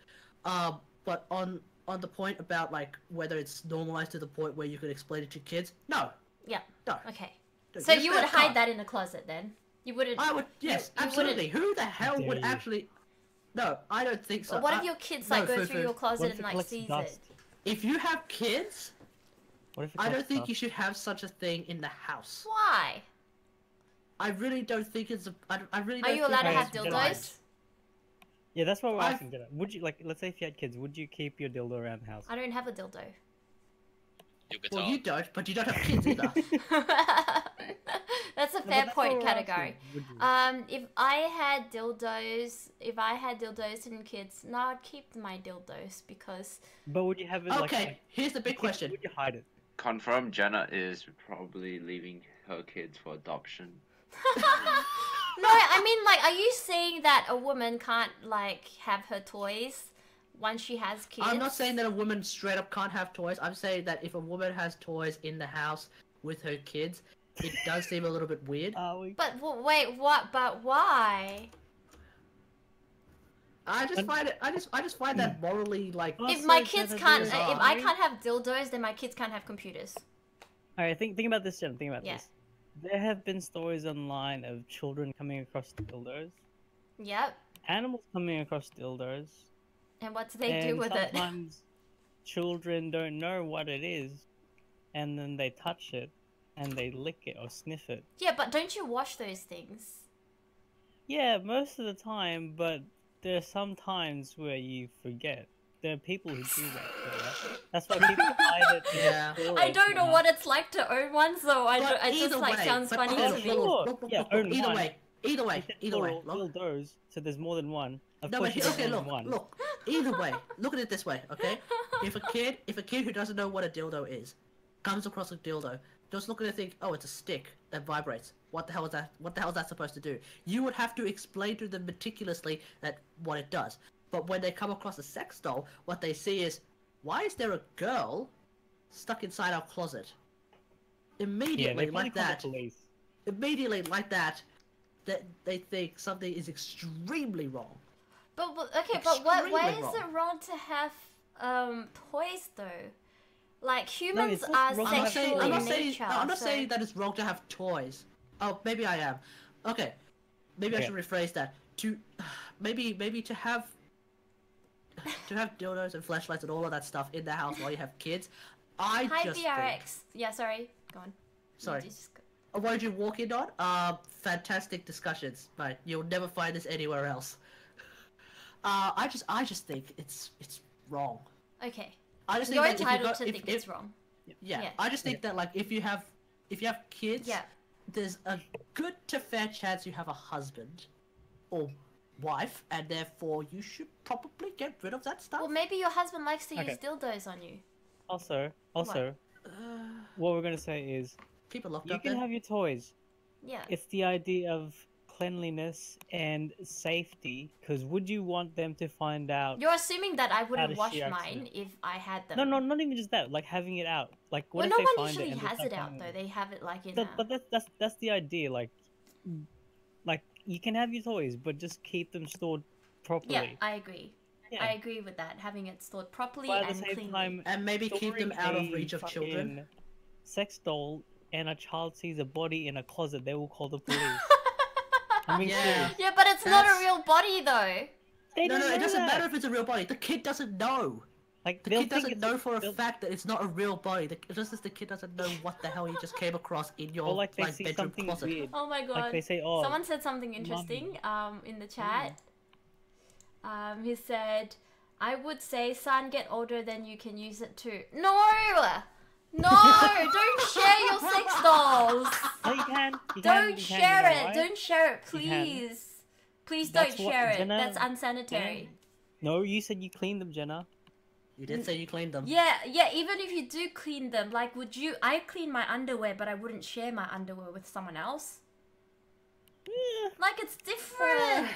But on the point about like whether it's normalized to the point where you could explain it to kids, no. Yeah. No. Okay. No, So yes, you would that hide can't. that in a closet then? You wouldn't. I would, yes, you absolutely. wouldn't- Who the hell Dare would you. actually? No, I don't think so. What if your kids like no, go Fufu. through your What closet if and it like collects sees dust? it? If you have kids, What if it I don't collects think dust? you should have such a thing in the house. Why? I really don't think it's. I really. Are Don't you think allowed to it's have Get right. dildos? Yeah, that's what we're I've- asking. Jenna. Would you like, let's say if you had kids, would you keep your dildo around the house? I don't have a dildo. Your guitar. Well, you don't, but you don't have kids either. That's a No, but fair that's point what we're asking. category. Would you? If I had dildos and kids, no, I'd keep my dildos because But would you have it like? Okay, here's the big would you- question. Would you hide it? Confirm Jenna is probably leaving her kids for adoption. no, I mean like, are you saying that a woman can't like have her toys once she has kids? I'm not saying that a woman straight up can't have toys. I'm saying that if a woman has toys in the house with her kids, it does seem a little bit weird. But wait, what? But why? I just find it. I just find that morally like. If my kids can't, if I bizarre. can't have dildos, then my kids can't have computers. All right, think about this, Jen. Think about Yeah. this. There have been stories online of children coming across dildos, Yep. animals coming across dildos. And what do they do and with it? sometimes children don't know what it is, and then they touch it, and they lick it or sniff it. Yeah, but don't you wash those things? Yeah, most of the time, but there are some times where you forget. There are people who do that. So that's why people hide it. in Yeah. storage I don't know and what it's like to own one, so But it just either like way- sounds but funny okay, to look, me. look, look, look, Yeah, look, own either one. way, either way, You said either way. plural Look, dildos, so there's more than one. Of no, course but you okay, don't look, own one. look. Either way, look at it this way, okay? If a kid who doesn't know what a dildo is, comes across a dildo, just look at it and think, oh, it's a stick that vibrates. What the hell is that? What the hell is that supposed to do? You would have to explain to them meticulously that what it does. But when they come across a sex doll, what they see is, why is there a girl stuck inside our closet? Yeah, Immediately they like probably call that. the police. Immediately like that, that they think something is extremely wrong. But okay, but why Extremely is wrong. it wrong to have toys though? Like No, humans it's are not wrong to have sexual toys. I'm in not saying, nature. no, I'm not so... saying that it's wrong to have toys. Oh, maybe I am. Okay, maybe I Okay. should rephrase that. Maybe to have dildos and flashlights and all of that stuff in the house while you have kids. I Hi just BRX. think. Yeah, sorry. Go on. Sorry. You just go. What did you walk in on? Fantastic discussions, but you'll never find this anywhere else. I just think it's wrong. Okay. I just You're think that entitled if you to got, think if, it's wrong. Yeah, Yeah. I just think that like if you have kids, Yeah. there's a good to fair chance you have a husband or wife, and therefore you should probably get rid of that stuff. Well, maybe your husband likes to Okay. use dildos on you. Also, what we're gonna say is, Keep it locked you up can then. have your toys. Yeah. It's the idea of cleanliness and safety. Because would you want them to find out? You're assuming that I wouldn't does wash she mine actually- if I had them. No, not even just that. Like having it out. Like what Well, if no they one find usually it and has they it start out finding though. it? They have it like in. But that's the idea. Like you can have your toys, but just keep them stored properly. Yeah, I agree. Yeah. I agree with that. Having it stored properly But at and the same cleanly. time, And maybe keep them storing out of a reach of children. fucking Sex doll and a child sees a body in a closet, they will call the police. I mean, Yeah. serious. Yeah, but it's not a That's- real body though. They No, don't know it doesn't that. matter if it's a real body. The kid doesn't know. Like The they'll kid think doesn't it's know for a they'll- fact that it's not a real body. Just as the kid doesn't know what the hell he just came across in your Or like they see bedroom something closet. weird. Oh my god. Like they say, oh, Someone said something interesting in the chat. He said, I would say, son, get older, then you can use it too. No! No, don't share your sex dolls. No, you can. Don't share you know it. why? Don't share it, You can. please. Please That's don't what- share it. Jenna- That's unsanitary. No, you said you cleaned them, Jenna. You did say you cleaned them. Yeah, even if you do clean them, like, would you... I clean my underwear, but I wouldn't share my underwear with someone else. Yeah. Like, it's different.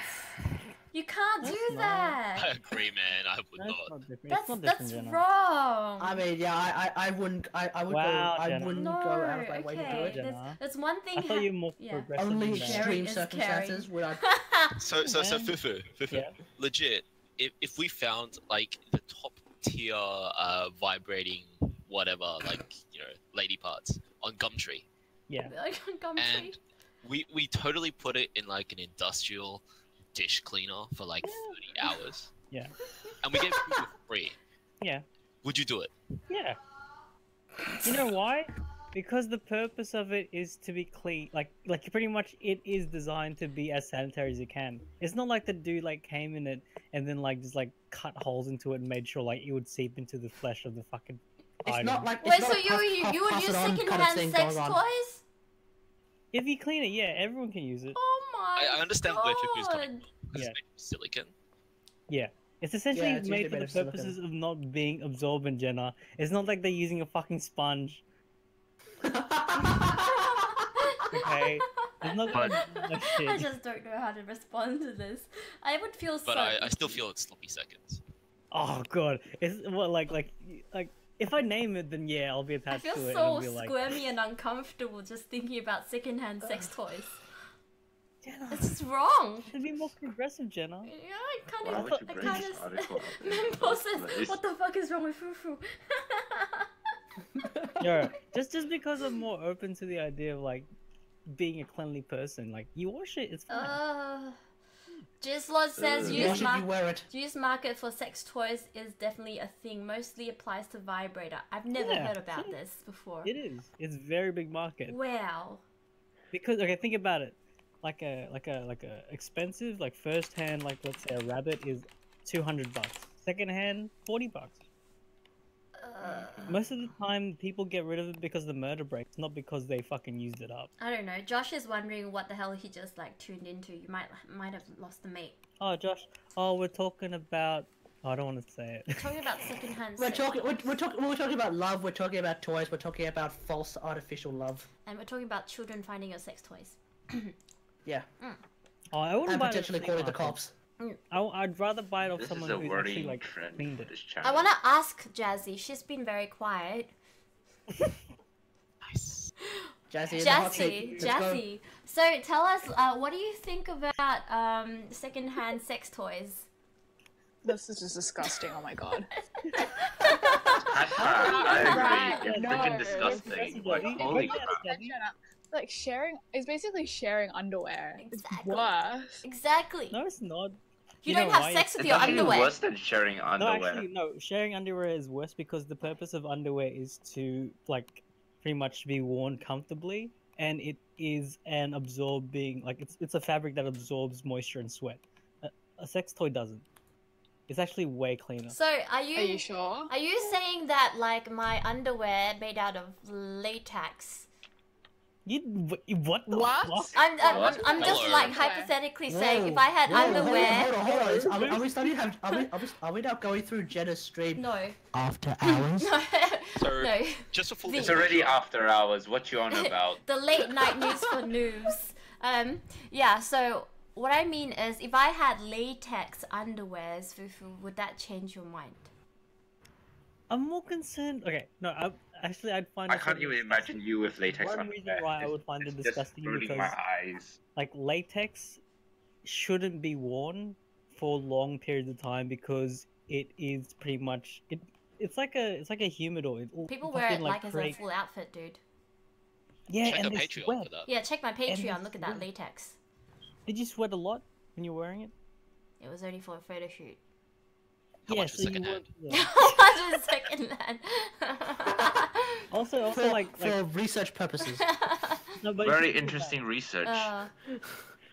You can't do not. that. I agree, man. I would That's not. not different. It's not That's different, Jenna. wrong. I mean, yeah, I wouldn't. I would Wow, go. I Jenna. wouldn't No, go out of my way to do okay. it. Jenna. There's one thing... I thought you were more yeah. progressive Only than that. extreme is circumstances would I. So Man. Fufu, Yeah. legit. If we found like the top tier vibrating whatever, like lady parts on Gumtree, Yeah. Like on Gumtree. and we totally put it in like an industrial dish cleaner for like 30 hours. Yeah. And we gave it for free. Yeah. Would you do it? Yeah. You know why? Because the purpose of it is to be clean. Like pretty much it is designed to be as sanitary as it can. It's not like the dude like came in it and then like just like cut holes into it and made sure like it would seep into the flesh of the fucking It's item. not like. Wait, it's so not a you would pass use it on kind of secondhand thing sex going on. toys? If you clean it, yeah, everyone can use it. Oh my I understand where Fufu's coming God. from. Because Yeah. it's made of silicon. Yeah. It's essentially Yeah, it's made usually for made the of silicone. purposes of not being absorbent, Jenna. It's not like they're using a fucking sponge. Okay? It's not But- no shit. I just don't know how to respond to this. I would feel But so... I still feel it's sloppy seconds. Oh god. It's what like if I name it then yeah, I'll be I attached feel to it so and I'll be like squirmy and uncomfortable just thinking about secondhand sex toys. Jenna, It's just wrong. should be more progressive, Jenna. Yeah, I kind Why of... would you I bring kind this of... article up in the Mempo first says, place? what the fuck is wrong with Fufu? Yo, just because I'm more open to the idea of like being a cleanly person, like you wash it, it's fine. Jizzlord says Ugh. Why use, should you wear it? use market for sex toys is definitely a thing. Mostly applies to vibrator. I've never Yeah, heard about yeah. this before. It is. It's very big market. Wow. Because okay, think about it. Like a expensive like first hand like let's say a rabbit is $200. Second hand $40. Most of the time people get rid of it because the murder breaks, not because they fucking used it up. I don't know. Josh is wondering what the hell he just like tuned into. You might have lost a mate. Oh Josh, oh we're talking about I don't want to say it. Talking about secondhand We're sex. talking about love. We're talking about toys. We're talking about false artificial love. And we're talking about children finding your sex toys. Yeah, Oh, I wouldn't and buy it potentially off calling the market. cops. I'd rather buy it off This someone is a who's actually worrying like trend cleaned for it. this channel. I want to ask Jazzy. She's been very quiet. Nice. Jazzy, in the hot seat. Jazzy, Let's go. Jazzy. So tell us, what do you think about secondhand sex toys? This is just disgusting. Oh my god. I agree. Right, It's no. freaking disgusting. Like, holy crap. Like sharing is basically sharing underwear. Exactly. It's worse. Exactly. No, it's not. You know don't have why? sex with It's your actually underwear. worse than sharing No, underwear. actually, no. Sharing underwear is worse because the purpose of underwear is to like pretty much be worn comfortably, and it is an absorbing like it's a fabric that absorbs moisture and sweat. A sex toy doesn't. It's actually way cleaner. So are Are you sure? Are you saying that like my underwear made out of latex? What the What? fuck? I'm just Hello. like hypothetically saying if I had Whoa, underwear. Hold on. Are we starting to have? Are we now going through Jenna's stream No. after hours? No. So No. just for full It's already after hours. What you on about? The late night news for Nubs. Yeah, so what I mean is if I had latex underwears, Fufu, would that change your mind? I'm more concerned. Okay, no, actually, I'd find. I it can't something even disgusting. imagine you with latex One underwear. reason why I would find it It's just disgusting ruining because, my eyes. like, latex shouldn't be worn for long periods of time because it is pretty much it's like a humidor. It'll People wear fucking, it like as a create- full outfit, dude. Yeah, Check and the they Patreon sweat. for that. Yeah, check my Patreon. it's Look at that sweat. latex. Did you sweat a lot when you're wearing it? It was only for a photo shoot. How much was so you secondhand? would- yeah. How much is secondhand? Also, For, like for research purposes. no, but if Very you think about interesting research.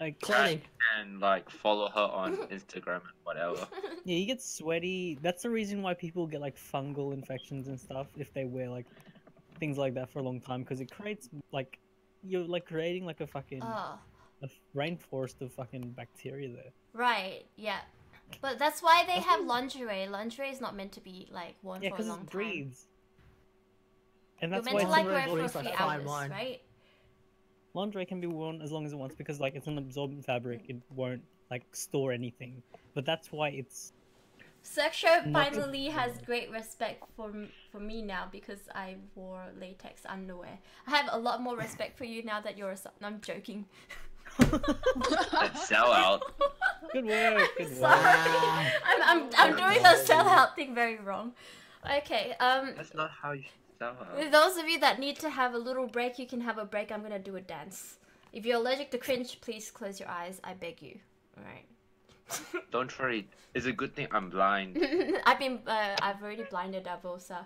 like Cloning. And like follow her on Instagram and whatever. yeah, you get sweaty. That's the reason why people get like fungal infections and stuff if they wear like things like that for a long time because it creates like you're like creating like a fucking Oh, a rainforest of fucking bacteria there. right. Yeah. But that's why they have lingerie. Lingerie is not meant to be like worn Yeah, for a because long it time. breathes. And You're that's meant why to it's like not wear it for a Lingerie's like few fine hours, wine. right? lingerie can be worn as long as it wants because like it's an absorbent fabric. It won't like store anything. But that's why it's Sexual Not- finally has great respect for me now because I wore latex underwear. I have a lot more respect for you now that you're a I'm joking. That sellout. good work. Good work. Sorry. I'm doing the sellout thing very wrong. Okay, That's not how you sell with out. those of you that need to have a little break, you can have a break. I'm gonna do a dance. If you're allergic to cringe, please close your eyes. I beg you. Alright. Don't worry. It's a good thing I'm blind. I've already blinded Barbosa.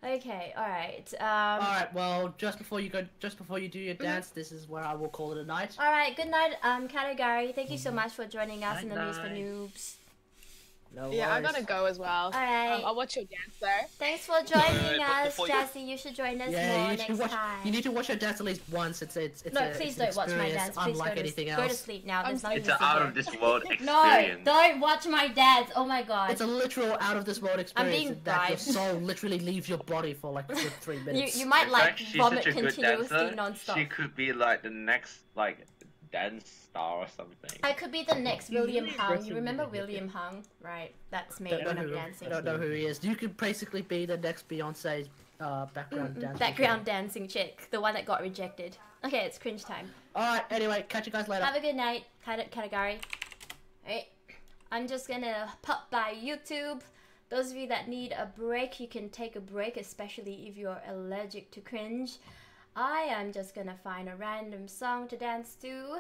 Okay, alright. Alright, well, just before you do your dance, this is where I will call it a night. Alright, good night, Katagari. Thank you so much for joining us in the News for Night. Noobs. No Yeah, I worries. gotta go as well. Alright. I'll watch your dance though. Thanks for joining but us, before you- Jassy. You should join us Yeah, more you need to next watch. time. You need to watch your dance at least once. It's No, a, please it's don't an watch my experience dance. Please unlike anything go to else. sleep now. There's nothing It's to an see out here. of this world No, experience. don't watch my dance. Oh my god. It's a literal out of this world experience being that your bribed. soul literally leaves your body for like 3 minutes. You might In like fact, she's vomit such a good continuously dancer. non-stop. She could be like the next like dance star or something. I could be the next William really Hung. You aggressive remember with it. William Hung? Right, that's me Don't know when I'm who- dancing. I don't know who he is. You could basically be the next Beyonce's background dancer. Background dancing chick, the one that got rejected. Okay, it's cringe time. Alright, anyway, catch you guys later. Have a good night, Katagari. Alright, I'm just gonna pop by YouTube. Those of you that need a break, you can take a break, especially if you're allergic to cringe. I am just gonna find a random song to dance to.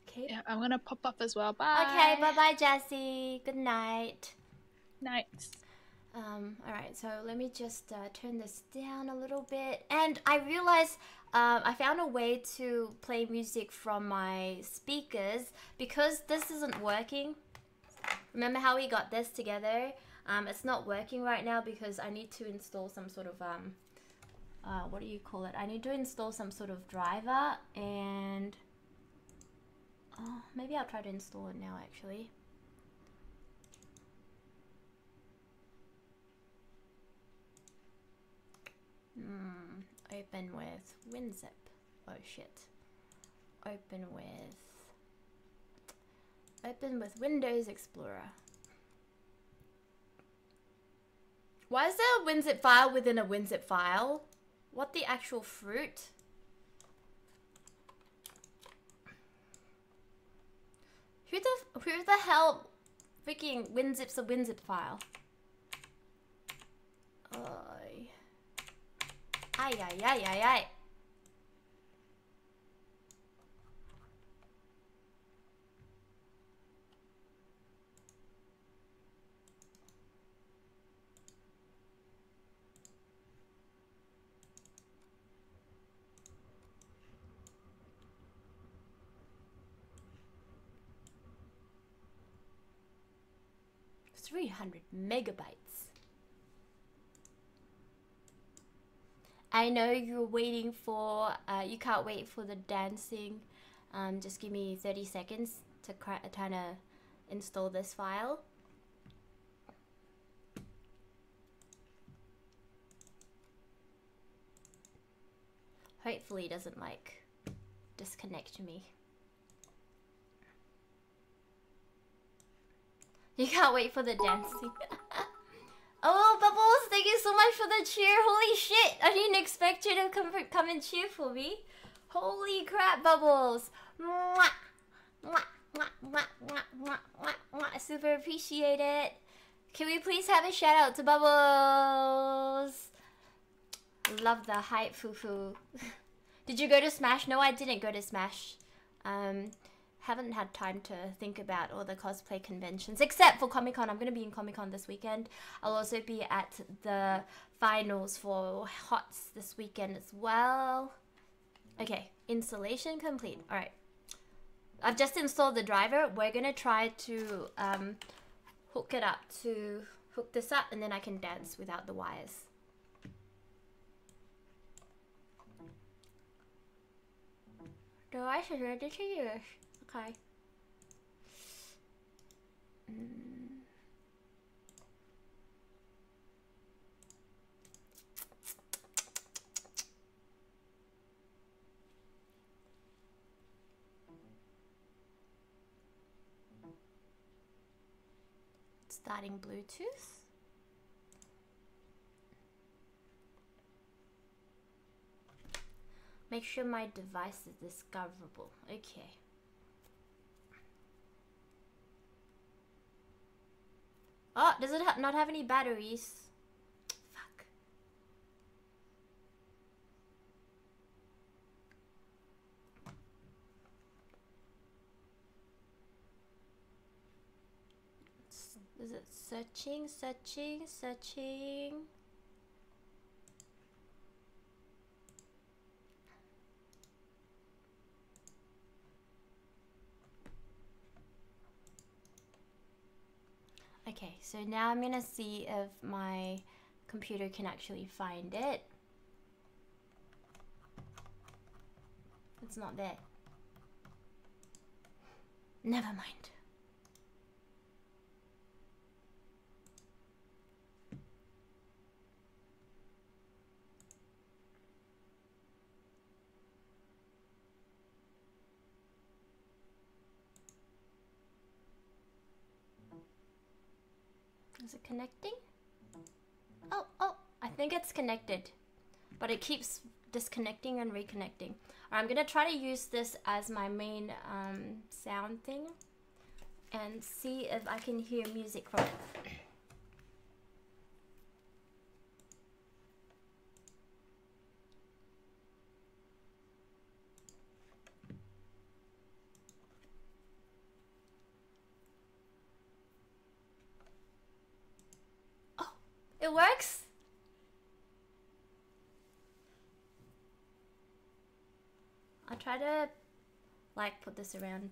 Okay. Yeah, I'm gonna pop up as well. Bye. Okay, bye bye, Jessie. Good night. Night. Alright, so let me just turn this down a little bit. And I realized I found a way to play music from my speakers because this isn't working. Remember how we got this together? It's not working right now because I need to install some sort of, what do you call it? I need to install some sort of driver and... Oh, maybe I'll try to install it now actually. Open with WinZip. Oh shit. Open with Windows Explorer. Why is there a WinZip file within a WinZip file? What the actual fruit? Who the hell freaking WinZips a WinZip file? Ay, ay, ay, ay, ay. $300 megabytes. I know you're waiting for, you can't wait for the dancing. Just give me 30 seconds to try to install this file. Hopefully it doesn't like disconnect me. You can't wait for the dancing. Oh, Bubbles, thank you so much for the cheer. Holy shit, I didn't expect you to come and cheer for me. Holy crap, Bubbles. Mwah, mwah, mwah, mwah, mwah, mwah, mwah, mwah. Super appreciate it. Can we please have a shout out to Bubbles? Love the hype, foo-foo. Did you go to Smash? No, I didn't go to Smash. Haven't had time to think about all the cosplay conventions, except for Comic-Con. I'm going to be in Comic-Con this weekend. I'll also be at the finals for HOTS this weekend as well. Okay, installation complete. Alright. I've just installed the driver. We're going to try to hook this up, and then I can dance without the wires. I should read it to you. Okay. Starting Bluetooth. Make sure my device is discoverable. Okay. Oh, does it not have any batteries? Fuck. Is it searching? Okay, so now I'm gonna see if my computer can actually find it. It's not there. Never mind. Is it connecting? Oh, I think it's connected, but it keeps disconnecting and reconnecting. I'm gonna try to use this as my main sound thing and see if I can hear music from it. It works? I'll try to like put this around.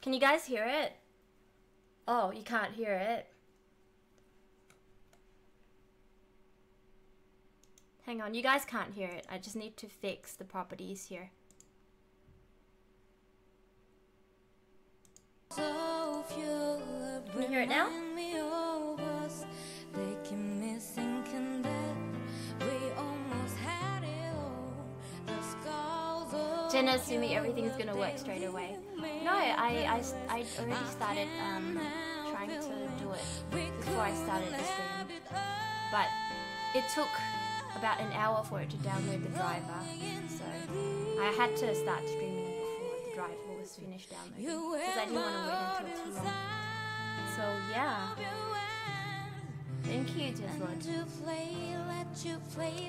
Can you guys hear it? Oh, you can't hear it. Hang on, you guys can't hear it. I just need to fix the properties here. Can you hear it now? Jenna assuming everything's gonna work straight away. No, I already started trying to do it before I started the stream. But it took about an hour for it to download the driver. So I had to start streaming before the driver was finished downloading. Because I didn't want to wait until too long. So yeah. Thank you, Jeswood.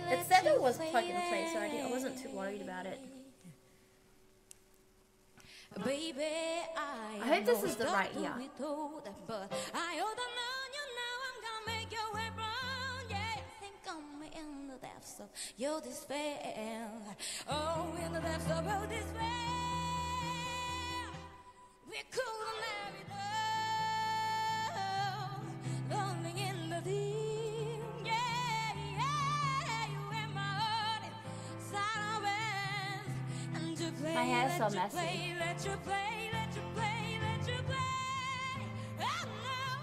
It said it was plug and play, so I wasn't too worried about it. I hope this is the right ear. Your despair, oh, in the depths of your despair, we couldn't have it all, lonely in the deep, yeah, you in my heart, inside of and you play, my hair's so messy. Let you play, oh,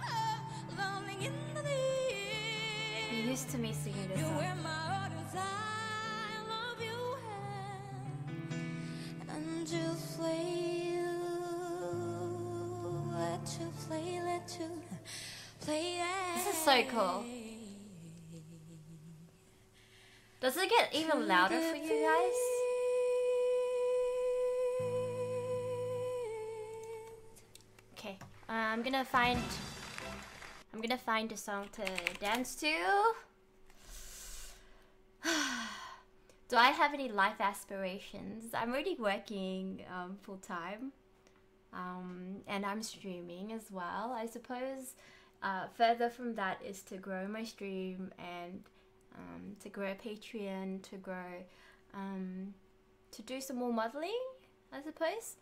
no, lonely in the deep. You're used to me singing this song. This is so cool. Does it get even louder for you guys? Okay, I'm gonna find a song to dance to. Do I have any life aspirations? I'm already working full time, and I'm streaming as well. I suppose further from that is to grow my stream and to grow Patreon, to grow, to do some more modeling, I suppose.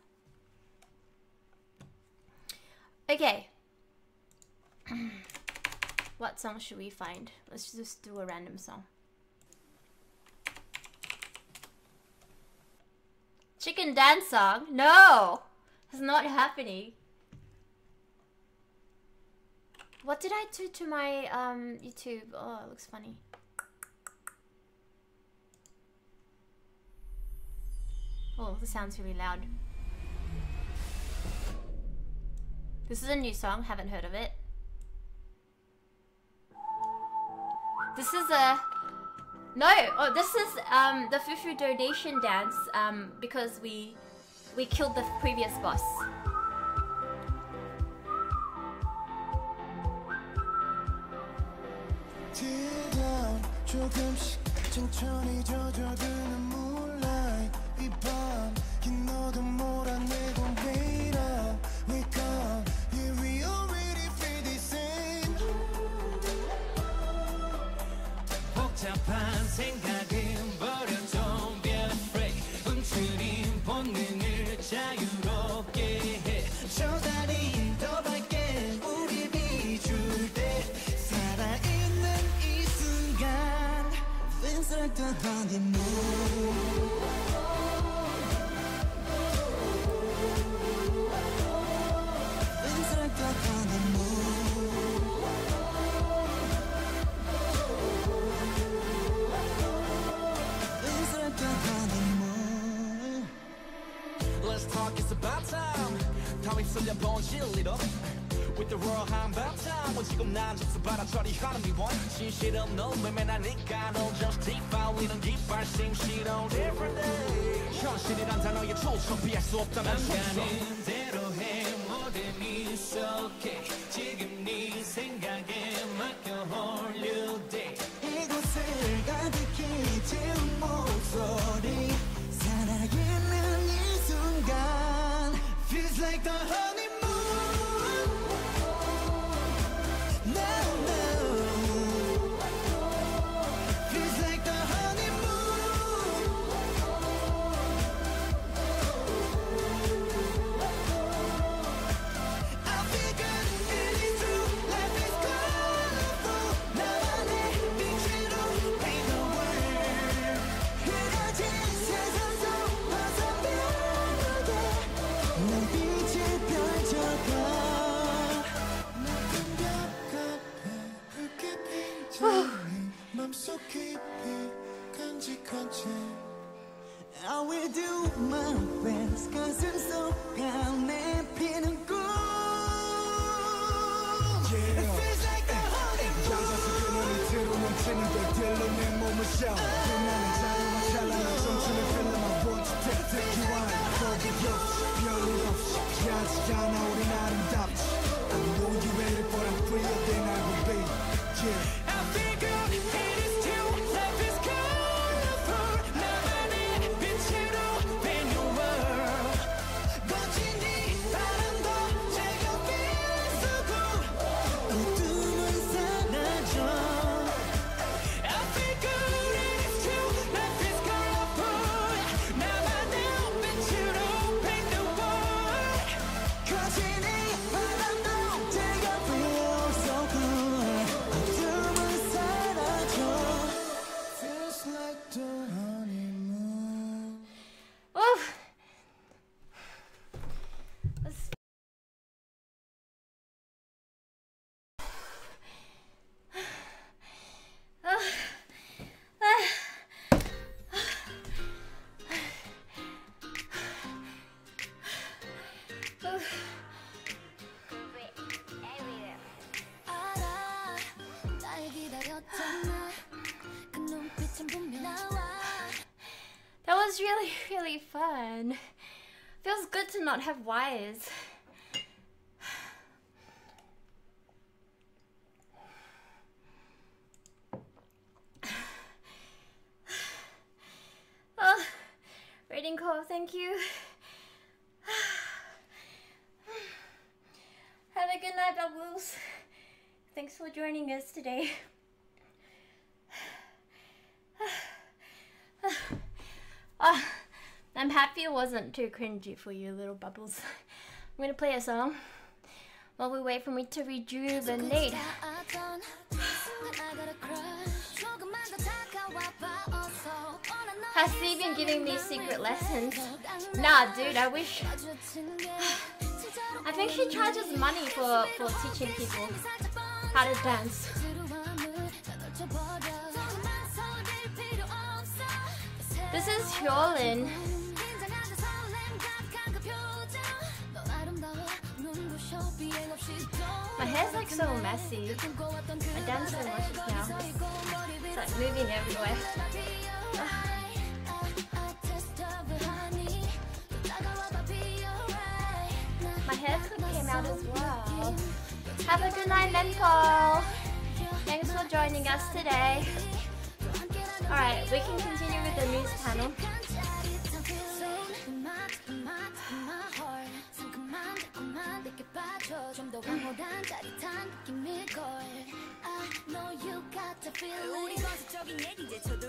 Okay. What song should we find? Let's just do a random song. Chicken dance song? No! It's not happening. What did I do to my YouTube? Oh, it looks funny. Oh, this sounds really loud. This is a new song, haven't heard of it. This is a... No! Oh, this is the Fufu donation dance because we killed the previous boss. 복잡한 생각은 버려 don't be afraid 움츠린 본능을 자유롭게 해 저 달이 더 밝게 우리 비출 때 살아있는 이 순간 Feels like the honeymoon Feels like the honeymoon Let's talk, it's about time. 다 휩쓸려 본 진리로 With the raw 한바탕 지금 난 접수받아 처리하는 미원 진실은 너 외면하니까 너 justify 우리는 깃발 심시로 Different day 현실이란 단어의 초점 피할 수 없다면 가는 대로 해 모든 미소게 지금 네 생각에 맡겨 홀려 돼 이곳을 가득히 채운 목소리 살아있는 이 순간 Feels like the honeymoon No, no Feels like the honeymoon I figured it is true Life is colorful 나만의 빛으로 paint the world 흐려진 세상 속 화사변하게 난 빛을 펼쳐가 높은 벽 앞에 붉게 핀 맘속 깊이 간직한 채 I will do my best 가슴 속 안에 피는 꿈 It feels like the honeymoon 앉아서 그는 이대로 넘치는 별들로 내 몸을 샤워 빛나는 자유와 찬란한 청춘의 필름 I want to take you on 거기 없이 별일 없이 피하지 않아 우린 아름답지 I know you ready but I'm freer than I will be Yeah I figure it is true Life is colorful 나만의 빛으로 paint your world 거친 이 바람도 즐겁게 쓰고 어둠은 사라져 I figure it is true Life is colorful 나만의 빛으로 paint the world 거친 이 바람도 즐겁게 쓰고 어둠은 사라져 Feels like the honeymoon Oof. Let's... 알아 날 기다렸잖아 그 눈빛은 분명 나와 That was really, really fun. Feels good to not have wires. Oh, rating call, thank you. Have a good night, Bubbles. Thanks for joining us today. I'm happy it wasn't too cringy for you, little Bubbles. I'm gonna play a song while we wait for me to rejuvenate. Has C been giving me secret lessons? Nah, dude, I wish. I think she charges money for teaching people how to dance. This is Hyolyn. My hair's like so messy. I dance so much now. It's like moving everywhere. My hair came out as well. Have a good night, Menpol. Thanks for joining us today. Alright, we can continue with the news panel.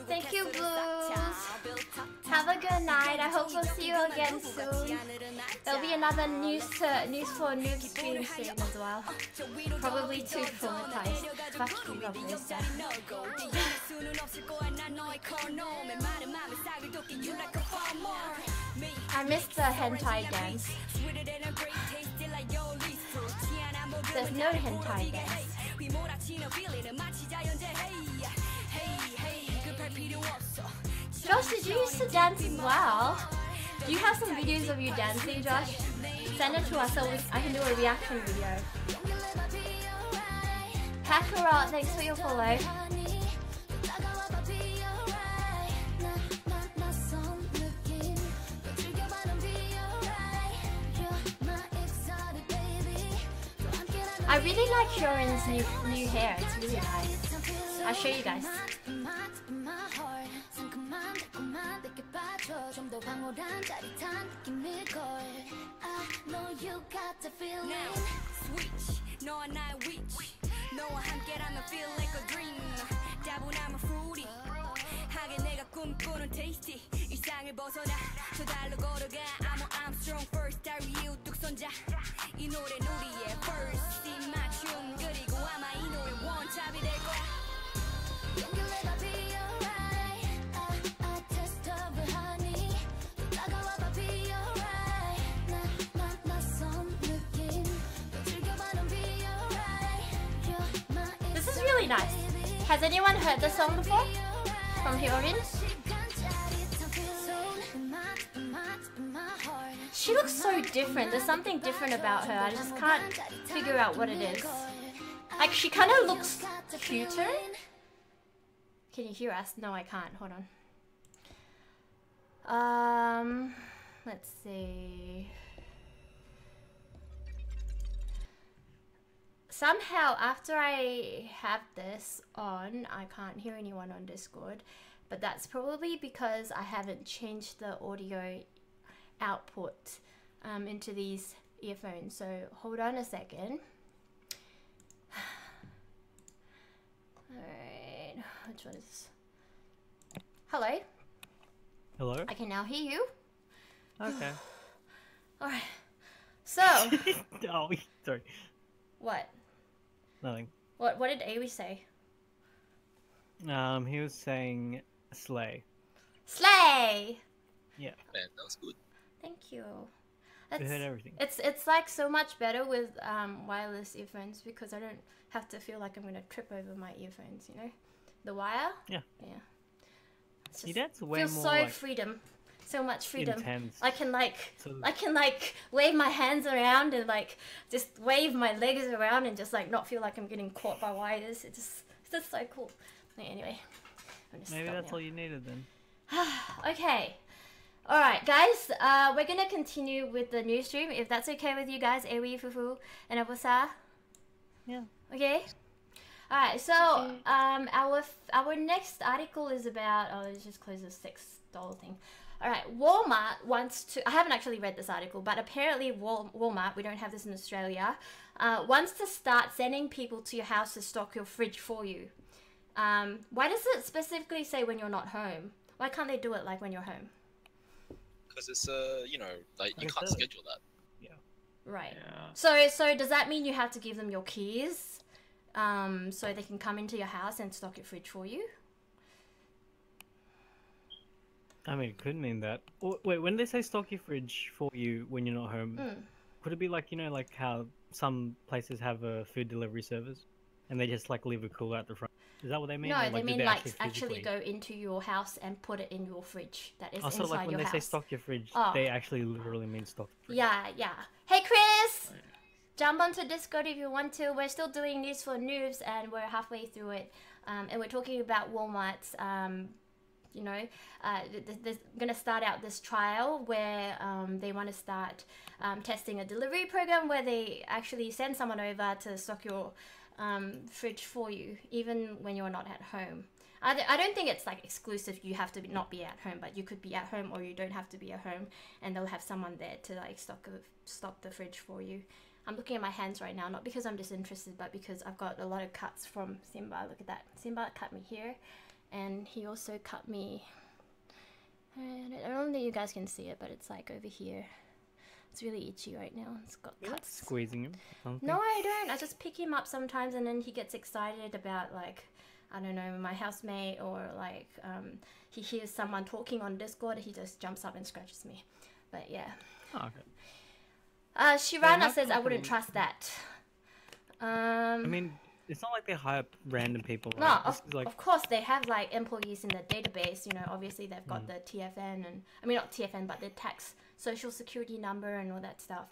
Thank you, Blues. Have a good night. I hope we'll see you again soon. There'll be another news for Nubs stream soon as well. Probably too traumatized. Fuck you, love this stuff. I missed the hentai dance. There's no hentai dance. Josh, did you used to dance as well? Do you have some videos of you dancing, Josh? Send it to us so I can do a reaction video. Kakarot, thanks for your follow. I really like Shorin's new hair, it's really nice. I'll show you guys. This is really nice. Has anyone heard the song before? From Hyorin? She looks so different. There's something different about her. I just can't figure out what it is. Like, she kind of looks cuter. Can you hear us? No, I can't. Hold on. Let's see. Somehow, after I have this on, I can't hear anyone on Discord. But that's probably because I haven't changed the audio output into these earphones. So hold on a second. Alright, which one is this? Hello? Hello? I can now hear you. Okay. Alright. So oh, sorry. What? Nothing. What did Awi say? He was saying slay. Slay! Yeah. Man, that was good. Thank you. We heard everything. It's like so much better with wireless earphones because I don't have to feel like I'm gonna trip over my earphones, you know? The wire? Yeah. Yeah. It's See, that's way feels more so like freedom. So much freedom. intense. I can So- wave my hands around and like just wave my legs around and just like not feel like I'm getting caught by wires. It's just so cool. Anyway. Maybe that's all you needed then. Okay. Alright guys, we're gonna continue with the news stream if that's okay with you guys, Ewi, Fufu, and Abusa. Yeah. Okay? Alright, so our next article is about let's just close this $6 thing. Alright, Walmart wants to I haven't actually read this article, but apparently Walmart, we don't have this in Australia, wants to start sending people to your house to stock your fridge for you. Why does it specifically say when you're not home? Why can't they do it like when you're home? Because it's you know, like you can't schedule that. Yeah. Right. Yeah. So does that mean you have to give them your keys, so they can come into your house and stock your fridge for you? I mean, it could mean that. Wait, when they say stock your fridge for you when you're not home, could it be like, like how some places have a food delivery service and they just like leave a cooler at the front? Is that what they mean? No, Or, they like, do mean like actually physically? go into your house and put it in your fridge that is Also, inside like when your they house. say stock your fridge, Oh. they actually literally mean stock the fridge. Yeah, yeah. Hey, Chris! Jump onto Discord if you want to. We're still doing News for Noobs and we're halfway through it. And we're talking about Walmart's, they're going to start out this trial where they want to start testing a delivery program where they actually send someone over to stock your fridge for you, even when you're not at home. I don't think it's like exclusive. You have to not be at home, but you could be at home or you don't have to be at home, and they'll have someone there to like stock the fridge for you. I'm looking at my hands right now, not because I'm disinterested, but because I've got a lot of cuts from Simba. Look at that. Simba cut me here, and he also cut me. I don't think you guys can see it, but it's like over here. It's really itchy right now. It's got cuts. Squeezing him? No, I don't. I just pick him up sometimes, and then he gets excited about like, I don't know, my housemate, or like he hears someone talking on Discord. He just jumps up and scratches me. But yeah. Oh, okay. Shirana says I wouldn't trust that. I mean, it's not like they hire random people. No, Right? of course they have like employees in the database. Obviously they've got the TFN and not TFN, but the tax, social security number, and all that stuff.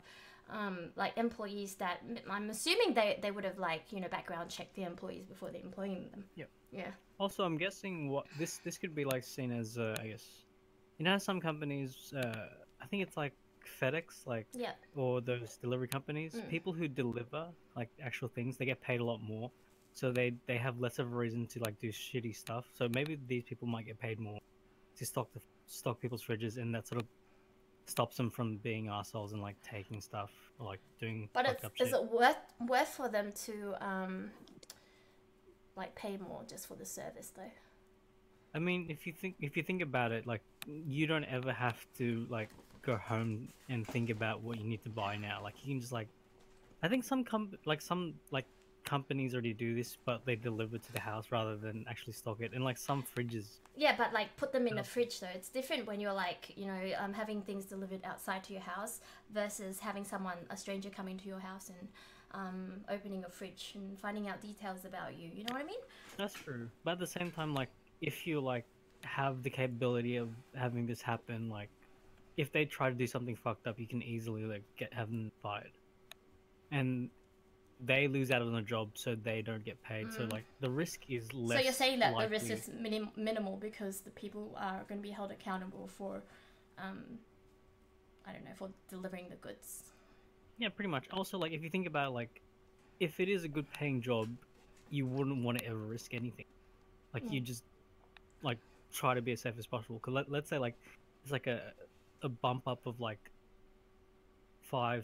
Like employees that I'm assuming they would have like background checked the employees before they employing them. Yep. Yeah. Also, I'm guessing what this could be like seen as I guess, some companies. I think it's like FedEx, or those delivery companies. People who deliver like actual things, they get paid a lot more, so they have less of a reason to like do shitty stuff. So maybe these people might get paid more to stock people's fridges, and that sort of stops them from being assholes and like taking stuff or like doing. But is it worth for them to like pay more just for the service though? I mean, if you think about it, like you don't ever have to like go home and think about what you need to buy now. Like you can just like, I think some companies already do this, but they deliver to the house rather than actually stock it. And like some fridges. Yeah, but like put them in a fridge though. It's different when you're like having things delivered outside to your house versus having a stranger coming to your house and opening a fridge and finding out details about you. You know what I mean? That's true. But at the same time, like if you like have the capability of having this happen, like if they try to do something fucked up, you can easily like have them fired, and they lose out on a job, so they don't get paid. So like the risk is less. So you're saying that likely. the risk is minimal because the people are going to be held accountable for, I don't know, for delivering the goods. Yeah, pretty much. Also, like if you think about it, like if it is a good paying job, you wouldn't want to ever risk anything. Like you just like try to be as safe as possible. Cause let's say like it's like a bump up of like $5-10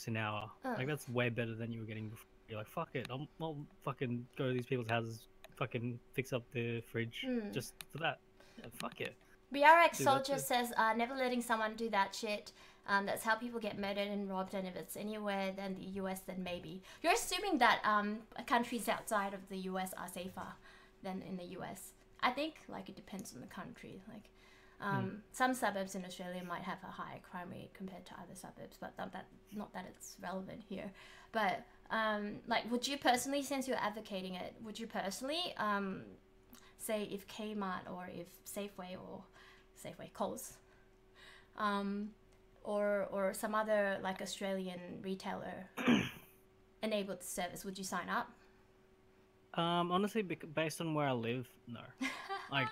an hour. Like that's way better than you were getting before. You're like, fuck it, I'll fucking go to these people's houses, fucking fix up the fridge just for that. Yeah, fuck it. BRX Soldier says, never letting someone do that shit. That's how people get murdered and robbed, and if it's anywhere than the US, then maybe. You're assuming that countries outside of the US are safer than in the US. I think like it depends on the country. Like some suburbs in Australia might have a higher crime rate compared to other suburbs, but not that it's relevant here. But like, would you personally, since you're advocating it, would you personally say if Kmart or if Safeway Coles, or some other like Australian retailer enabled the service, would you sign up? Honestly, based on where I live, no. Like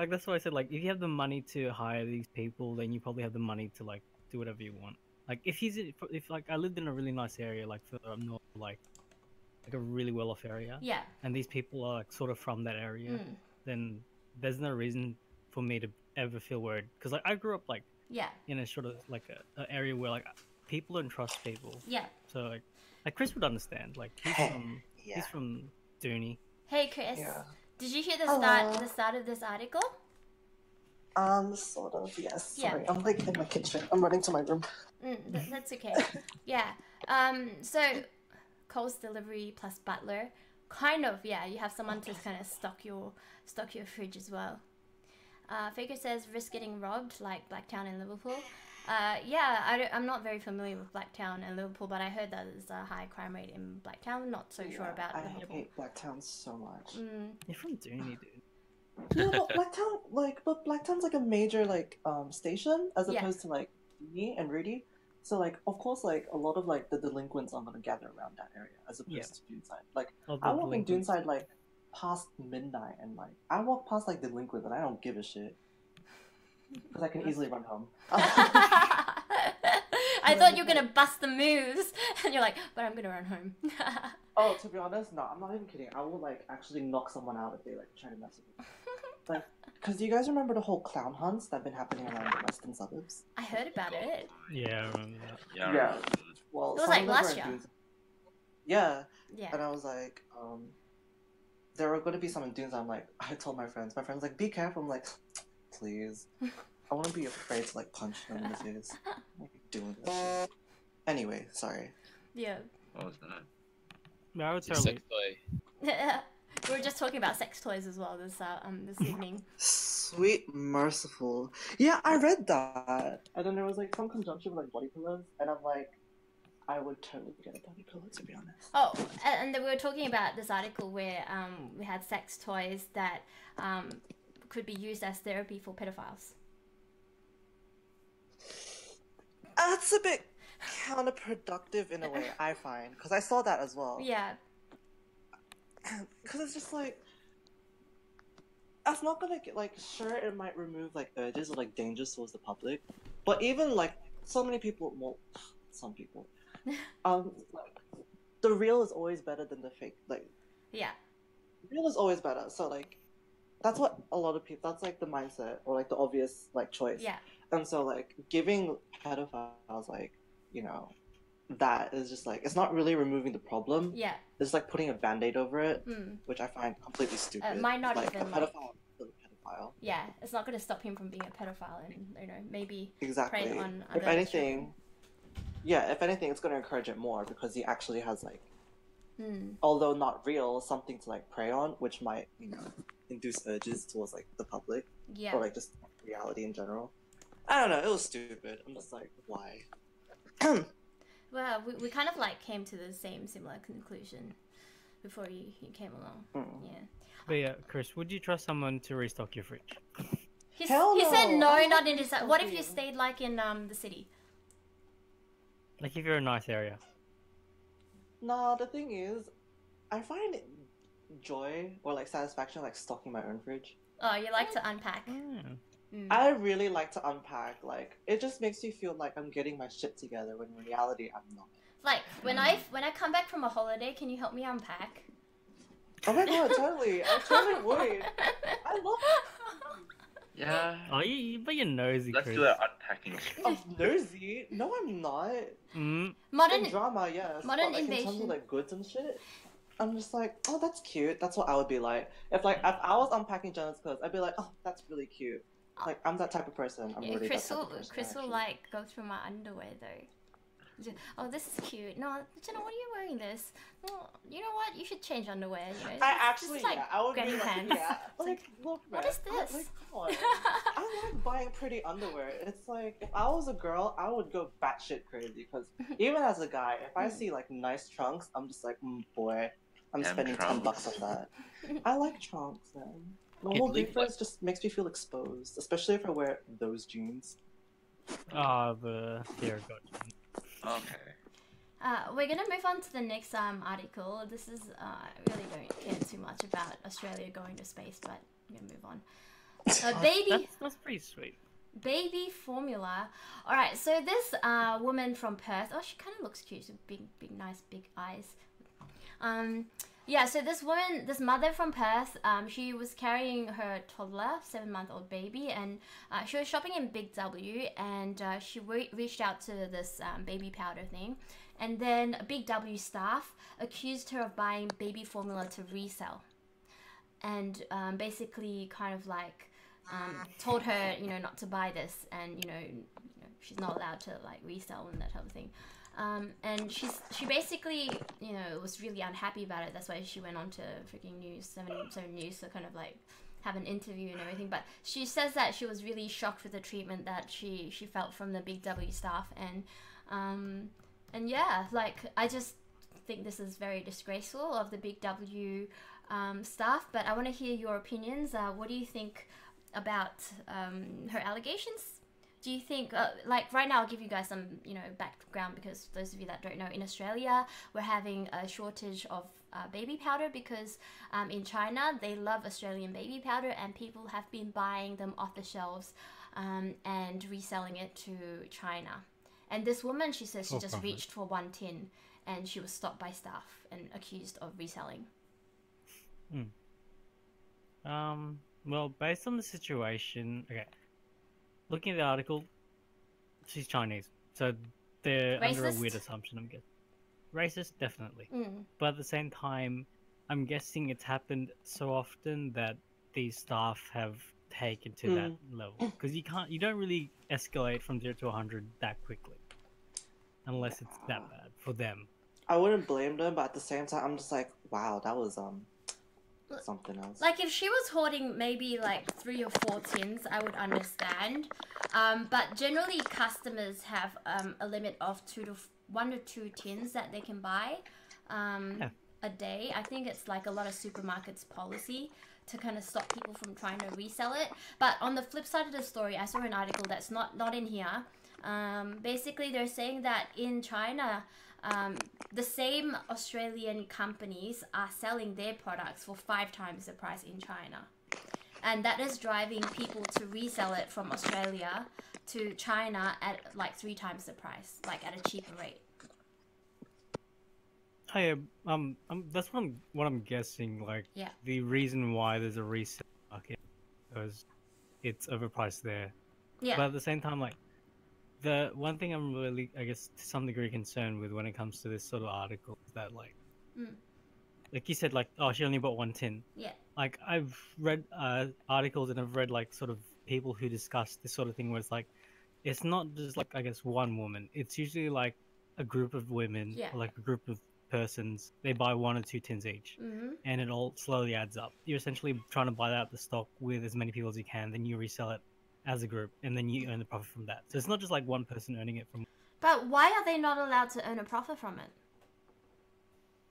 that's why I said, like, if you have the money to hire these people, then you probably have the money to like do whatever you want. Like if like I lived in a really nice area, like further up north, like a really well off area. Yeah. And these people are like sort of from that area, then there's no reason for me to ever feel worried, because like I grew up like in a sort of like an area where like people don't trust people. Yeah. So like Chris would understand. Like he's from Dooney. Hey Chris. Yeah. Did you hear the start of this article? Sort of, yes. Sorry, I'm like in my kitchen. I'm running to my room. That's okay. Yeah. So Coles delivery plus butler, kind of. Yeah, you have someone to kind of stock your fridge as well. Faker says risk getting robbed like Blacktown and Liverpool. Yeah, I'm not very familiar with Blacktown and Liverpool, but I heard that there's a high crime rate in Blacktown. Not so sure about Liverpool. I hate Blacktown so much. You're from Dooney, dude. Yeah, but Blacktown's like a major like station as opposed to like me and Rudy. So like of course like a lot of like the delinquents are gonna gather around that area as opposed to Doonside. Like I walk in Doonside like past midnight and like I walk past like delinquents and I don't give a shit because I can easily run home. I thought you were gonna bust the moves, and you're like, but I'm gonna run home. Oh, to be honest, no, I'm not even kidding. I will like actually knock someone out if they like try to mess with me. Like, because do you guys remember the whole clown hunts that have been happening around the western suburbs? I heard about it. Yeah, I remember that. Yeah. Well, it was like last year. Yeah. Yeah. And I was like, there were going to be some in Dunes. I told my friends like, be careful. I'm like, please. I want to be afraid to like punch them in the face. Like doing that shit. Anyway, sorry. Yeah. What was that? No, it's Sex toy. We were just talking about sex toys as well this evening. Sweet merciful. Yeah, I read that. And then there was like some conjunction with like body pillows, and I'm like, I would totally get a body pillow to be honest. Oh, and we were talking about this article where we had sex toys that could be used as therapy for pedophiles. That's a bit counterproductive in a way, I find, because I saw that as well. Yeah. Because it's just like, that's not gonna get, like, sure, it might remove, like, urges or, like, dangers towards the public, but even, like, so many people, well, some people, like, the real is always better than the fake, like, yeah. Real is always better, so, like, that's what a lot of people, that's, like, the mindset, or, like, the obvious, like, choice. Yeah. And so, like, giving pedophiles, like, you know, that is just like, it's not really removing the problem. Yeah. It's like putting a band-aid over it, which I find completely stupid. Might not like, even a pedophile is a pedophile. Yeah, it's not going to stop him from being a pedophile and, you know, maybe Exactly. prey on If other anything, if anything, it's going to encourage it more because he actually has, like, children. although not real, something to, like, prey on, which might, you know, induce urges towards, like, the public. Yeah. Or, like, just reality in general. I don't know, it was stupid. I'm just like, why? Well, we kind of like came to the similar conclusion before you came along. Yeah. But yeah, Chris, would you trust someone to restock your fridge? He Hell said no, no, I'm not not in his. What if you stayed like in the city? Like if you're in a nice area. Nah, the thing is, I find joy or like satisfaction like stocking my own fridge. Oh, you like to unpack. I really like to unpack. Like it just makes me feel like I'm getting my shit together when in reality I'm not. Like when I come back from a holiday, can you help me unpack? Oh my god, totally! I totally would. I love. Yeah. Oh, but you're nosy, Let's Chris. do an unpacking. I'm nosy. No, I'm not. Modern In drama, yes. modern but, like, in terms invasion. of like goods and shit, I'm just like, oh, that's cute. That's what I would be like. If I was unpacking Jenna's clothes, I'd be like, oh, that's really cute. Like I'm that type of person. I'm really that type of person. Chris will like go through my underwear though. Oh, this is cute. No, Jenna, why are you wearing this? Well, you know what? You should change underwear. You know, I actually, just, like, I would be granny like, pants. yeah, It's like, look, what man, is this? Like, come on. I like buying pretty underwear. It's like, if I was a girl, I would go batshit crazy, because even as a guy, if I see, like, nice trunks, I'm just like, boy, I'm spending $10 on that. I like trunks, man. Normal difference just makes me feel exposed, especially if I wear those jeans. Ah, the fear god. Okay. We're gonna move on to the next article. This is I really don't care too much about Australia going to space, but I'm gonna move on. Baby, that's pretty sweet. Baby formula. All right, so this woman from Perth. Oh, she kind of looks cute. Big, nice, big eyes. Yeah, so this woman, this mother from Perth, she was carrying her toddler, 7-month-old baby, and she was shopping in Big W, and she reached out to this baby powder thing, and then Big W staff accused her of buying baby formula to resell, and basically kind of like told her, you know, not to buy this, and you know she's not allowed to like resell and that type of thing. And she basically, you know, was really unhappy about it. That's why she went on to freaking News, 7 News, to kind of like have an interview and everything. But she says that she was really shocked with the treatment that she felt from the Big W staff, and yeah, like I just think this is very disgraceful of the Big W staff. But I want to hear your opinions. What do you think about her allegations? Do you think, like right now, I'll give you guys some, background, because those of you that don't know, in Australia, we're having a shortage of baby powder because in China, they love Australian baby powder, and people have been buying them off the shelves and reselling it to China. And this woman, she says she just reached for one tin and she was stopped by staff and accused of reselling. Well, based on the situation, okay. Looking at the article, she's Chinese, so they're under a weird assumption, I'm guessing. Racist, definitely. But at the same time, I'm guessing it's happened so often that these staff have taken to that level. Because you don't really escalate from 0 to 100 that quickly. Unless it's that bad for them. I wouldn't blame them, but at the same time, I'm just like, wow, that was something else. Like if she was hoarding maybe like 3 or 4 tins, I would understand. But generally, customers have a limit of 1 to 2 tins that they can buy a day. I think it's like a lot of supermarkets' policy to kind of stop people from trying to resell it. But on the flip side of the story, I saw an article that's not in here. Basically, they're saying that in China, the same Australian companies are selling their products for 5 times the price in China. And that is driving people to resell it from Australia to China at like 3 times the price, like at a cheaper rate. Hey, that's what I'm guessing. Like, the reason why there's a resale market because it's overpriced there. Yeah. But at the same time, like, the one thing I'm really, I guess, to some degree concerned with when it comes to this sort of article is that, like you said, like, oh, she only bought 1 tin. Yeah. Like, I've read articles and I've read, like, sort of people who discuss this sort of thing where it's like, it's not just, like, I guess, one woman. It's usually, like, a group of women, or, like, a group of persons. They buy 1 or 2 tins each. And it all slowly adds up. You're essentially trying to buy out the stock with as many people as you can, then you resell it as a group, and then you earn the profit from that. So it's not just like one person earning it from. But why are they not allowed to earn a profit from it?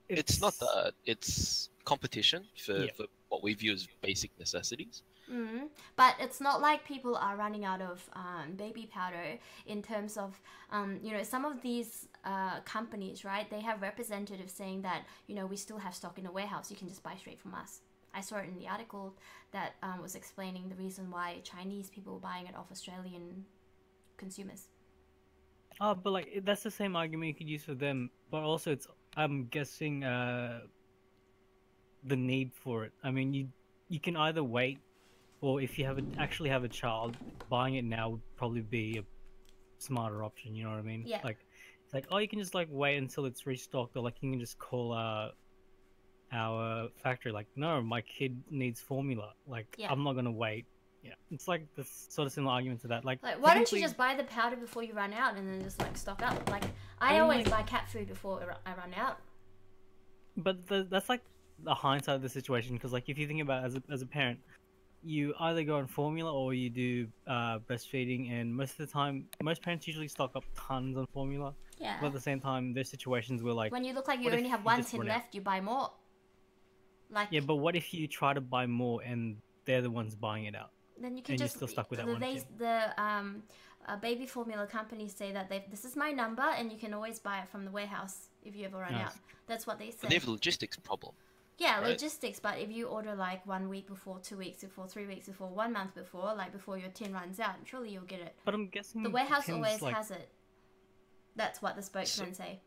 It's not that. It's competition for what we view as basic necessities. But it's not like people are running out of baby powder in terms of, some of these companies, right? They have representatives saying that, we still have stock in the warehouse. You can just buy straight from us. I saw it in the article that was explaining the reason why Chinese people were buying it off Australian consumers. Oh, but like that's the same argument you could use for them, but also I'm guessing the need for it. I mean, you can either wait, or if you actually have a child, buying it now would probably be a smarter option. You know what I mean? Yeah. Like it's like, oh, you can just like wait until it's restocked, or like you can just call our factory, like, no, my kid needs formula, like I'm not gonna wait. It's like this sort of similar argument to that, like why don't you just buy the powder before you run out and then just like stock up? Like I always buy cat food before I run out. But that's like the hindsight of the situation, because like if you think about it as a parent, you either go on formula or you do breastfeeding, and most of the time most parents usually stock up tons on formula. But at the same time there's situations where like when you look like you only have 1 tin left, you buy more. Like but what if you try to buy more and they're the ones buying it out? Then you can and just you're still stuck with that one tin. The baby formula companies say that this is my number and you can always buy it from the warehouse if you ever run out. That's what they say. But they have a logistics problem. Yeah, right? Logistics. But if you order like 1 week before, 2 weeks before, 3 weeks before, 1 month before, like before your tin runs out, surely you'll get it. But I'm guessing the warehouse always has it. That's what the spokesman say.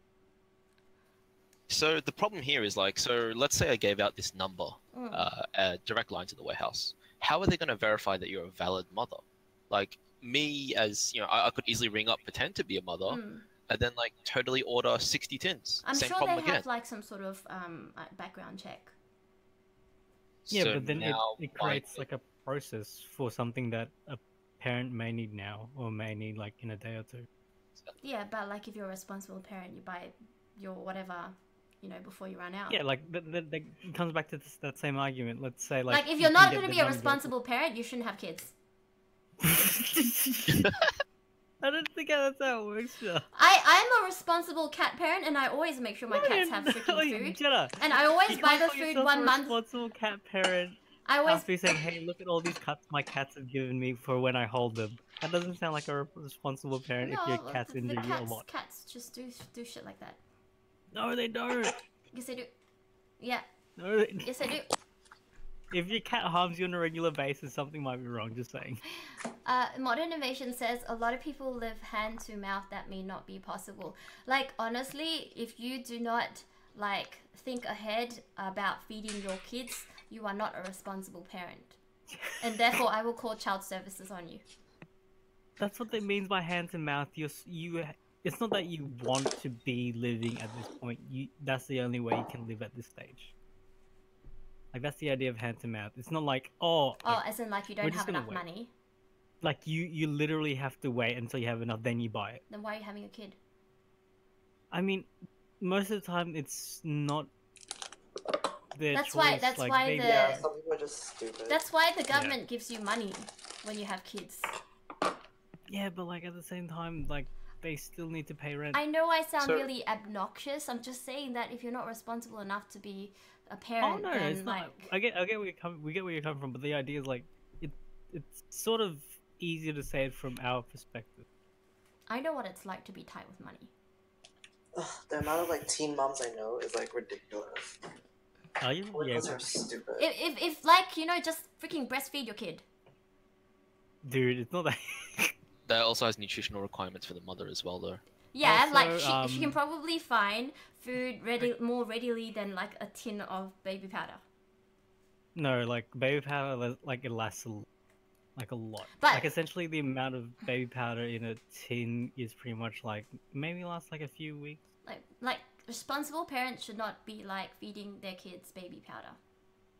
So the problem here is like, so let's say I gave out this number, a direct line to the warehouse. How are they going to verify that you're a valid mother? Like me, as I could easily ring up, pretend to be a mother, and then like totally order 60 tins. I'm Same sure problem they again. have like some sort of background check. Yeah, So but then now it creates like a process for something that a parent may need now or may need like in a day or two. Yeah, but like if you're a responsible parent, you buy your whatever you know, before you run out. Yeah, like it comes back to that same argument. Let's say Like if you you're can not get going to the be a money back. responsible parent, you shouldn't have kids. I don't think that's how it works. I'm a responsible cat parent, and I always make sure my cats have freaking food. Jenna, And I always you buy can't the call food yourself 1 a month. responsible cat parent. I always After saying, "Hey, look at all these cuts my cats have given me for when I hold them." That doesn't sound like a responsible parent if your no, cat's the injured you a lot. cats just do shit like that. No, they don't. Yes, I do. Yeah. No, they... Yes, I do. If your cat harms you on a regular basis, something might be wrong. Just saying. Modern Innovation says a lot of people live hand to mouth. That may not be possible. Like honestly, if you do not like think ahead about feeding your kids, you are not a responsible parent, and therefore I will call child services on you. That's what they means by hand to mouth. You. It's not that you want to be living at this point. That's the only way you can live at this stage. Like that's the idea of hand to mouth. It's not like As in like you don't have enough money. Like you literally have to wait until you have enough, then you buy it. Then why are you having a kid? I mean, most of the time it's not their That's choice. why Yeah, some people are just stupid. That's why the government gives you money when you have kids. Yeah, but like at the same time, like they still need to pay rent. I know I sound really obnoxious. I'm just saying that if you're not responsible enough to be a parent, then it's not. I get where you're coming from, but the idea is like it's sort of easier to say it from our perspective. I know what it's like to be tight with money. Ugh, the amount of like teen moms I know is like ridiculous. Are you? Yeah, those are stupid. If like you know, just freaking breastfeed your kid. Dude, it's not that. That also has nutritional requirements for the mother as well, though. Yeah, Also, like she can probably find food more readily than like a tin of baby powder. No, like baby powder, like it lasts like a lot. But like essentially, the amount of baby powder in a tin is pretty much like maybe lasts like a few weeks. Like responsible parents should not be like feeding their kids baby powder.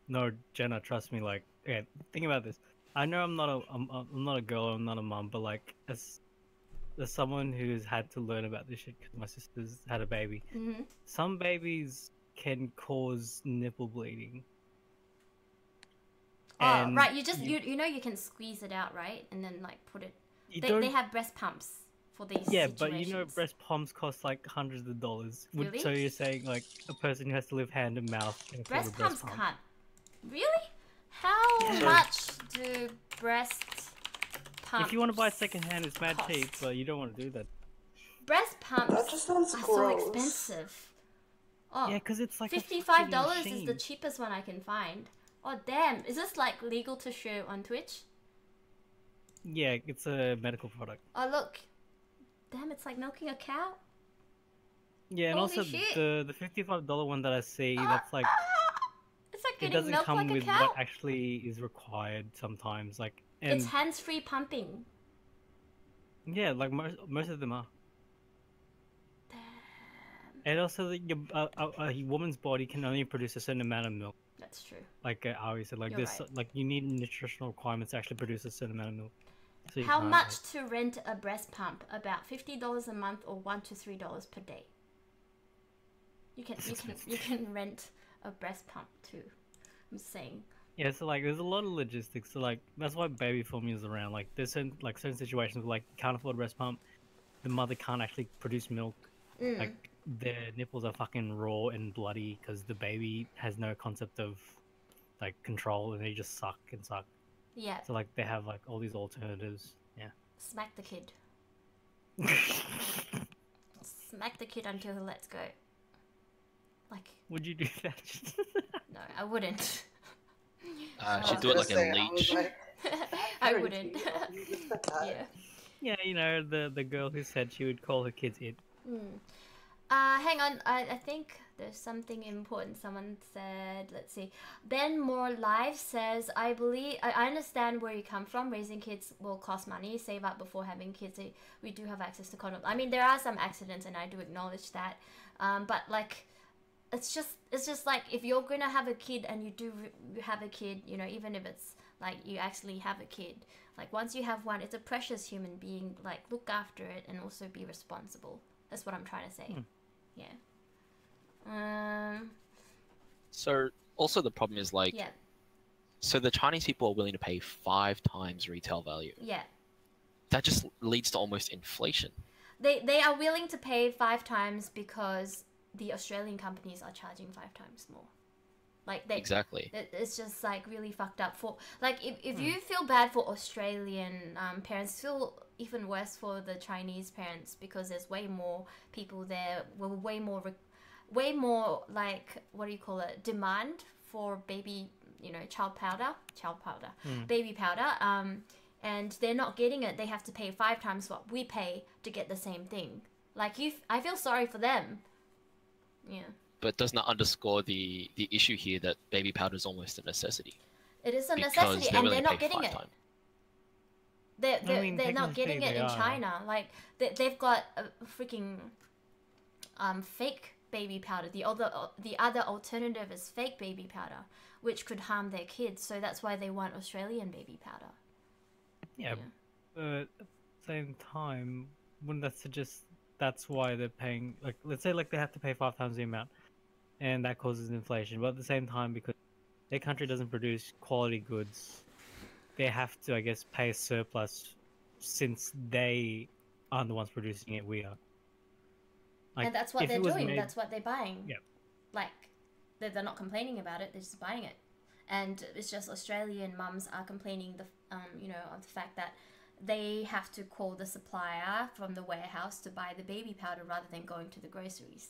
No, Jenna, trust me. Like, okay, think about this. I know I'm not a girl, I'm not a mom, but like as someone who's had to learn about this shit because my sister's had a baby. Mm-hmm. Some babies can cause nipple bleeding. Oh, right. You know you can squeeze it out, right? And then like put it. They have breast pumps for these. Yeah, situations. but you know breast pumps cost like hundreds of dollars. Really? So you're saying like a person who has to live hand to mouth can afford breast a breast pumps pump. can't. Really? How much do breast pumps? If you want to buy secondhand, it's mad cost? cheap, but you don't want to do that. Breast pumps That just sounds are gross. so expensive. Oh, Yeah, because it's like $55 is the machine. cheapest one I can find. Oh damn! Is this like legal to show on Twitch? Yeah, it's a medical product. Oh look, damn! It's like milking a cow. Yeah, and Holy also shit. the $55 one that I see, that's like It's like it getting doesn't milked come like a with cow. what actually is required sometimes. Like, and It's hands-free pumping. yeah, like most of them are. Damn. And also, a woman's body can only produce a certain amount of milk. That's true. Like I always said, like You're this, right. like you need nutritional requirements to actually produce a certain amount of milk. So you How can't, much to rent a breast pump? About $50 a month or $1 to $3 per day. You can rent a breast pump too. I'm saying. Yeah, so like there's a lot of logistics. So like that's why baby formula is around. Like there's certain situations where like you can't afford a breast pump, the mother can't actually produce milk. Like their nipples are fucking raw and bloody because the baby has no concept of like control and they just suck and suck. Yeah. So like they have like all these alternatives. Yeah. Smack the kid. Smack the kid until he lets go. Like. Would you do that? No, I wouldn't. She'd do it like a leech. I wouldn't. Yeah. Yeah, you know the girl who said she would call her kids it. Hang on. I think there's something important someone said. Let's see. Ben More Live says, I understand where you come from. Raising kids will cost money. Save up before having kids. We do have access to condoms. I mean, there are some accidents, and I do acknowledge that. But like, it's just like if you're gonna have a kid and you do have a kid, you know, even if it's like you actually have a kid, like once you have one, it's a precious human being. Like look after it and also be responsible. That's what I'm trying to say. Yeah. So also the problem is like, Yeah. so the Chinese people are willing to pay 5 times retail value. Yeah. That just leads to almost inflation. They are willing to pay 5 times because the Australian companies are charging 5 times more. Like they Exactly. It's just like really fucked up for like if you feel bad for Australian parents, feel even worse for the Chinese parents because there's way more people there, way more like what do you call it, demand for baby, child powder, baby powder. And they're not getting it. They have to pay 5 times what we pay to get the same thing. Like I feel sorry for them. Yeah. But does not underscore the issue here that baby powder is almost a necessity. It is a Because necessity, they're and willing they're to not pay getting 5 it. times. They're not getting it in China. Like they've got a freaking fake baby powder. The other alternative is fake baby powder, which could harm their kids. So that's why they want Australian baby powder. Yeah. At the same time, wouldn't that suggest that's why they're paying, like, let's say like they have to pay 5 times the amount, and that causes inflation. But at the same time, because their country doesn't produce quality goods, they have to, I guess, pay a surplus since they aren't the ones producing it. We are. Like, and that's what if they're it was doing. made- That's what they're buying. Yeah. Like they're not complaining about it. They're just buying it. And it's just Australian mums are complaining of the fact that they have to call the supplier from the warehouse to buy the baby powder rather than going to the groceries.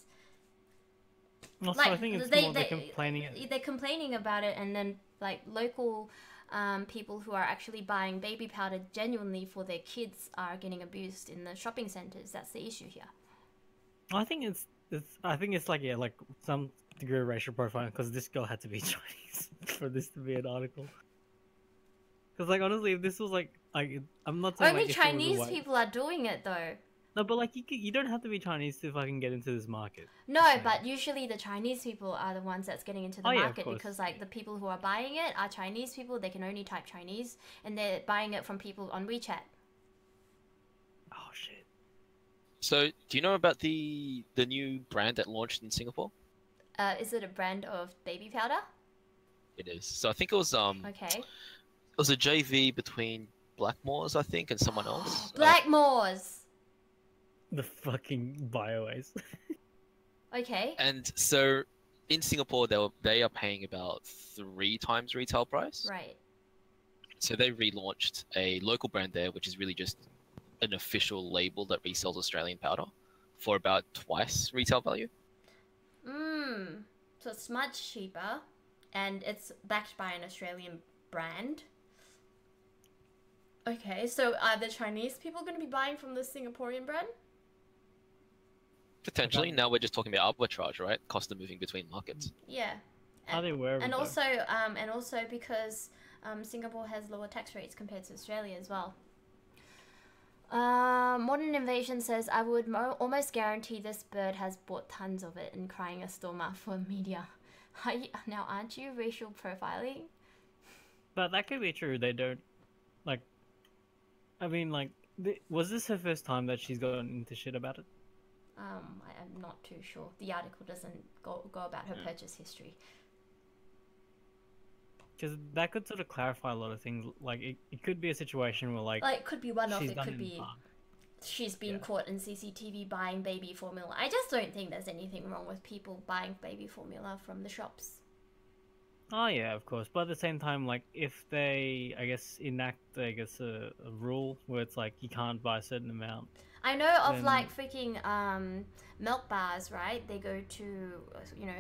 Also, Like, I think it's more they're complaining. They're complaining about it, and then like local people who are actually buying baby powder genuinely for their kids are getting abused in the shopping centers. That's the issue here. I think it's like, yeah, like some degree of racial profiling, because this girl had to be Chinese for this to be an article. Because like honestly, if this was like I'm not saying Only like, if it was a Chinese white- people are doing it though. No, but like you don't have to be Chinese to fucking get into this market. No, but usually the Chinese people are the ones that's getting into the Oh, yeah, of market course. because like the people who are buying it are Chinese people. They can only type Chinese, and they're buying it from people on WeChat. Oh shit. So do you know about the new brand that launched in Singapore? Is it a brand of baby powder? It is. So I think it was Okay. it was a JV between Blackmores, I think, and someone else. Blackmores. The fucking bioways. Okay. And so in Singapore, they are paying about 3 times retail price. Right. So they relaunched a local brand there, which is really just an official label that resells Australian powder for about twice retail value. So it's much cheaper, and it's backed by an Australian brand. Okay, so are the Chinese people going to be buying from the Singaporean brand? Potentially. Now we're just talking about arbitrage, right? Cost of moving between markets. Yeah. Are they aware of And it, though? also because Singapore has lower tax rates compared to Australia as well. Modern Invasion says, I would almost guarantee this bird has bought tons of it and crying a storm out for media. Now, aren't you racial profiling? But that could be true. They don't, like, I mean, like, was this her first time that she's gotten into shit about it? I'm not too sure. The article doesn't go about her purchase history. Because that could sort of clarify a lot of things. Like, it could be a situation where, like it could be one-off. she's It done could in be part. she's been caught in CCTV buying baby formula. I just don't think there's anything wrong with people buying baby formula from the shops. Oh yeah, of course. But at the same time, like, if they, I guess, enact, I guess, a rule where it's like you can't buy a certain amount. I know of then- like freaking milk bars, right? They go to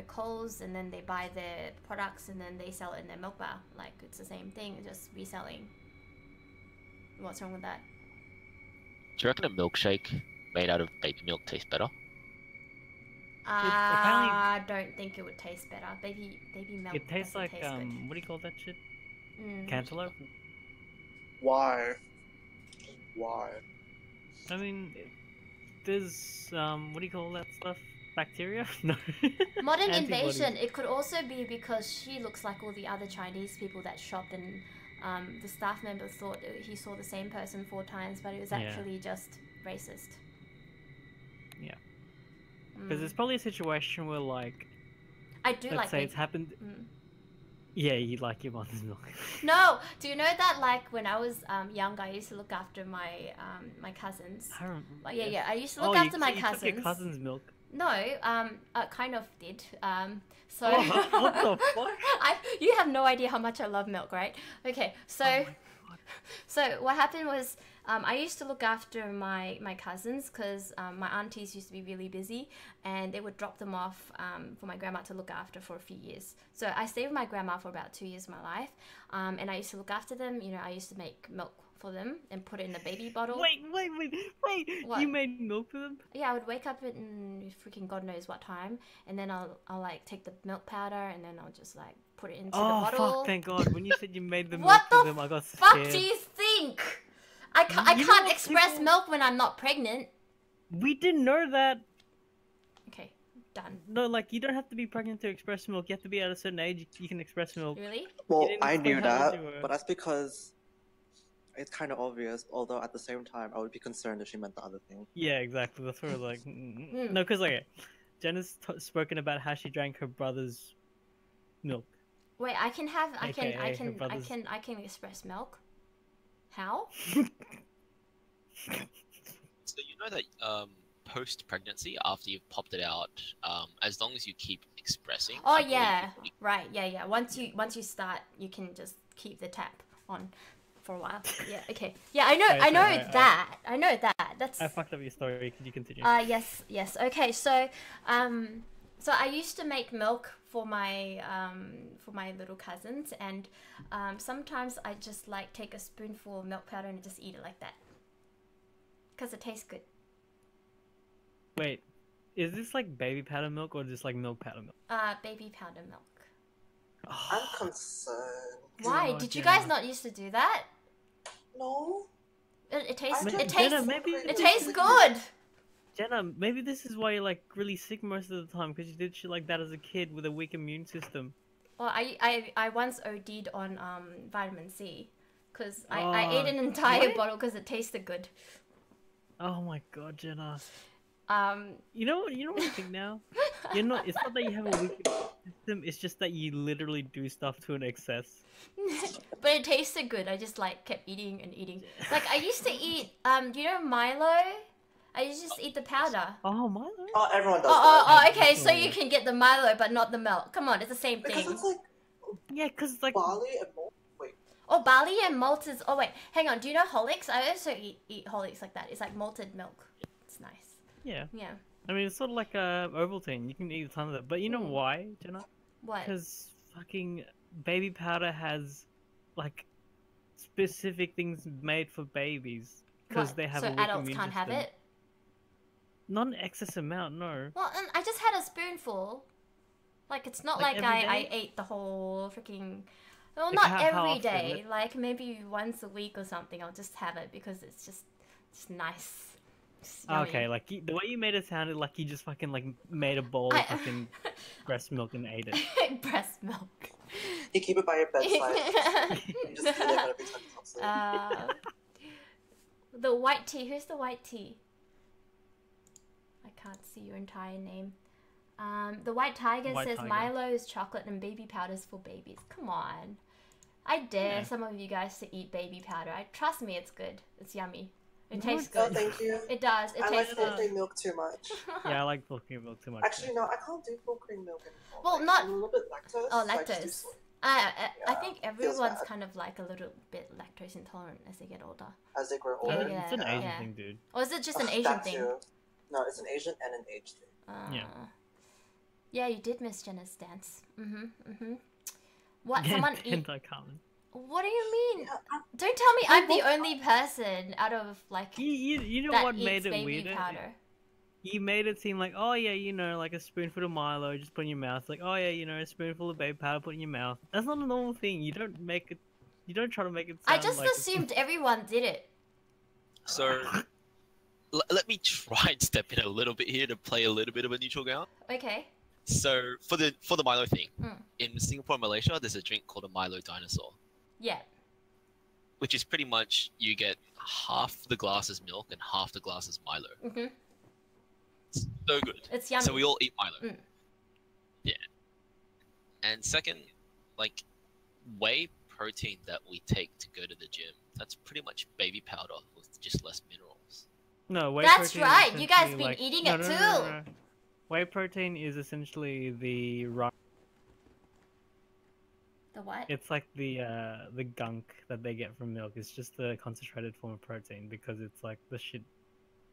Coles and then they buy their products and then they sell it in their milk bar. Like it's the same thing, just reselling. What's wrong with that? Do you reckon a milkshake made out of baby milk tastes better? I don't think it would taste better. Baby milk. It tastes doesn't like taste good. what do you call that shit? Mm. Cantaloupe. Why? Why? I mean, there's what do you call that stuff? Bacteria? No. Modern Antibodies. Invasion. It could also be because she looks like all the other Chinese people that shopped, and the staff member thought he saw the same person 4 times, but it was Yeah. actually just racist. Yeah. Because it's probably a situation where, like, I do let's like say baby. it's happened. Mm. Yeah, you like your mother's milk. No, do you know that like when I was young, I used to look after my cousins. I remember, Yeah. I used to look oh, after my you cousins. took your cousin's milk. No, I kind of did. So Oh, what the fuck? You have no idea how much I love milk, right? Okay, so Oh my God. so what happened was I used to look after my cousins because my aunties used to be really busy and they would drop them off for my grandma to look after for a few years. So I stayed with my grandma for about 2 years of my life, and I used to look after them. You know, I used to make milk for them and put it in a baby bottle. Wait! What? You made milk for them? Yeah, I would wake up at freaking God knows what time, and then I'll like take the milk powder and then I'll just like put it into the bottle. Oh fuck! Thank God! When you said you made the milk What for the them, I got fuck scared. do you think? I You know can't what express people- milk when I'm not pregnant. We didn't know that. Okay, done. No, like you don't have to be pregnant to express milk. You have to be at a certain age. You can express milk. Really? Well, didn't I explain knew how old that, you were. but that's because it's kind of obvious. Although at the same time, I would be concerned if she meant the other thing. Yeah, exactly. That's what like. No, because like, Jenna's spoken about how she drank her brother's milk. Wait, I can AKA her brother's- I can express milk. How? So you know that post pregnancy, after you've popped it out, as long as you keep expressing. Oh I believe yeah, you- right. Yeah. Once you start, you can just keep the tap on for a while. Yeah. Okay. Yeah, I know. Sorry, I know sorry, that. I know that. That's. I fucked up your story. Could you continue? Yes. Okay. So I used to make milk for my little cousins, and sometimes I just like take a spoonful of milk powder and just eat it like that, cause it tastes good. Wait, is this like baby powder milk or just like milk powder milk? Baby powder milk. I'm concerned. Why? God, Did you Jenna. guys not used to do that? No. It tastes. I It just- tastes. Jenna, maybe It tastes good. Jenna, maybe this is why you're like really sick most of the time because you did shit like that as a kid with a weak immune system. Well, I once OD'd on vitamin C, cause I ate an Oh, entire what? bottle because it tasted good. Oh my God, Jenna. Um, You know what I think now? You're not. It's not that you have a weak immune system. It's just that you literally do stuff to an excess. but it tasted good. I just like kept eating and eating. Like I used to eat. Do you know Milo? I used to just eat the powder. Oh, Milo. Oh, everyone does Oh, that. okay. So you can get the Milo, but not the milk. Come on, it's the same Because thing. it's like Yeah, cause like. barley and malt. Wait. Oh, barley and malt is. Oh wait, hang on. Do you know Horlicks? I also eat Horlicks like that. It's like malted milk. It's nice. Yeah. Yeah. I mean, it's sort of like a Ovaltine. You can eat a ton of it. But you know why, Jenna? What? Because fucking baby powder has like specific things made for babies. Because What? they have so a weak adults immune can't have system. it. Not an excess amount, no. Well, and I just had a spoonful. Like it's not Like like, every I day? ate the whole freaking. Well, Like, not how every often? day. Like maybe once a week or something. I'll just have it because it's just nice. It's yummy. Okay, like the way you made it sounded like you just fucking like made a bowl of I- fucking breast milk and ate it. Breast milk. You keep it by your bedside. You just eat it whenever you touch it. The white tea. Who's the white tea? I can't see your entire name. The White Tiger White says Tiger. Milo is chocolate and baby powders for babies. Come on. I dare Yeah. some of you guys to eat baby powder. Trust me, it's good. It's yummy. It No, tastes No, good. thank you. It does. It I like tastes full good. cream milk too much. Yeah, I like full cream milk too much. Actually, no, I can't do full cream milk anymore. Well, Like, not- I'm a little bit lactose. Oh, so I just do lactose. soy. I Yeah, think feels everyone's bad. kind of like a little bit lactose intolerant as they get older. As they grow Yeah, older. yeah, It's an Asian yeah. thing, dude. Or is it just an Ugh, Asian that thing? too. No, it's an Asian and an age thing. Yeah. Yeah, you did miss Jenna's dance. What? Yeah, Someone eat? anti-common. What do you mean? Don't tell me I'm the only person out of like You know that what eats made it baby weirder? powder. You made it seem like, oh yeah, you know, like a spoonful of Milo, just put in your mouth. Like, oh yeah, you know, a spoonful of baby powder, put in your mouth. That's not a normal thing. You don't make it. You don't try to make it I sound just like assumed everyone did it. So let me try and step in a little bit here to play a little bit of a neutral ground. Okay. So for the Milo thing, Mm. in Singapore and Malaysia, there's a drink called a Milo dinosaur, Yeah. which is pretty much you get half the glass is milk and half the glass is Milo. Mhm. So good. It's yummy. So we all eat Milo. Mm. Yeah. And second, like whey protein that we take to go to the gym, that's pretty much baby powder with just less minerals. No, whey That's protein is right. You guys essentially been like... eating no, it no, too. no, no, no. Whey protein is essentially the The what? It's like the gunk that they get from milk. It's just the concentrated form of protein because it's like the shit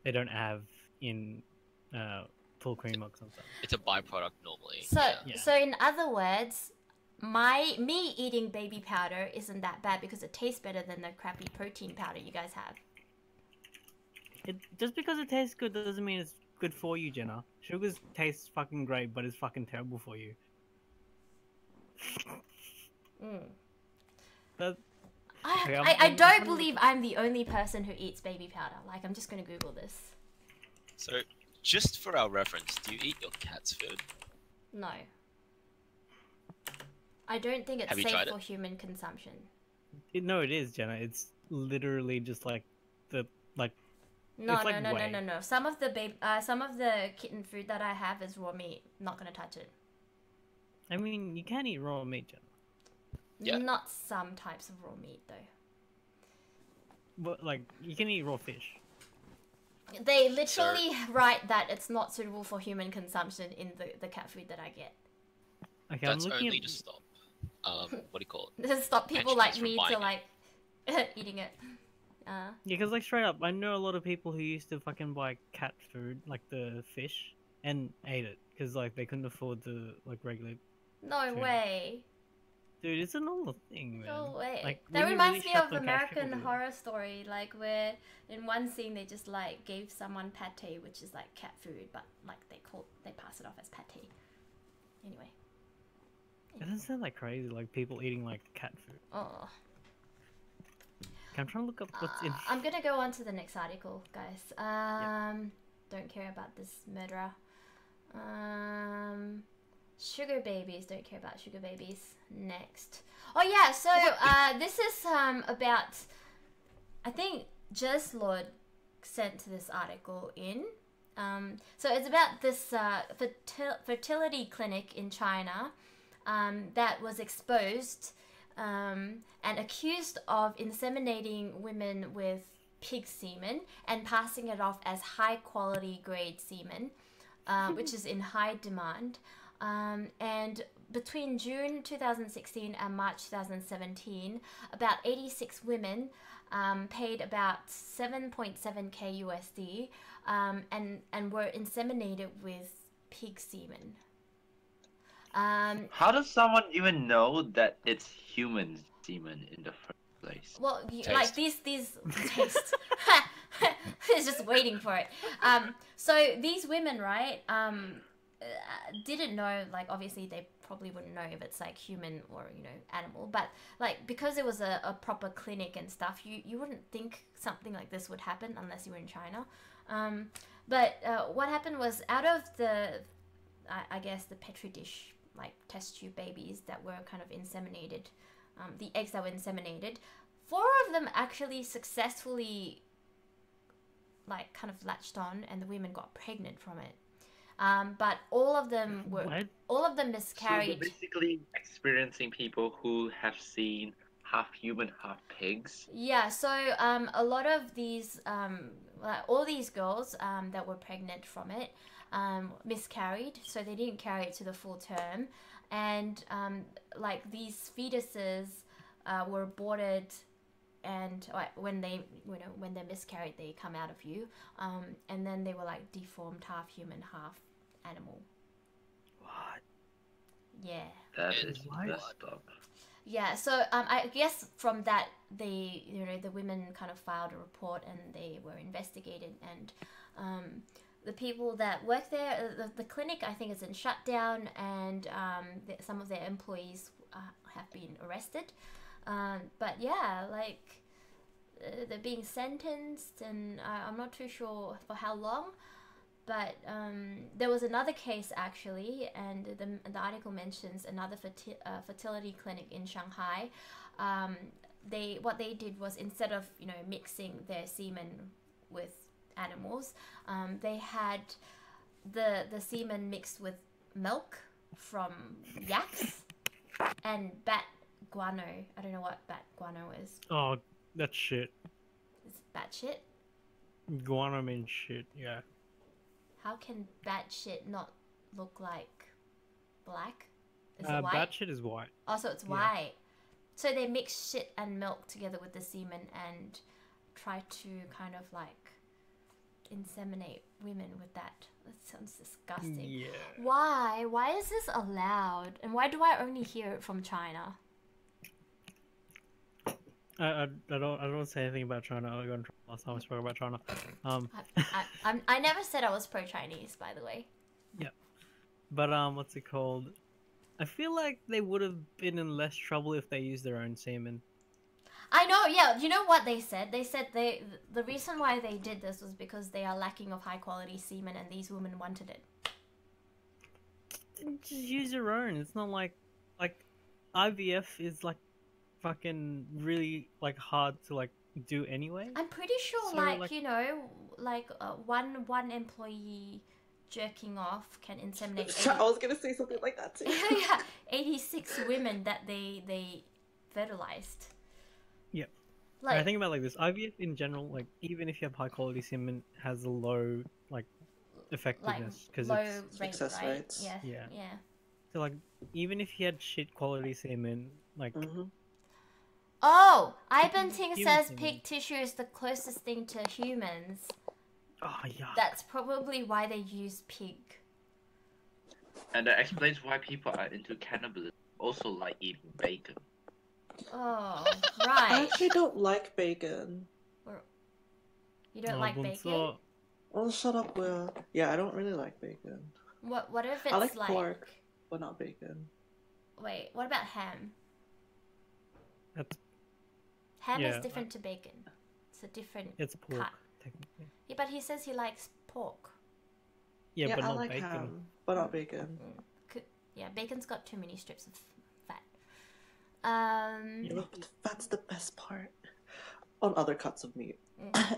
they don't have in full cream milk sometimes. It's a byproduct normally. So, yeah. so in other words, me eating baby powder isn't that bad because it tastes better than the crappy protein powder you guys have. Just because it tastes good doesn't mean it's good for you, Jenna. Sugars tastes fucking great, but it's fucking terrible for you. Mm. That, I don't believe I'm the only person who eats baby powder. Like, I'm just gonna Google this. So, just for our reference, do you eat your cat's food? No. I don't think it's Have you safe tried it? for human consumption. No, it is, Jenna. It's literally just like No, it's like no. whey. Some of the kitten food that I have is raw meat. Not gonna touch it. I mean, you can eat raw meat, Jenna. Yeah. Not some types of raw meat though. But like, you can eat raw fish. They literally write that it's not suitable for human consumption in the cat food that I get. Okay, That's I'm looking only at... to stop. What do you call it? To stop people Pensioners like from me buying to it. like eating it. Yeah, because like straight up, I know a lot of people who used to fucking buy cat food, like the fish, and ate it because like they couldn't afford the like regular. No food. way. Dude, it's a normal thing, man. No way. Like, That when you're reminds really me strapped of on cash, people American do Horror Story, like where in one scene they just like gave someone pate, which is like cat food, but like they pass it off as pate. Anyway. It doesn't sound like crazy, like people eating like cat food. Oh. Okay, I'm trying to look up what's in. I'm gonna go on to the next article, guys. Don't care about this murderer. Sugar babies. Don't care about sugar babies. Next. Oh yeah. So this is about. I think Just Lord sent this article in. So it's about this fertility clinic in China that was exposed and accused of inseminating women with pig semen and passing it off as high quality grade semen, which is in high demand. And between June 2016 and March 2017, about 86 women paid about 7.7k USD and were inseminated with pig semen. How does someone even know that it's human semen in the first place? Well, like these taste. It's just waiting for it. So these women, right, didn't know, like obviously they probably wouldn't know if it's like human or, you know, animal, but like because it was a proper clinic and stuff, you wouldn't think something like this would happen unless you were in China. But what happened was, out of the, I guess the petri dish, like test tube babies that were kind of inseminated, the eggs that were inseminated, 4 of them actually successfully like kind of latched on and the women got pregnant from it. But all of them miscarried. So you're basically experiencing people who have seen half human, half pigs. Yeah, so a lot of these, all these girls that were pregnant from it miscarried, so they didn't carry it to the full term, and like these fetuses were aborted, and when they miscarried, they come out of you, and then they were like deformed, half human, half animal. What? Yeah. That is messed up. Yeah, so I guess from that the women kind of filed a report and they were investigated, and the people that work there, the clinic, I think is in shutdown, and some of their employees have been arrested. But yeah, like they're being sentenced, and I'm not too sure for how long. But there was another case actually, and the article mentions another fertility clinic in Shanghai. What they did was, instead of mixing their semen with animals, they had the semen mixed with milk from yaks and bat guano. I don't know what bat guano is. Oh, that's shit. Is it bat shit? Guano means shit, yeah. How can bat shit not look like black? Is it white? Bat shit is white. Oh, so it's white. So they mix shit and milk together with the semen and try to kind of like inseminate women with that. That sounds disgusting. Yeah. Why? Why is this allowed? And why do I only hear it from China? I don't say anything about China. I got in trouble last time I spoke about China. I never said I was pro-Chinese, by the way. Yeah. But what's it called? I feel like they would have been in less trouble if they used their own semen. I know, yeah. You know what they said? They said the reason why they did this was because they are lacking of high quality semen and these women wanted it. Just use your own. It's not like IVF is like fucking really like hard to like do anyway. I'm pretty sure So, you know, one employee jerking off can inseminate I was gonna say something like that too. yeah, 86 women that they fertilized. Yeah. Like, I think about it like this. IVF in general, like even if you have high quality semen, has a low like effectiveness because low it's rate, success right? rates. Yeah. So like even if you had shit quality semen, like Oh, Ivan Ting Human says semen. pig tissue is the closest thing to humans. oh yeah. That's probably why they use pig. And that explains why people are into cannibalism. Also like eating bacon. Oh, I right. actually don't like bacon. You don't like bacon? bonsoir. Oh, shut up, Will. Yeah, I don't really like bacon. What if it's I like pork, but not bacon. Wait, what about ham? That's Ham Yeah, is different to bacon. It's a different it's pork cut. technically. Yeah, but he says he likes pork. Yeah, but I not like bacon. ham, but not bacon. Yeah, bacon's got too many strips of fat. Yeah, but the fat's the best part. On other cuts of meat.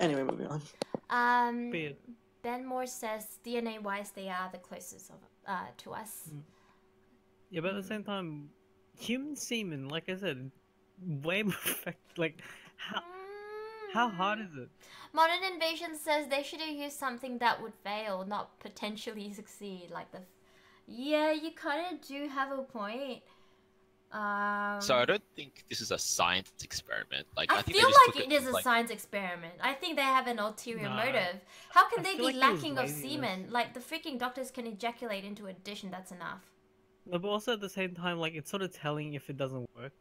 Anyway, moving on. Beard. Ben Moore says DNA-wise they are the closest of to us. Yeah, but at the same time, human semen, like I said, way more effective. Like, how hard is it? Modern Invasion says they should have used something that would fail, not potentially succeed. Like yeah, you kind of do have a point. So I don't think this is a science experiment. Like I think feel they just like took it is a science experiment. I think they have an ulterior Nah. motive. How can I they feel be like it was lacking of laziness. semen? Like the freaking doctors can ejaculate into a dish and that's enough. No, but also at the same time, like it's sort of telling if it doesn't work,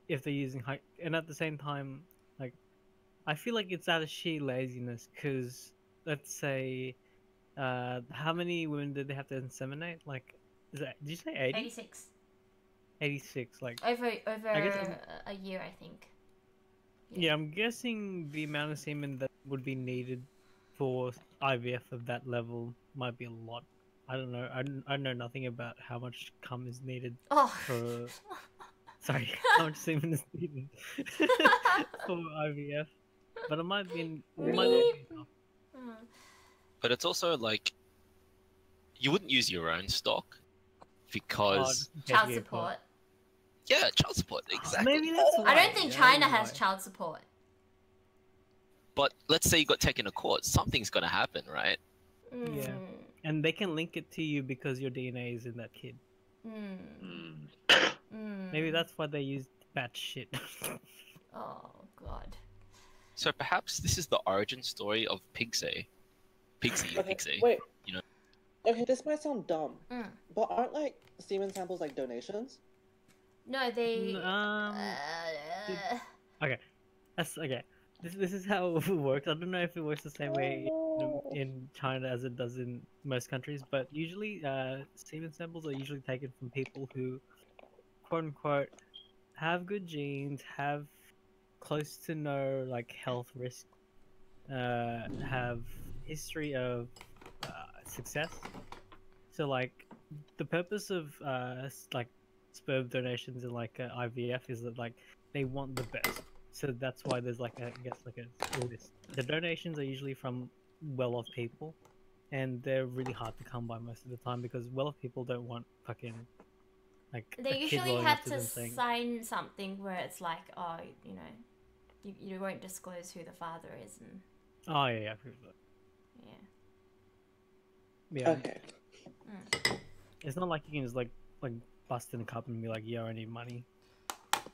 if they're using high, and at the same time, like I feel like it's out of sheer laziness. Because let's say, how many women did they have to inseminate? Like, did you say 80? 86. 86. Like Over I guess a year, I think. yeah, I'm guessing the amount of semen that would be needed for IVF of that level might be a lot. I don't know. I know nothing about how much cum is needed Oh. for. Sorry, how much semen is needed for IVF, but it might be. It might not be enough. But it's also like you wouldn't use your own stock because Child support. yeah, child support exactly. Maybe that's why. I don't think China you're has right. child support. But let's say you got taken to court, something's gonna happen, right? Yeah, and they can link it to you because your DNA is in that kid. Maybe that's why they used bat shit. Oh god. So perhaps this is the origin story of Pigsay. Pigsay. Wait. You know. Okay, this might sound dumb, but aren't like semen samples like donations? No, they. Okay, that's okay. This is how it works. I don't know if it works the same way in China as it does in most countries, but usually semen samples are usually taken from people who, quote unquote, have good genes, have close to no like health risk, have history of success. So like the purpose of like sperm donations and like IVF is that like they want the best. So that's why there's like I guess like a list. The donations are usually from well-off people, and they're really hard to come by most of the time because of people don't want fucking like a They kid usually rolling have up to to them saying, sign something where it's like, oh, you know, you won't disclose who the father is, and "Oh yeah, yeah, yeah. yeah." Okay. It's not like you can just like bust in a cup and be like, "Yeah, I need money."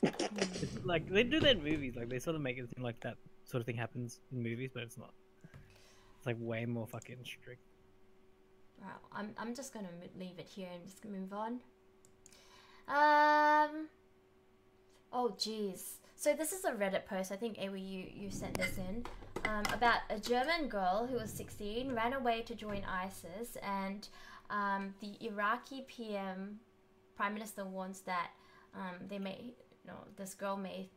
It's like they do that in movies. Like they sort of make it seem like that sort of thing happens in movies, but it's not. It's like way more fucking strict. Well, I'm just gonna leave it here and just move on. Oh jeez. So this is a Reddit post. I think Awi, you sent this in. About a German girl who was 16 ran away to join ISIS, and the Iraqi Prime Minister warns that this girl may.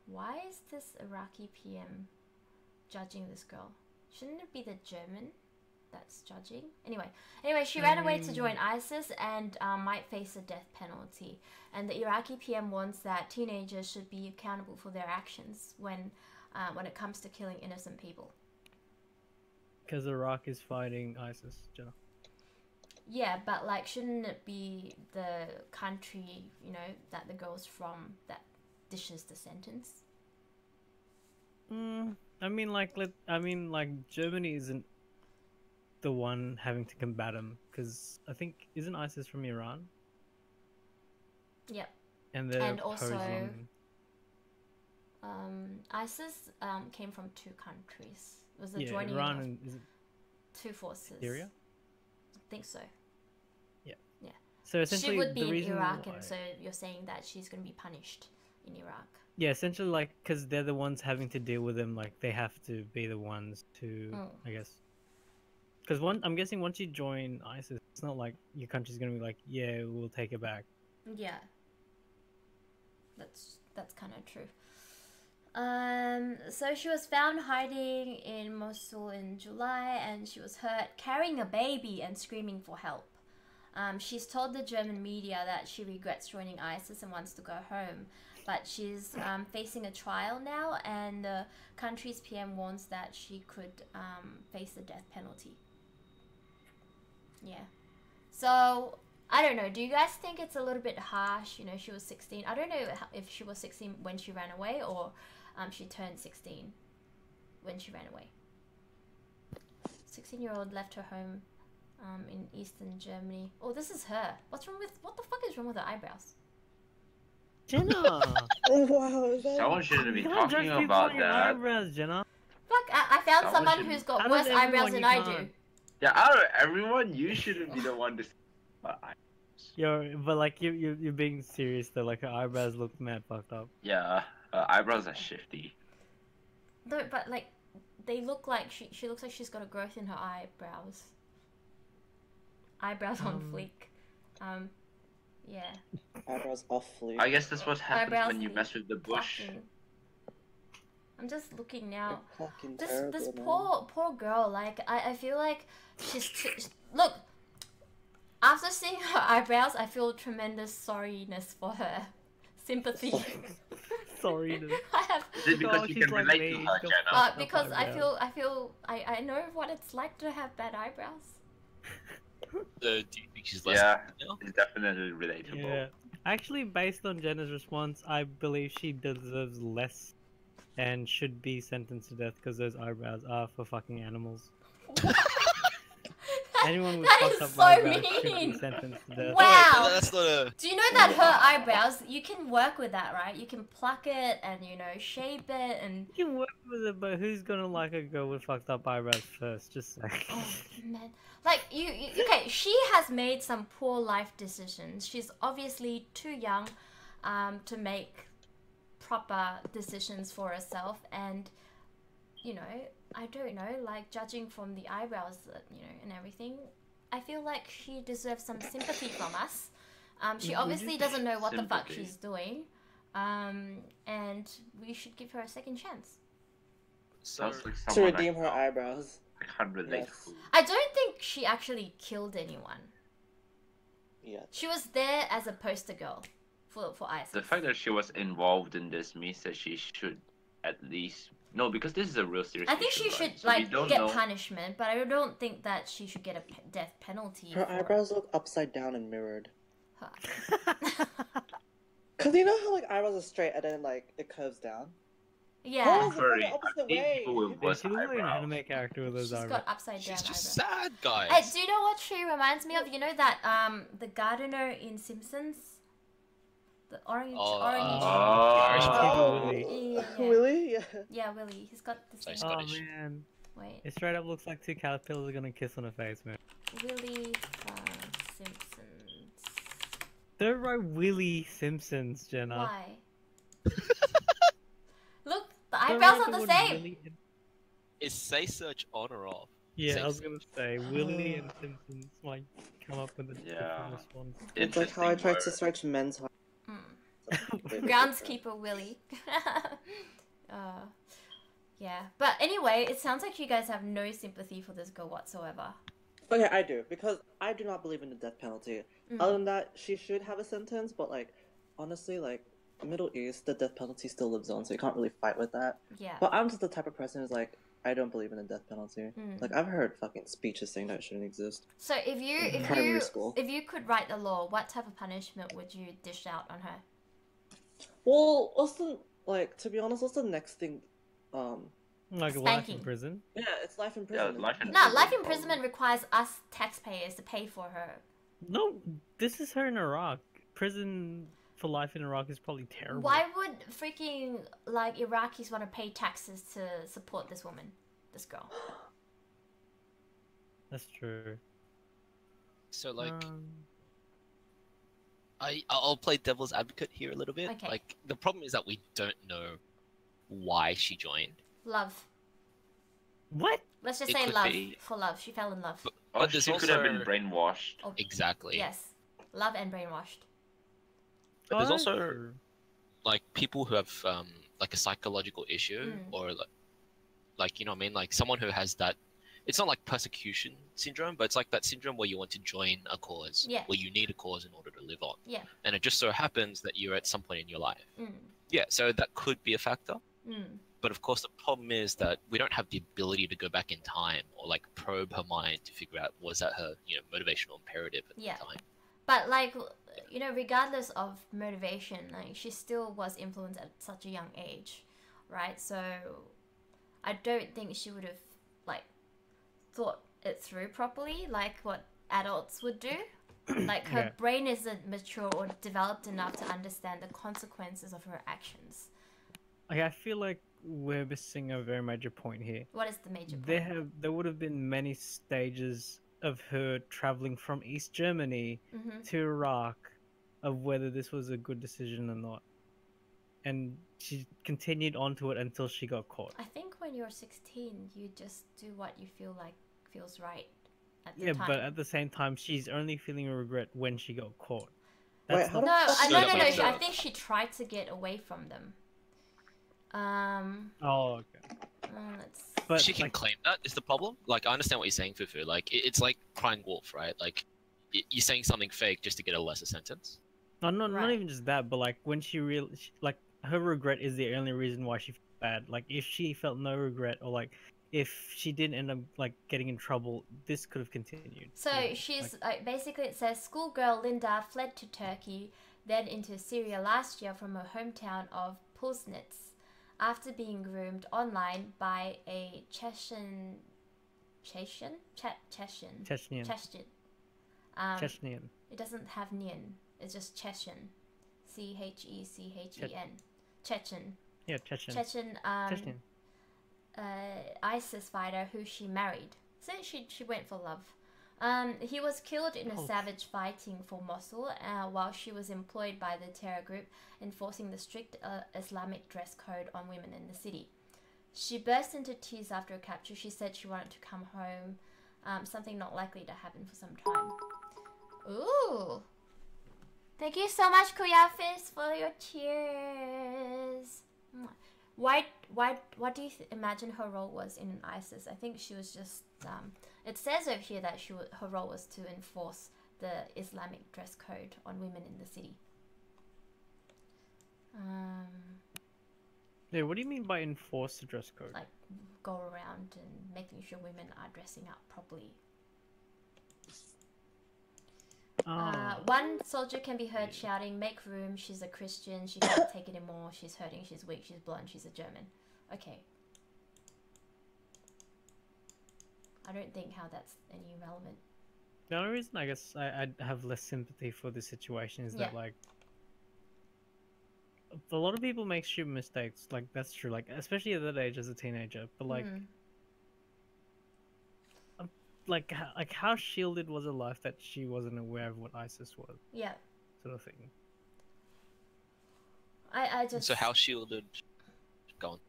Why is this Iraqi PM judging this girl? Shouldn't it be the German that's judging? Anyway, she ran away to join ISIS and might face a death penalty. And the Iraqi PM warns that teenagers should be accountable for their actions when it comes to killing innocent people. Because Iraq is fighting ISIS, Jenna. Yeah, but like, shouldn't it be the country, you know, that the girl's from that dishes the sentence? I mean, like Germany isn't the one having to combat them because I think isn't ISIS from Iran? Yep. And also, opposing... ISIS came from two countries. It was the yeah, joining Iran of and is it two forces. Syria? I think so. Yeah. Yeah. So essentially, she would be the in reason Iraq, why... and so you're saying that she's going to be punished in Iraq. Yeah, essentially, like, because they're the ones having to deal with them, like, they have to be the ones to, I guess. Because I'm guessing once you join ISIS, it's not like your country's gonna be like, yeah, we'll take it back. Yeah. That's kind of true. So she was found hiding in Mosul in July, and she was hurt carrying a baby and screaming for help. She's told the German media that she regrets joining ISIS and wants to go home, but she's facing a trial now, and the country's PM warns that she could face the death penalty. Yeah. So, I don't know. Do you guys think it's a little bit harsh? You know, she was 16. I don't know if she was 16 when she ran away, or she turned 16 when she ran away. 16-year-old left her home in eastern Germany. Oh, this is her. What the fuck is wrong with her eyebrows? Jenna! Oh, wow. Someone shouldn't be talking about that. Eyebrows, Jenna. Fuck, I found someone who's got worse eyebrows than I do. Yeah, out of everyone, you shouldn't be the one to say about eyebrows. Yo, but like you're being serious though. Like her eyebrows look mad fucked up. Yeah, eyebrows are shifty. No, but like they look like she looks like she's got a growth in her eyebrows. Eyebrows on fleek. Yeah. Eyebrows off fleek. I guess that's what happens Eyebrows when you mess with the bush. plucking. I'm just looking now. This terrible, poor girl. Like I feel like look. After seeing her eyebrows, I feel tremendous sorriness for her. Sympathy. Sorriness. I have. Is it because you can relate to her, Jenna? Because I know what it's like to have bad eyebrows. Do you think she's less? Yeah, it's definitely relatable. Yeah. Actually, based on Jenna's response, I believe she deserves less and should be sentenced to death because those eyebrows are for fucking animals. Anyone with fucked up eyebrows should be sentenced to death. Wow! That's not a... Do you know that her eyebrows, you can work with that, right? You can pluck it and, you know, shape it and... You can work with it, but who's gonna like a girl with fucked up eyebrows first? Just saying. Oh, man. Like, okay, she has made some poor life decisions. She's obviously too young to make proper decisions for herself, and, you know, I don't know, like, judging from the eyebrows, you know, and everything, I feel like she deserves some sympathy from us. She obviously doesn't know what the fuck she's doing, and we should give her a second chance. Sounds like To someone redeem her eyebrows. I can't relate. Yes. I don't think she actually killed anyone. Yeah. She was there as a poster girl for ISIS. The fact that she was involved in this means that she should at least No, because this is a real serious I think issue, she right? should So we like don't get know. punishment, but I don't think that she should get a death penalty. Her for... eyebrows look upside down and mirrored. Cause you know how like eyebrows are straight and then like it curves down. Yeah. Hers are Sorry, the opposite I've seen way. people with Yeah, worse she looks like an eyebrows. anime character with those She's eyebrows. got upside down She's just eyebrows. sad, guys. Do you know what she reminds me of? You know that the gardener in Simpsons, the orange. Irish Oh. Willie. Yeah. Willie? Yeah. Yeah, Willie. He's got the same. Oh man. Wait. It straight up looks like two caterpillars are gonna kiss on her face, man. Willie Simpsons. Don't write Willie Simpsons, Jenna. Why? Look, the eyebrows are the same. Is say search on or off? Yeah, Say I was search. gonna say Willie and Simpsons might come up with a different response. It's like how I tried to search men's heart. Groundskeeper Willie. Yeah, but anyway, it sounds like you guys have no sympathy for this girl whatsoever. Okay, I do, because I do not believe in the death penalty. Other than that, she should have a sentence, but like, honestly, like, Middle East, the death penalty still lives on, so you can't really fight with that. Yeah. But I'm just the type of person who's like, I don't believe in the death penalty. Mm. Like, I've heard fucking speeches saying that it shouldn't exist. So if Primary you school. if you could write the law, what type of punishment would you dish out on her? Well, what's the, like, to be honest, what's the next thing? Like life in Spanking. prison. Yeah, it's life in prison. Yeah, life in No, life imprisonment requires us taxpayers to pay for her. No, this is her in Iraq. Prison for life in Iraq is probably terrible. Why would freaking like Iraqis want to pay taxes to support this woman, this girl? That's true. So like, I'll play devil's advocate here a little bit. Okay. Like the problem is that we don't know why she joined. Love. What? Let's just It say could love. be. For love, she fell in love. But there's she also could have been brainwashed. Oh, exactly. yes, love and brainwashed. But there's Oh, also true. like people who have like a psychological issue or like you know what I mean, like someone who has that. It's not like persecution syndrome, but it's like that syndrome where you want to join a cause, Yeah. where you need a cause in order to live on. Yeah. And it just so happens that you're at some point in your life. Mm. Yeah, so that could be a factor. Mm. But of course, the problem is that we don't have the ability to go back in time or like probe her mind to figure out was that her, you know, motivational imperative at Yeah. the time. But like, you know, regardless of motivation, like she still was influenced at such a young age, right? So I don't think she would have like thought it through properly, like what adults would do. Like her Yeah. brain isn't mature or developed enough to understand the consequences of her actions. Okay, I feel like we're missing a very major point here. What is the major point? There would have been many stages of her traveling from East Germany Mhm. to Iraq of whether this was a good decision or not. And she continued on to it until she got caught. I think when you're 16, you just do what you feel like feels right at the Yeah, time. but at the same time, she's only feeling a regret when she got caught. Wait, That's how the- No, No, no. but- I think she tried to get away from them. Oh, okay. Let's... But she can like, claim that is the problem. Like I understand what you're saying, Fufu. Like it's like crying wolf, right? Like you're saying something fake just to get a lesser sentence. no, not Right. even just that, but like when like her regret is the only reason why she felt bad. Like if she felt no regret, or like if she didn't end up like getting in trouble, this could have continued. So she's basically, it says schoolgirl Linda fled to Turkey, then into Syria last year from her hometown of Pulsnitz after being groomed online by a Chechenian. Chechenian. It doesn't have Nian. It's just Chechen. Chechen. Chechen. Yeah, Chechen. Chechen. ISIS fighter who she married. So she went for love. He was killed in a savage fighting for Mosul while she was employed by the terror group enforcing the strict Islamic dress code on women in the city. She burst into tears after her capture. She said she wanted to come home, something not likely to happen for some time. Ooh! Thank you so much, Kuyafis, for your cheers. What do you imagine her role was in ISIS? I think she was just. It says over here that her role was to enforce the Islamic dress code on women in the city. Yeah, what do you mean by enforce the dress code? Like, go around and making sure women are dressing up properly. One soldier can be heard shouting, "Make room, she's a Christian, she can't take it anymore, she's hurting, she's weak, she's blonde, she's a German." Okay. I don't think how that's any relevant. The only reason I guess I have less sympathy for the situation is that like a lot of people make stupid mistakes. Like that's true. Like especially at that age as a teenager. But like, like how shielded was her life that she wasn't aware of what ISIS was? Yeah. Sort of thing. I just. So how shielded? Go on.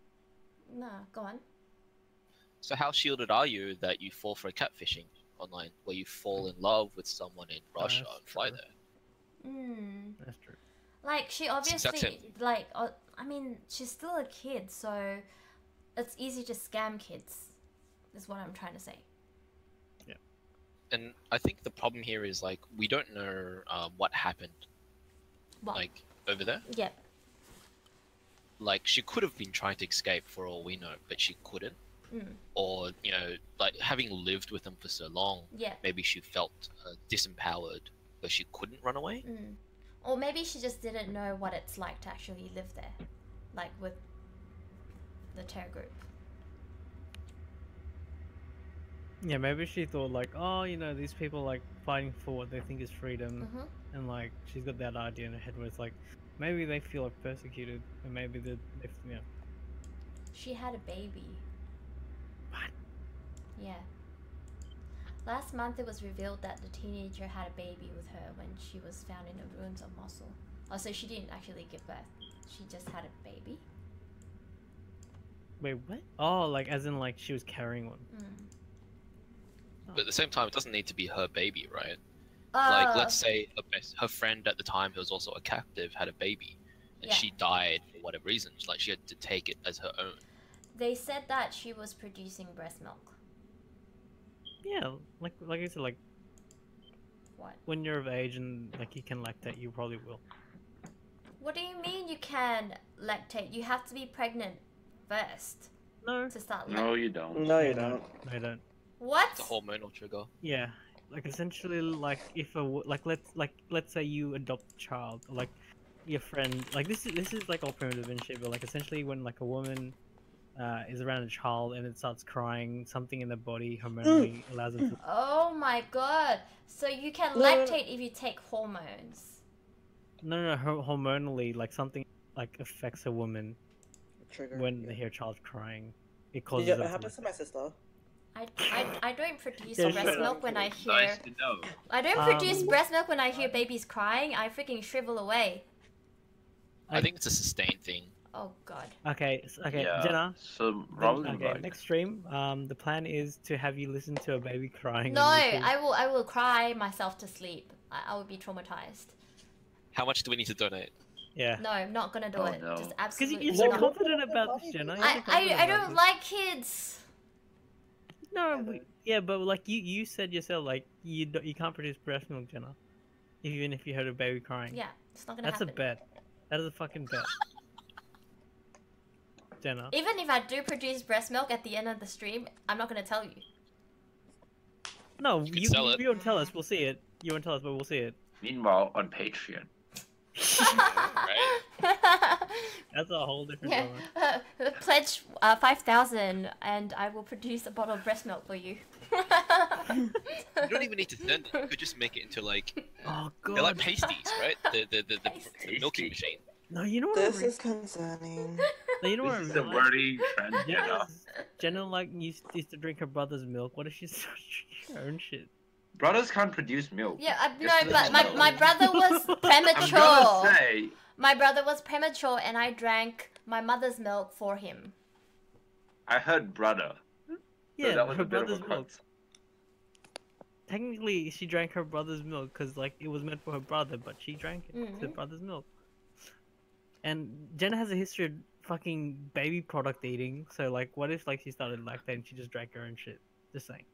No, go on. So how shielded are you that you fall for a catfishing online, where you fall in love with someone in Russia and fly there? That's true. Like she obviously, like, I mean, she's still a kid, so it's easy to scam kids. Is what I'm trying to say. Yeah. And I think the problem here is like we don't know what happened. What? Like over there. Yep. Like she could have been trying to escape for all we know, but she couldn't. Or you know, like having lived with them for so long, maybe she felt disempowered, but she couldn't run away. Or maybe she just didn't know what it's like to actually live there, like with the terror group. Yeah, maybe she thought like, oh, you know, these people like fighting for what they think is freedom, and like she's got that idea in her head where it's like, maybe they feel like persecuted, and maybe they you know. She had a baby. What? Yeah. Last month it was revealed that the teenager had a baby with her when she was found in the ruins of Mosul. Oh, so she didn't actually give birth. She just had a baby? Wait, what? Oh, like as in like she was carrying one. But at the same time, it doesn't need to be her baby, right? Like, let's say her friend at the time, who was also a captive, had a baby, and she died for whatever reason. Like, she had to take it as her own. They said that she was producing breast milk. Yeah, like I said, like What? when you're of age and like you can lactate, you probably will. What do you mean you can lactate? You have to be pregnant first. No. To start No, you don't. No, you don't. No, you don't. What? It's a hormonal trigger. Yeah, like essentially, like if let's say you adopt a child, like your friend, like this is like all primitive and shit, but like essentially when like a woman is around a child and it starts crying, something in the body hormonally allows them to. Oh my god! So you can lactate if you take hormones. No, hormonally, like something like affects a woman Trigger, when they hear a child crying. It causes. Yeah, them it to happens to my sister. I don't produce Yeah, breast milk when I hear. Nice to know. I don't produce breast milk when I hear babies crying. I freaking shrivel away. I think it's a sustained thing. Oh god. Okay, Yeah, Jenna. so probably okay, right. next stream, the plan is to have you listen to a baby crying. No, and listen- I will cry myself to sleep. I will be traumatized. How much do we need to donate? Yeah. No, I'm not gonna do Oh, it. no. Just Because absolutely you're so not. confident about this, Jenna. You're so confident I about don't this. like kids. No, yeah, but like you said yourself, like you can't produce breast milk, Jenna. Even if you heard a baby crying. Yeah, it's not gonna That's happen. a bet. That is a fucking bet. Jenna. Even if I do produce breast milk at the end of the stream, I'm not gonna tell you. No, could sell it. you won't tell us. We'll see it. You won't tell us, but we'll see it. Meanwhile, on Patreon. Right? That's a whole different. Yeah, pledge 5,000, and I will produce a bottle of breast milk for you. You don't even need to send it. You could just make it into like. Oh god. They're like pasties, right? The milking machine. No, you know what? This is concerning. No, you know what? This is the wordy trend, Jenna. Jenna like used to drink her brother's milk. What if she starts drinking her own shit? Brothers can't produce milk. Yeah, no, Just but let my brother was I'm premature. gonna say, My brother was premature, and I drank my mother's milk for him. I heard brother. Yeah, that was her a bit of a brother's cut. milk. Technically, she drank her brother's milk because like it was meant for her brother, but she drank it. It's her brother's milk. And Jenna has a history of fucking baby product eating. So like, what if like she started lactating and she just drank her own shit? Just saying.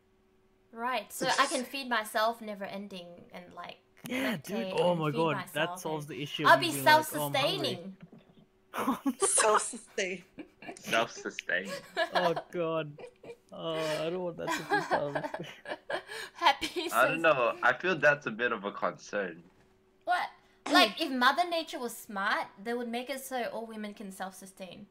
Right, so I can feed myself, never ending, and like. Yeah, dude. lactate Oh and my feed god, myself that solves and- the issue. of I'll you be being like, "Oh, I'm hungry." self-sustaining. Self-sustain. Self-sustained. Oh god. Oh, I don't want that to be done. Happy I says, don't know. I feel that's a bit of a concern. what? Like, if Mother Nature was smart, they would make it so all women can self-sustain.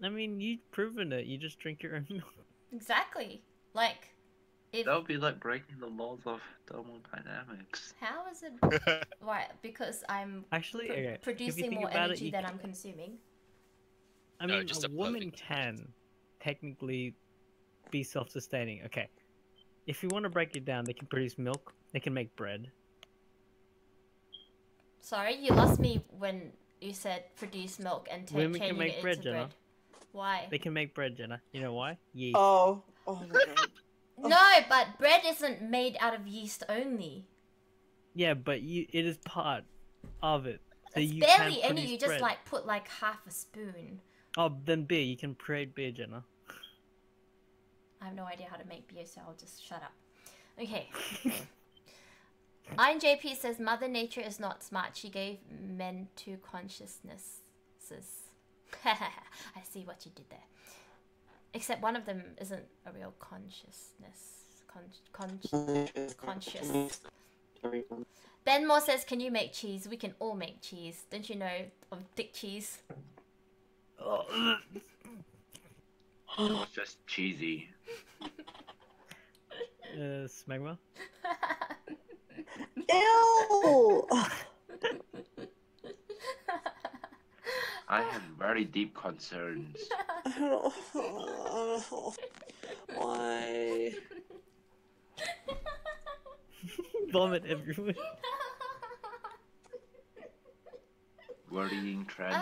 I mean, you've proven it. You just drink your own milk. Exactly. Like, if... That would be like breaking the laws of thermodynamics. How is it... Why? Because I'm Actually, okay, if you producing think more about it, energy you than can- I'm consuming. I No, mean, just a a woman perfect can technically be self-sustaining. Okay, if you want to break it down, they can produce milk. They can make bread. Sorry, you lost me when you said produce milk and Women can changing make it bread, into Jenna. bread. Why? They can make bread, Jenna. You know why? Yeast. Oh my god. No, but bread isn't made out of yeast only. Yeah, but it is part of it. So It's you barely can any. produce You just bread. like put like half a spoon. Oh, then beer. You can create beer, Jenna. I have no idea how to make beer, so I'll just shut up. Okay. INJP says Mother Nature is not smart. She gave men two consciousnesses. I see what you did there. Except one of them isn't a real consciousness. Conscious. Ben Moore says, can you make cheese? We can all make cheese. Don't you know of dick cheese? It's just cheesy. Smegma? Ew! I have very deep concerns. Why? Vomit everywhere. Worrying trends.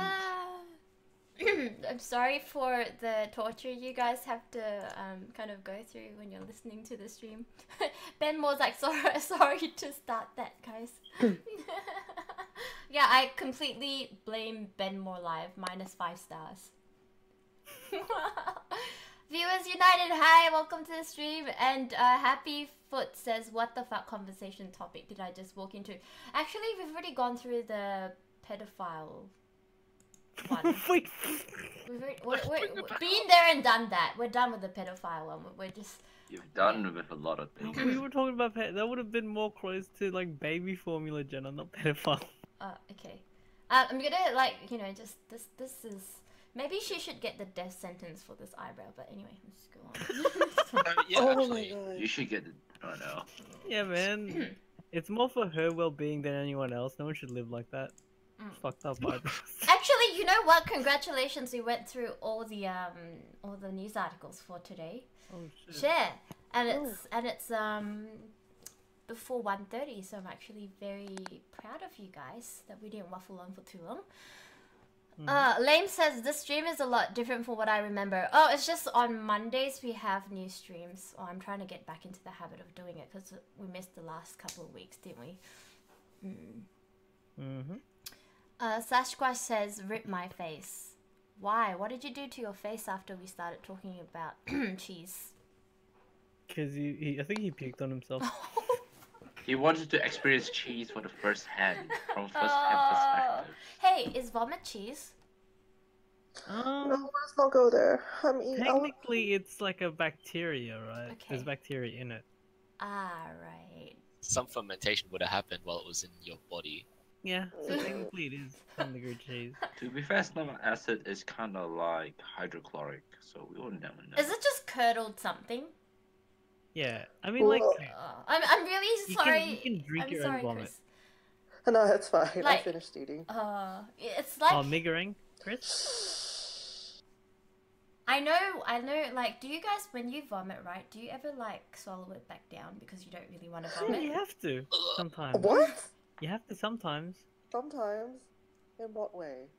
I'm sorry for the torture you guys have to kind of go through when you're listening to the stream. Ben Moore's like, sorry to start that, guys. Yeah, I completely blame Ben Moore Live, -5 stars. Viewers United, hi, welcome to the stream. And Happy Foot says, what the fuck conversation topic did I just walk into? Actually, we've already gone through the pedophile one. Wait. We're been there and done that. We're done with the pedophile one. We're just... You've done with a lot of things. We were talking about that would have been more close to like baby formula, Jenna, not pedophile. Okay. I'm gonna like, you know, just this is... Maybe she should get the death sentence for this eyebrow, but anyway, let's go on. Yeah, Oh actually, my god. You should get the... Oh no. Yeah, man. It's more for her well-being than anyone else. No one should live like that. Fucked up eyebrows. Actually, you know what? Congratulations, we went through all the news articles for today. Oh shit. Share. And it's before 1:30, so I'm actually very proud of you guys that we didn't waffle on for too long. Lame says this stream is a lot different from what I remember. Oh, it's just on Mondays we have new streams. Oh, I'm trying to get back into the habit of doing it because we missed the last couple of weeks, didn't we? Sasquatch says, rip my face. Why? What did you do to your face after we started talking about cheese? Because I think he puked on himself. He wanted to experience cheese for the first hand, from first-hand perspective. Hey, is vomit cheese? No, let's not go there. I mean, Technically, it's like a bacteria, right? Okay. There's bacteria in it. Ah, right. some fermentation would have happened while it was in your body. Yeah, so technically it is some degree cheese. To be fair, stomach acid is kind of like hydrochloric, so we will never know. Is it just curdled something? Yeah, I mean, like, I'm really sorry. You can drink I'm your sorry, own vomit. Chris. No, it's fine. I Like, finished eating. It's like Oh, miggering, Chris? I know. Like, do you guys, when you vomit, right? Do you ever like swallow it back down because you don't really want to vomit? You have to sometimes. What? You have to sometimes. Sometimes. In what way?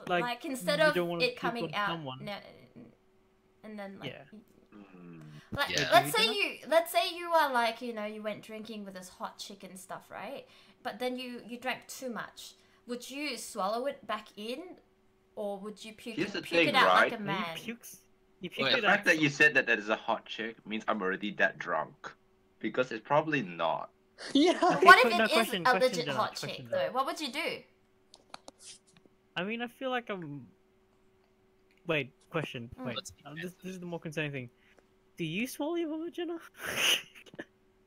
Like instead you of don't wanna it puke coming on out, someone. and then like. Yeah. Like, Yeah. let's say you are like, you know, you went drinking with this hot chick and stuff, right? But then you drank too much. Would you swallow it back in, or would you puke, Here's the puke it thing, out like right? a man? You The fact that you said that is a hot chick means I'm already that drunk. Because it's probably not. Yeah. What if it is a legit hot chick, though? What would you do? I mean, I feel like I'm. Wait, question. Wait, Let's be this is the more concerning thing. Do you swallow your vomit, Jenna?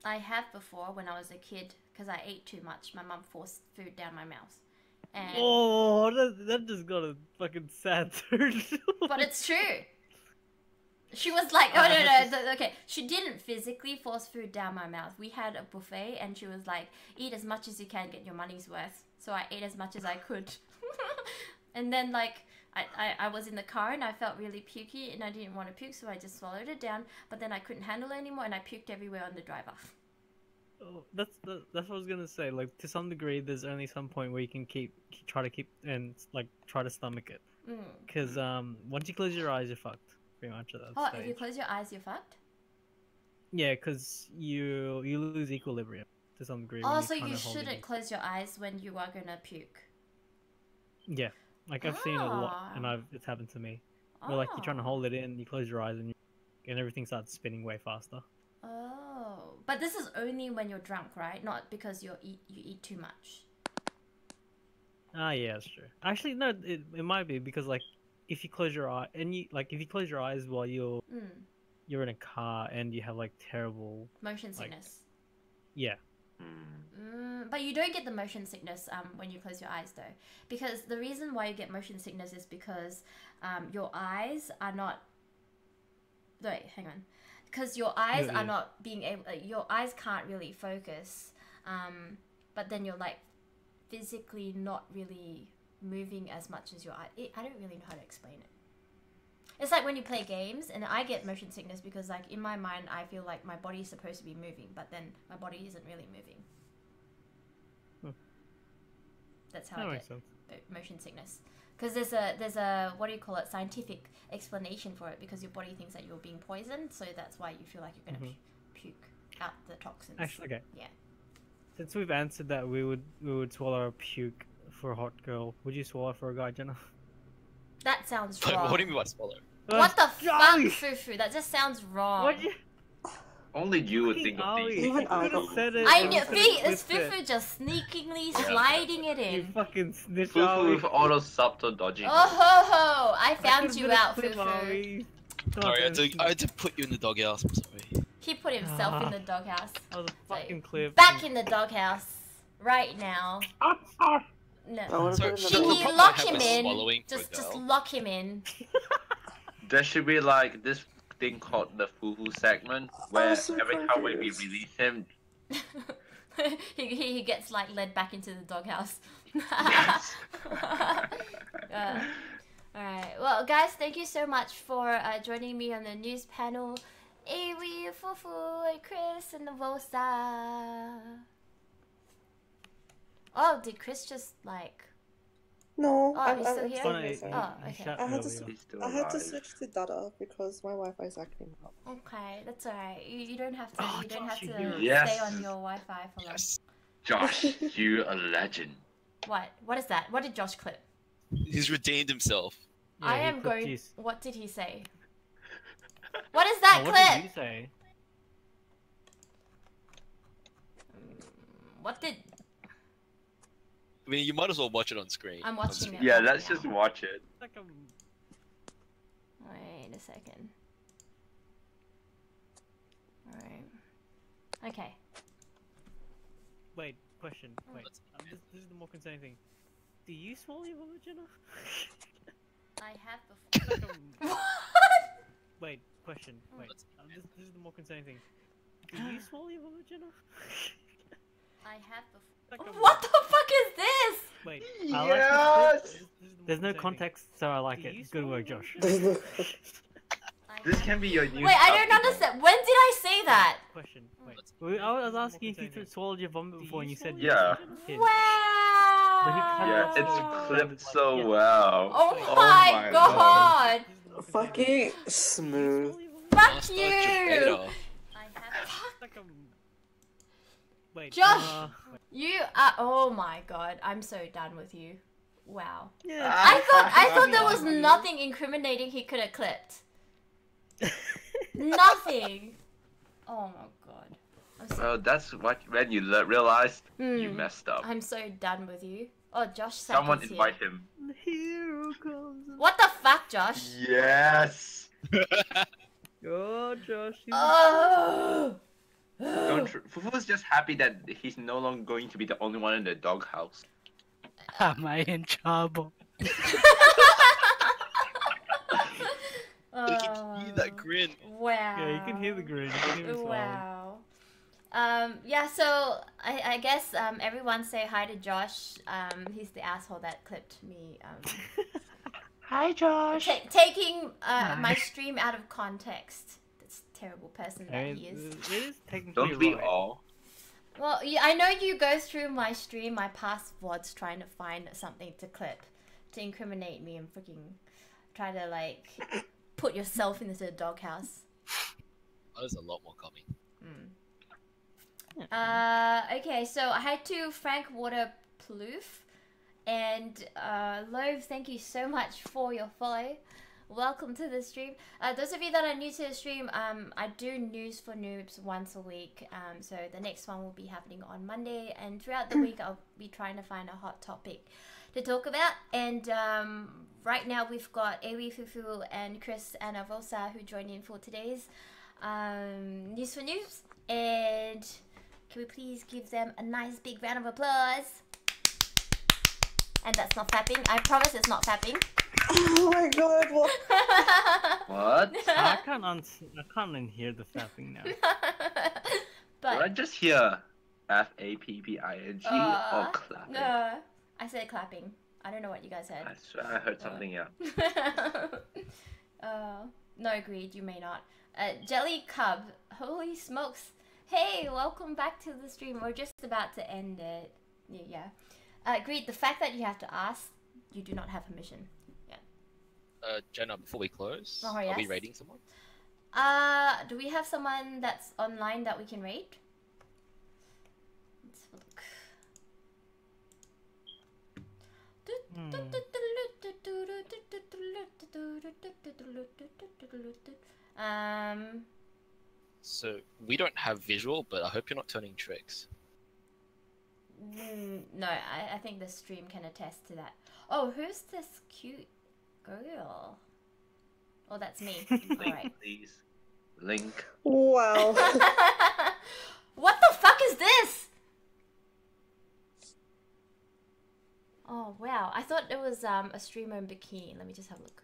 I have before when I was a kid because I ate too much. My mum forced food down my mouth. And... Oh, that just got a fucking sad turn. But it's true. She was like, oh no, okay. She didn't physically force food down my mouth. We had a buffet and she was like, eat as much as you can, get your money's worth. So I ate as much as I could. And then like, I was in the car and I felt really pukey and I didn't want to puke, so I just swallowed it down. But then I couldn't handle it anymore and I puked everywhere on the driver. Oh, that's what I was gonna say. Like, to some degree, there's only some point where you can try to stomach it. Because once you close your eyes, you're fucked. Pretty much at that Oh, stage. if you close your eyes, you're fucked? Yeah, because you lose equilibrium to some degree. Oh, when so you're you trying to hold shouldn't it. close your eyes when you are gonna puke. Yeah, like I've seen it a lot, and it's happened to me. Where like you're trying to hold it in, you close your eyes, and everything starts spinning way faster. Oh, but this is only when you're drunk, right? Not because you eat too much. Ah, yeah, that's true. Actually, no, it might be because like if you close your eye and if you close your eyes while you're in a car and you have like terrible motion sickness. Yeah. But you don't get the motion sickness when you close your eyes though, because the reason why you get motion sickness is because your eyes are not. Wait, hang on. Because your eyes are not being able. Your eyes can't really focus, but then you're like physically not really moving as much as your eye. I don't really know how to explain it. It's like when you play games, and I get motion sickness because like in my mind I feel like my body is supposed to be moving, but then my body isn't really moving. That's how I get motion sickness. Because there's a what do you call it, scientific explanation for it, because your body thinks that you're being poisoned, so that's why you feel like you're gonna puke out the toxins. Actually, okay. Yeah. Since we've answered that, we would swallow a puke for a hot girl. Would you swallow for a guy, Jenna? That sounds wrong. What do you mean by swallow? What the fuck, Fufu? That just sounds wrong. Only you would think of these. Even I I knew. It's Fufu just sneakingly sliding it in. You fucking snitch. Fufu with all those subtle dodging. Oh ho ho! I found you out, Fufu. Sorry, I had to put you in the doghouse. I'm sorry. He put himself in the doghouse. That was a fucking clip. Back in the doghouse, right now. No. So, lock him in. Just lock him in. There should be like this thing called the Fufu segment, where every time we release him, he gets like led back into the doghouse. Alright, well guys, thank you so much for joining me on the news panel. Avery, Fufu, Chris, and Navosa. Oh, did Chris just like... No, oh, I'm still here? here. Oh, okay. I had to switch to data because my Wi-Fi is acting up. Okay, that's alright. You don't have to. You don't have to Yes. stay on your Wi-Fi for long. Josh, you a legend. What? What is that? What did Josh clip? He's redeemed himself. I am going. What did he say? What is that What clip? did you say? What did? I mean, you might as well watch it on screen. I'm watching it. Yeah, right let's now. just watch it. Wait a second. Alright. Okay. Wait, question. Wait, this is the more concerning thing. Do you swallow your vomit, Jenna? I have before. What? Wait, question. Wait, this is the more concerning thing. Do you swallow your vomit, Jenna? I have before. What the fuck is this? Wait, Yes! I like this. There's no context, so I like it. Good work, Josh. This can be your new. Wait, I don't understand. When did I say that? Question. Wait. I was asking if you swallowed your vomit before, and you said Yeah. yes. Wow. Yeah, it's clipped so well. Oh my god. Fucking smooth. Fuck you. Wait, Josh, you are. Oh my god, I'm so done with you. Wow. Yeah. I thought there was nothing incriminating he could have clipped. Nothing. Oh my god. I'm so... Well, that's what when you realized you messed up. I'm so done with you. Oh, Josh. Someone Sackers invite here. him. hero comes. What the fuck, Josh? Yes. Oh, Josh. Oh. Fufu's just happy that he's no longer going to be the only one in the doghouse. Am I in trouble? You can hear that grin. Wow. Yeah, you can hear the grin. You can hear him smiling. Wow. Yeah, so I guess everyone say hi to Josh. He's the asshole that clipped me. Hi, Josh. Taking my stream out of context. That's a terrible person that he is. It is technically Don't we right. all? Well, yeah, I know you go through my stream, my past VODs, trying to find something to clip, to incriminate me and freaking try to like put yourself into the doghouse. There's a lot more coming. Okay, so I had to Frank Water Ploof and Loaf, thank you so much for your follow. Welcome to the stream. Those of you that are new to the stream, I do news for noobs once a week. So the next one will be happening on Monday, and throughout the week I'll be trying to find a hot topic to talk about. And right now we've got Ewi, Fufu, and Chris and Avosa who joined in for today's news for noobs. And can we please give them a nice big round of applause? And that's not fapping. I promise it's not fapping. Oh my god, what? What? I can't hear the fapping now. But Did I just hear F-A-P-P-I-N-G or clapping? no, I said clapping. I don't know what you guys heard. I swear I heard something else. No, agreed, you may not. Jelly Cub, holy smokes. Hey, welcome back to the stream. We're just about to end it. Yeah. Agreed, the fact that you have to ask, you do not have permission. Jenna, before we close, Oh, are we yes? rating someone? Do we have someone that's online that we can rate? Let's have a look. So we don't have visual, but I hope you're not turning tricks. No, I think the stream can attest to that. Oh, who's this cute girl? Oh, that's me. Alright. Please. Link. Wow. What the fuck is this? Oh, wow. I thought it was a streamer in bikini. Let me just have a look.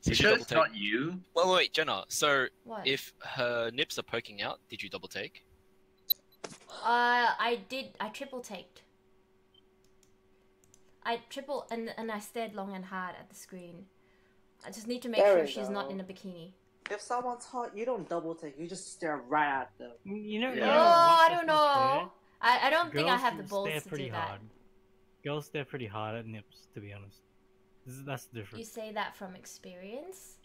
You sure it's not you? Well, wait, Jenna. So What? if her nips are poking out, did you double take? I did. I triple taked. I triple and I stared long and hard at the screen. I just need to make There sure we she's not go. in a bikini. If someone's hot, you don't double take. You just stare right at them. You know. Yeah. Oh, I don't know. I don't think I Girls have the balls stare to pretty do that. hard. Girls stare pretty hard at nips, to be honest. That's the difference. You say that from experience?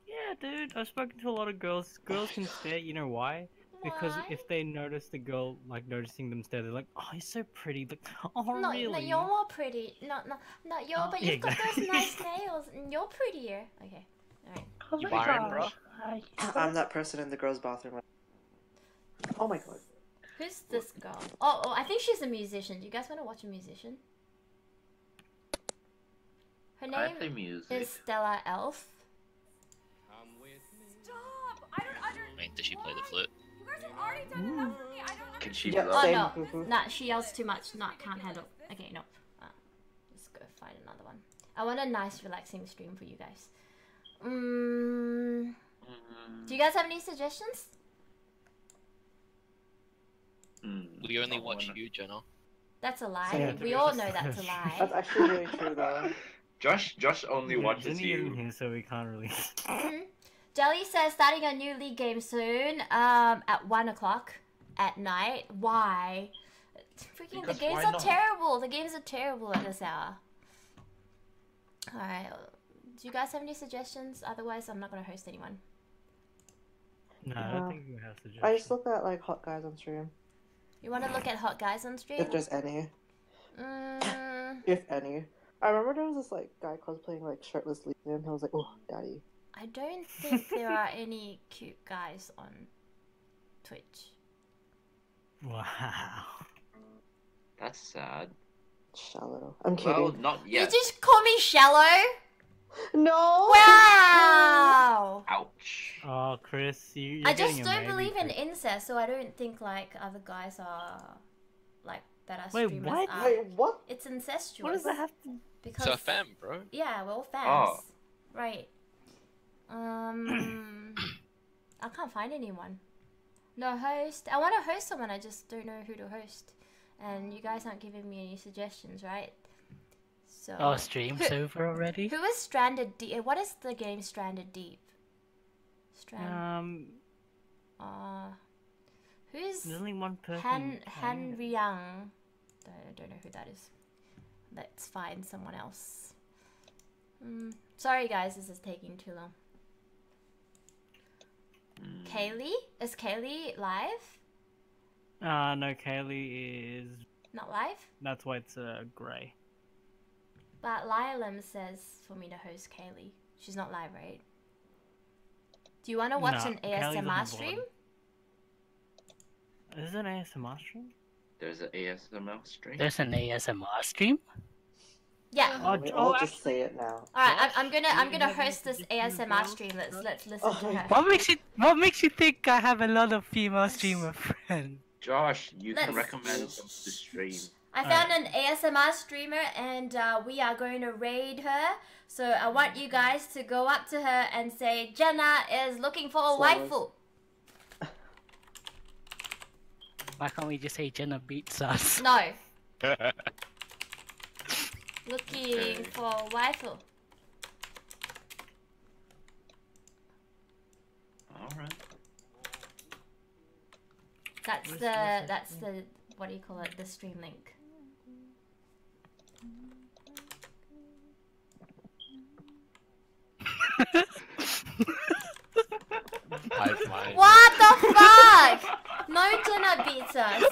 Yeah, dude. I've spoken to a lot of girls. Girls can stare. You know why? Because Why? if they notice the girl, like, noticing them stare, they're like, oh, you're so pretty. Like, oh, No, really? no, you're more pretty. No, you're. Oh, But yeah, you've got those exactly. nice nails, and you're prettier. Okay, all right. You Byron, bro? I'm that person in the girls' bathroom. Oh my god. Who's this girl? Oh, I think she's a musician. Do you guys want to watch a musician? Her I name play music. is Stella Elf. Stop! I don't. I mean, does she play the flute? You guys have already done enough for me. I don't. Can she Yeah, blow? same. Oh no, nah, she yells too much. Not can't handle. Okay, no. Let's go find another one. I want a nice, relaxing stream for you guys. Do you guys have any suggestions? We only Not watch one. you, Jenna. That's a lie. Yeah, We there all is. know that's a That's lie. actually really true though. Josh only Yeah, watches Jenny isn't you. here, so we can't really. Jelly says starting a new league game soon. At 1 o'clock at night. Why? Freaking Because the games why are not? terrible. The games are terrible at this hour. Alright. Do you guys have any suggestions? Otherwise, I'm not gonna host anyone. No, I Yeah. don't think we have I suggestions. just look at like hot guys on stream. You want to look at hot guys on stream? If there's any. Mm, If any. I remember there was this like guy cosplaying like shirtless Legion and I was like, oh, daddy. I don't think there are any cute guys on Twitch. Wow. That's sad. Shallow. I'm kidding. Well, not You yet. just call me shallow? No! Wow! Ouch. Oh, Chris, you're I getting just a don't maybe, believe in Chris. incest, so I don't think like other guys are like that are Wait, streamers what? are. Wait, what? It's incestuous. What does that have to? Because So a fam, bro. yeah, we're all fans. Oh. Right. I can't find anyone. No host. I want to host someone, I just don't know who to host. And you guys aren't giving me any suggestions, right? So Oh, stream's over already? Who is Stranded Deep? What is the game Stranded Deep? Who's There's only one person. Han Riang? I don't know who that is. Let's find someone else. Sorry guys, this is taking too long. Kaylee? Is Kaylee live? No, Kaylee is. Not live? That's why it's grey. But Lylam says for me to host Kaylee. She's not live, right? Do you want to watch an Kaylee's on the ASMR stream? Is it an ASMR stream? There's an ASMR stream. There's an ASMR stream? Yeah. I'll just say it now. Alright, I'm gonna host this ASMR stream. Let's listen to her. What makes you think I have a lot of female streamer friends? Josh, you can Let's- recommend them to stream. I found an ASMR streamer and we are going to raid her. So I want you guys to go up to her and say, Jenna is looking for a waifu. Why can't we just say Jenna beats us? No. Looking for a waifu. Alright. That's the what do you call it? The stream link. What the fuck? No Jenna beats us.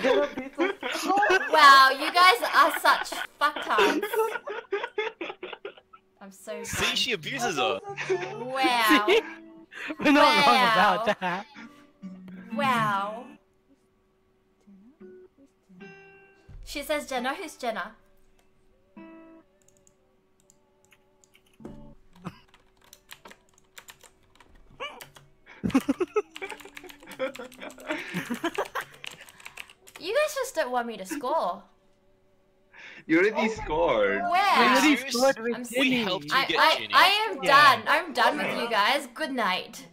Jenna beats us. Wow, you guys are such fucktards. I'm so See, done. she abuses her. Wow. We're not wrong Wow. about that. Wow. She says Jenna. Who's Jenna? You guys just don't want me to score. You already scored. Wow. We scored with I'm Ginny. We helped you get Ginny. I am Yeah. done. I'm done with you guys. Good night.